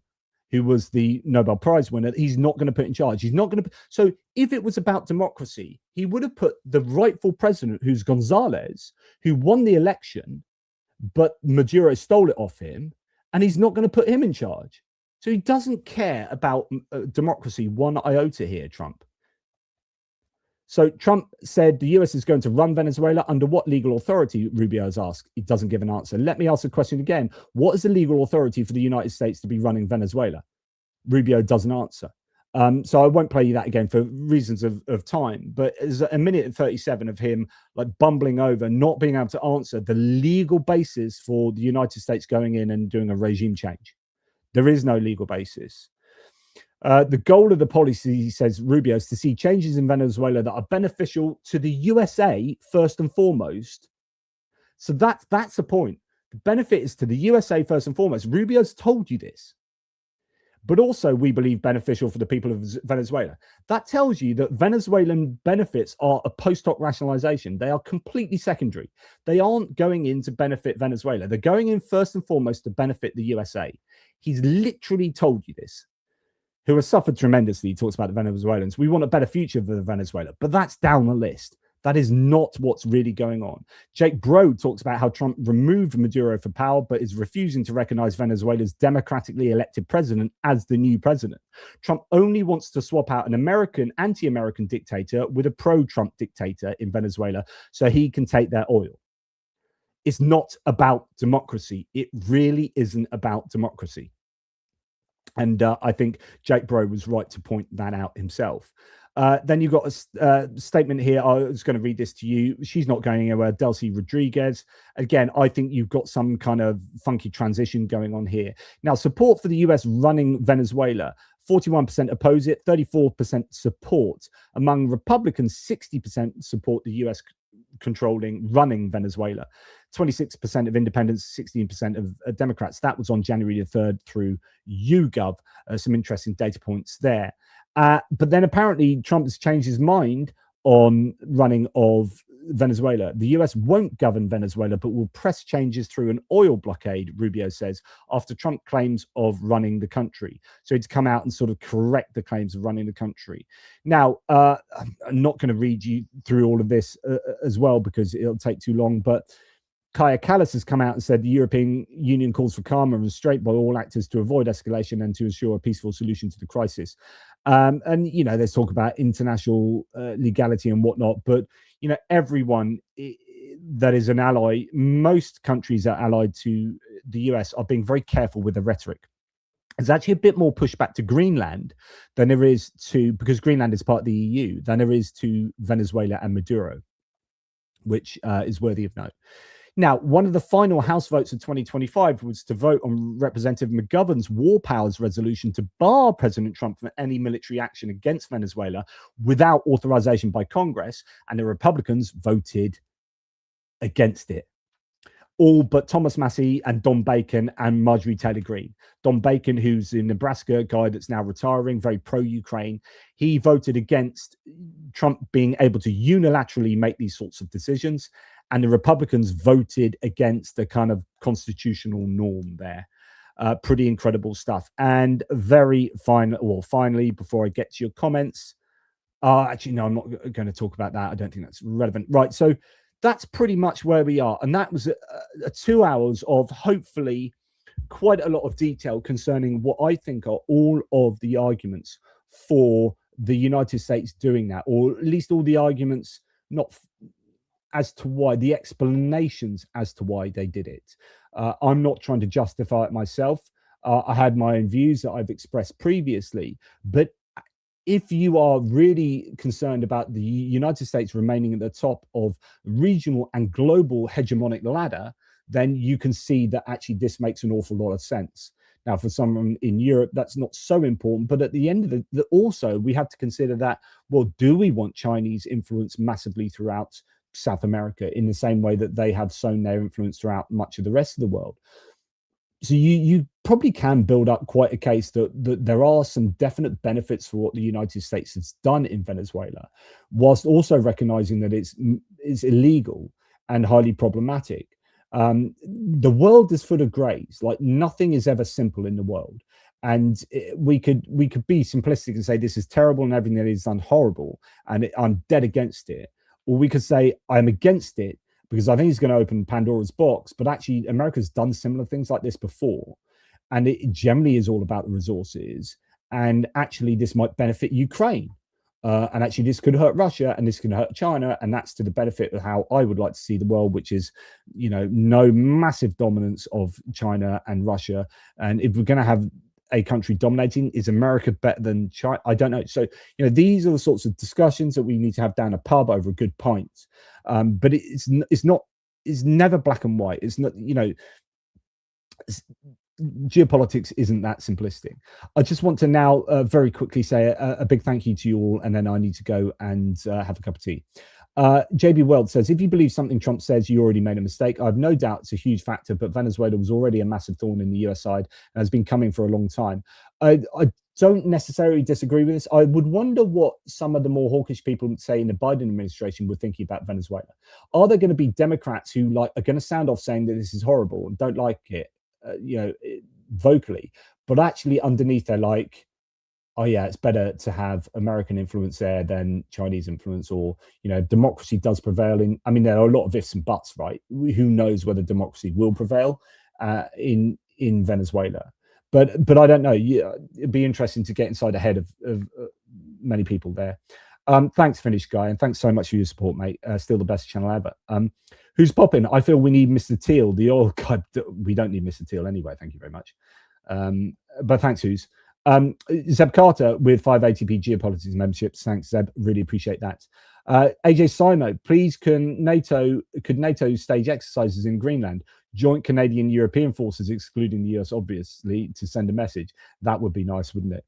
who was the Nobel Prize winner. He's not going to put in charge. He's not going to. So if it was about democracy, he would have put the rightful president, who's Gonzalez, who won the election, but Maduro stole it off him, and he's not going to put him in charge. So he doesn't care about democracy one iota here, Trump. So Trump said the US is going to run Venezuela under what legal authority, Rubio has asked. He doesn't give an answer. Let me ask the question again. What is the legal authority for the United States to be running Venezuela? Rubio doesn't answer. So I won't play you that again for reasons of time, but there's a minute and 37 of him like bumbling over, not being able to answer the legal basis for the United States going in and doing a regime change. There is no legal basis. The goal of the policy, says Rubio, is to see changes in Venezuela that are beneficial to the USA first and foremost. So that's the point. The benefit is to the USA first and foremost. Rubio's told you this. But also, we believe beneficial for the people of Venezuela. That tells you that Venezuelan benefits are a post hoc rationalization. They are completely secondary. They aren't going in to benefit Venezuela. They're going in first and foremost to benefit the USA. He's literally told you this, who has suffered tremendously. He talks about the Venezuelans. We want a better future for Venezuela, but that's down the list. That is not what's really going on. Jake Broad talks about how Trump removed Maduro from power, but is refusing to recognize Venezuela's democratically elected president as the new president. Trump only wants to swap out an American, anti-American dictator with a pro-Trump dictator in Venezuela so he can take their oil. It's not about democracy. It really isn't about democracy. And I think Jake Broad was right to point that out himself. Then you've got a statement here. I was going to read this to you. She's not going anywhere. Delcy Rodriguez. Again, I think you've got some kind of funky transition going on here. Now, support for the US running Venezuela. 41% oppose it, 34% support. Among Republicans, 60% support the US running Venezuela. 26% of independents, 16% of Democrats. That was on January the 3rd through YouGov. Some interesting data points there. But then apparently Trump has changed his mind on running of Venezuela. The US won't govern Venezuela, but will press changes through an oil blockade, Rubio says, after Trump claims of running the country. So he'd come out and sort of correct the claims of running the country. Now, I'm not going to read you through all of this as well, because it'll take too long, but Kaja Kallas has come out and said the European Union calls for calm and restraint by all actors to avoid escalation and to ensure a peaceful solution to the crisis. And, you know, there's talk about international legality and whatnot, but, you know, everyone that is an ally, most countries that are allied to the US are being very careful with the rhetoric. There's actually a bit more pushback to Greenland than there is to, because Greenland is part of the EU, than there is to Venezuela and Maduro, which is worthy of note. Now, one of the final House votes of 2025 was to vote on Representative McGovern's War Powers resolution to bar President Trump from any military action against Venezuela without authorization by Congress, and the Republicans voted against it. All but Thomas Massie and Don Bacon and Marjorie Taylor Greene. Don Bacon, who's a Nebraska guy that's now retiring, very pro-Ukraine, he voted against Trump being able to unilaterally make these sorts of decisions. And the Republicans voted against the kind of constitutional norm there. Pretty incredible stuff. And finally, before I get to your comments, actually, no, I'm not going to talk about that. I don't think that's relevant. Right. So that's pretty much where we are. And that was a 2 hours of hopefully quite a lot of detail concerning what I think are all of the arguments for the United States doing that, or at least all the arguments, not as to why, the explanations as to why they did it. I'm not trying to justify it myself. I had my own views that I've expressed previously, but if you are really concerned about the United States remaining at the top of regional and global hegemonic ladder, then you can see that actually this makes an awful lot of sense. Now, for someone in Europe, that's not so important. But at the end of also, we have to consider that, well, do we want Chinese influence massively throughout South America in the same way that they have sown their influence throughout much of the rest of the world? So you probably can build up quite a case that there are some definite benefits for what the United States has done in Venezuela, whilst also recognizing that it's illegal and highly problematic. The world is full of grays. Like, nothing is ever simple in the world. And we could be simplistic and say this is terrible and everything that is done horrible, and I'm dead against it. Or we could say I'm against it because I think it's going to open Pandora's box. But actually, America's done similar things like this before. And it generally is all about the resources. And actually, this might benefit Ukraine. And actually, this could hurt Russia and this could hurt China. And that's to the benefit of how I would like to see the world, which is, you know, no massive dominance of China and Russia. And if we're going to have a country dominating? Is America better than China? I don't know. So, these are the sorts of discussions that we need to have down a pub over a good pint. But it's never black and white. It's not, geopolitics isn't that simplistic. I just want to now very quickly say a big thank you to you all, and then I need to go and have a cup of tea. JB Weld says, if you believe something Trump says, you already made a mistake. I have no doubt it's a huge factor, but Venezuela was already a massive thorn in the US side and has been coming for a long time. I don't necessarily disagree with this. I would wonder what some of the more hawkish people, say in the Biden administration, were thinking about Venezuela. Are there going to be Democrats who are going to sound off saying that this is horrible and don't like it, vocally, but actually underneath they're like, oh yeah, it's better to have American influence there than Chinese influence, or democracy does prevail in. I mean, there are a lot of ifs and buts, right? Who knows whether democracy will prevail in Venezuela? But I don't know. Yeah, it'd be interesting to get inside the head of many people there. Thanks, Finnish guy, and thanks so much for your support, mate. Still the best channel ever. Who's popping? I feel we need Mr. Teal, the oil guy. We don't need Mr. Teal anyway. Thank you very much. But thanks, Who's. Zeb Carter with 5 ATP Geopolitics memberships. Thanks, Zeb. Really appreciate that. AJ Simo, please, could NATO stage exercises in Greenland? Joint Canadian-European forces, excluding the US, obviously, to send a message. That would be nice, wouldn't it?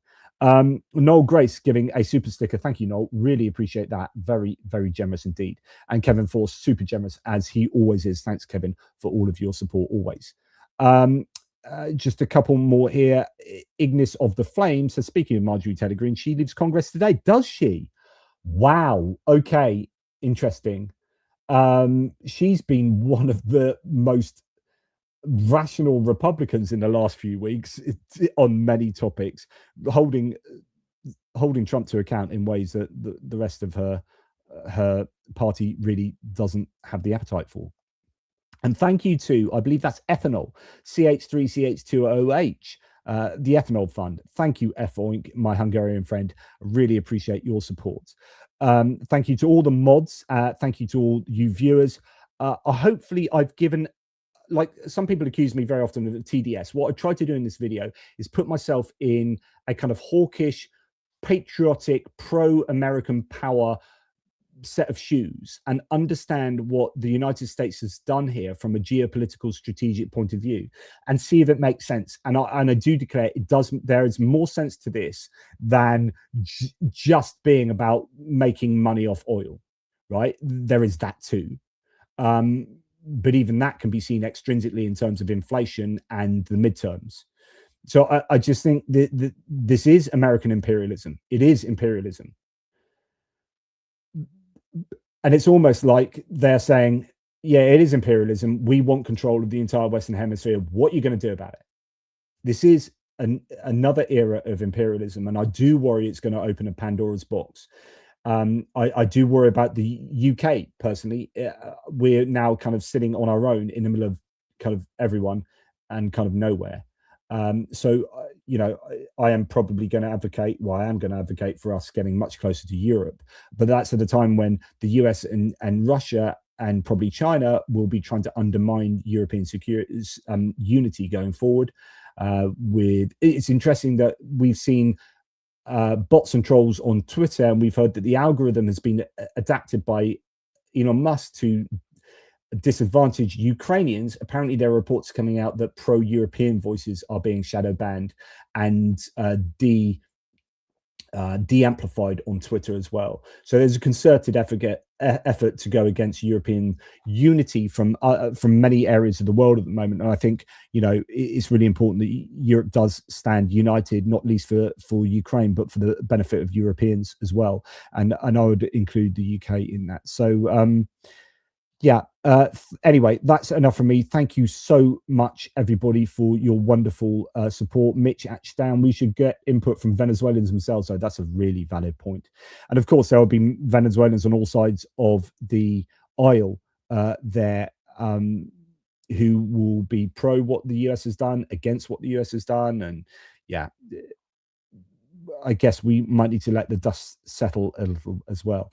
Noel Grace giving a super sticker. Thank you, Noel. Really appreciate that. Very, very generous indeed. And Kevin Force, super generous, as he always is. Thanks, Kevin, for all of your support always. Just a couple more here. Ignis of the Flame says, speaking of Marjorie Taylor Greene, she leaves Congress today. Does she? Wow. Okay. Interesting. She's been one of the most rational Republicans in the last few weeks on many topics, holding Trump to account in ways that the rest of her party really doesn't have the appetite for. And thank you to, I believe that's ethanol, CH3CH2OH, the ethanol fund. Thank you, F-Oink, my Hungarian friend. Really appreciate your support. Thank you to all the mods. Thank you to all you viewers. Hopefully I've given, like some people accuse me very often of TDS. What I try to do in this video is put myself in a kind of hawkish, patriotic, pro-American power set of shoes and understand what the United States has done here from a geopolitical strategic point of view and see if it makes sense. And I do declare it does. There is more sense to this than just being about making money off oil, right? There is that too. But even that can be seen extrinsically in terms of inflation and the midterms. So I just think that this is American imperialism. It is imperialism. And it's almost like they're saying, yeah, it is imperialism. We want control of the entire Western Hemisphere. What are you going to do about it? This is another era of imperialism. And I do worry it's going to open a Pandora's box. I do worry about the UK personally. We're now kind of sitting on our own in the middle of kind of everyone and kind of nowhere. I am probably going to advocate, well, I am going to advocate for us getting much closer to Europe, but that's at a time when the US and Russia and probably China will be trying to undermine European security unity going forward. It's interesting that we've seen bots and trolls on Twitter, and we've heard that the algorithm has been adapted by Elon Musk to disadvantage Ukrainians. Apparently there are reports coming out that pro-European voices are being shadow banned and de-amplified on Twitter as well. So there's a concerted effort to go against European unity from many areas of the world at the moment. And I think, it's really important that Europe does stand united, not least for Ukraine, but for the benefit of Europeans as well. And I would include the UK in that. So, anyway, that's enough from me. Thank you so much, everybody, for your wonderful support. Mitch Ashdown, we should get input from Venezuelans themselves. So that's a really valid point. And of course, there will be Venezuelans on all sides of the aisle there who will be pro what the US has done, against what the US has done. And I guess we might need to let the dust settle a little as well.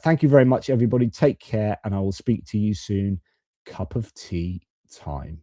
Thank you very much, everybody. Take care, and I will speak to you soon. Cup of tea time.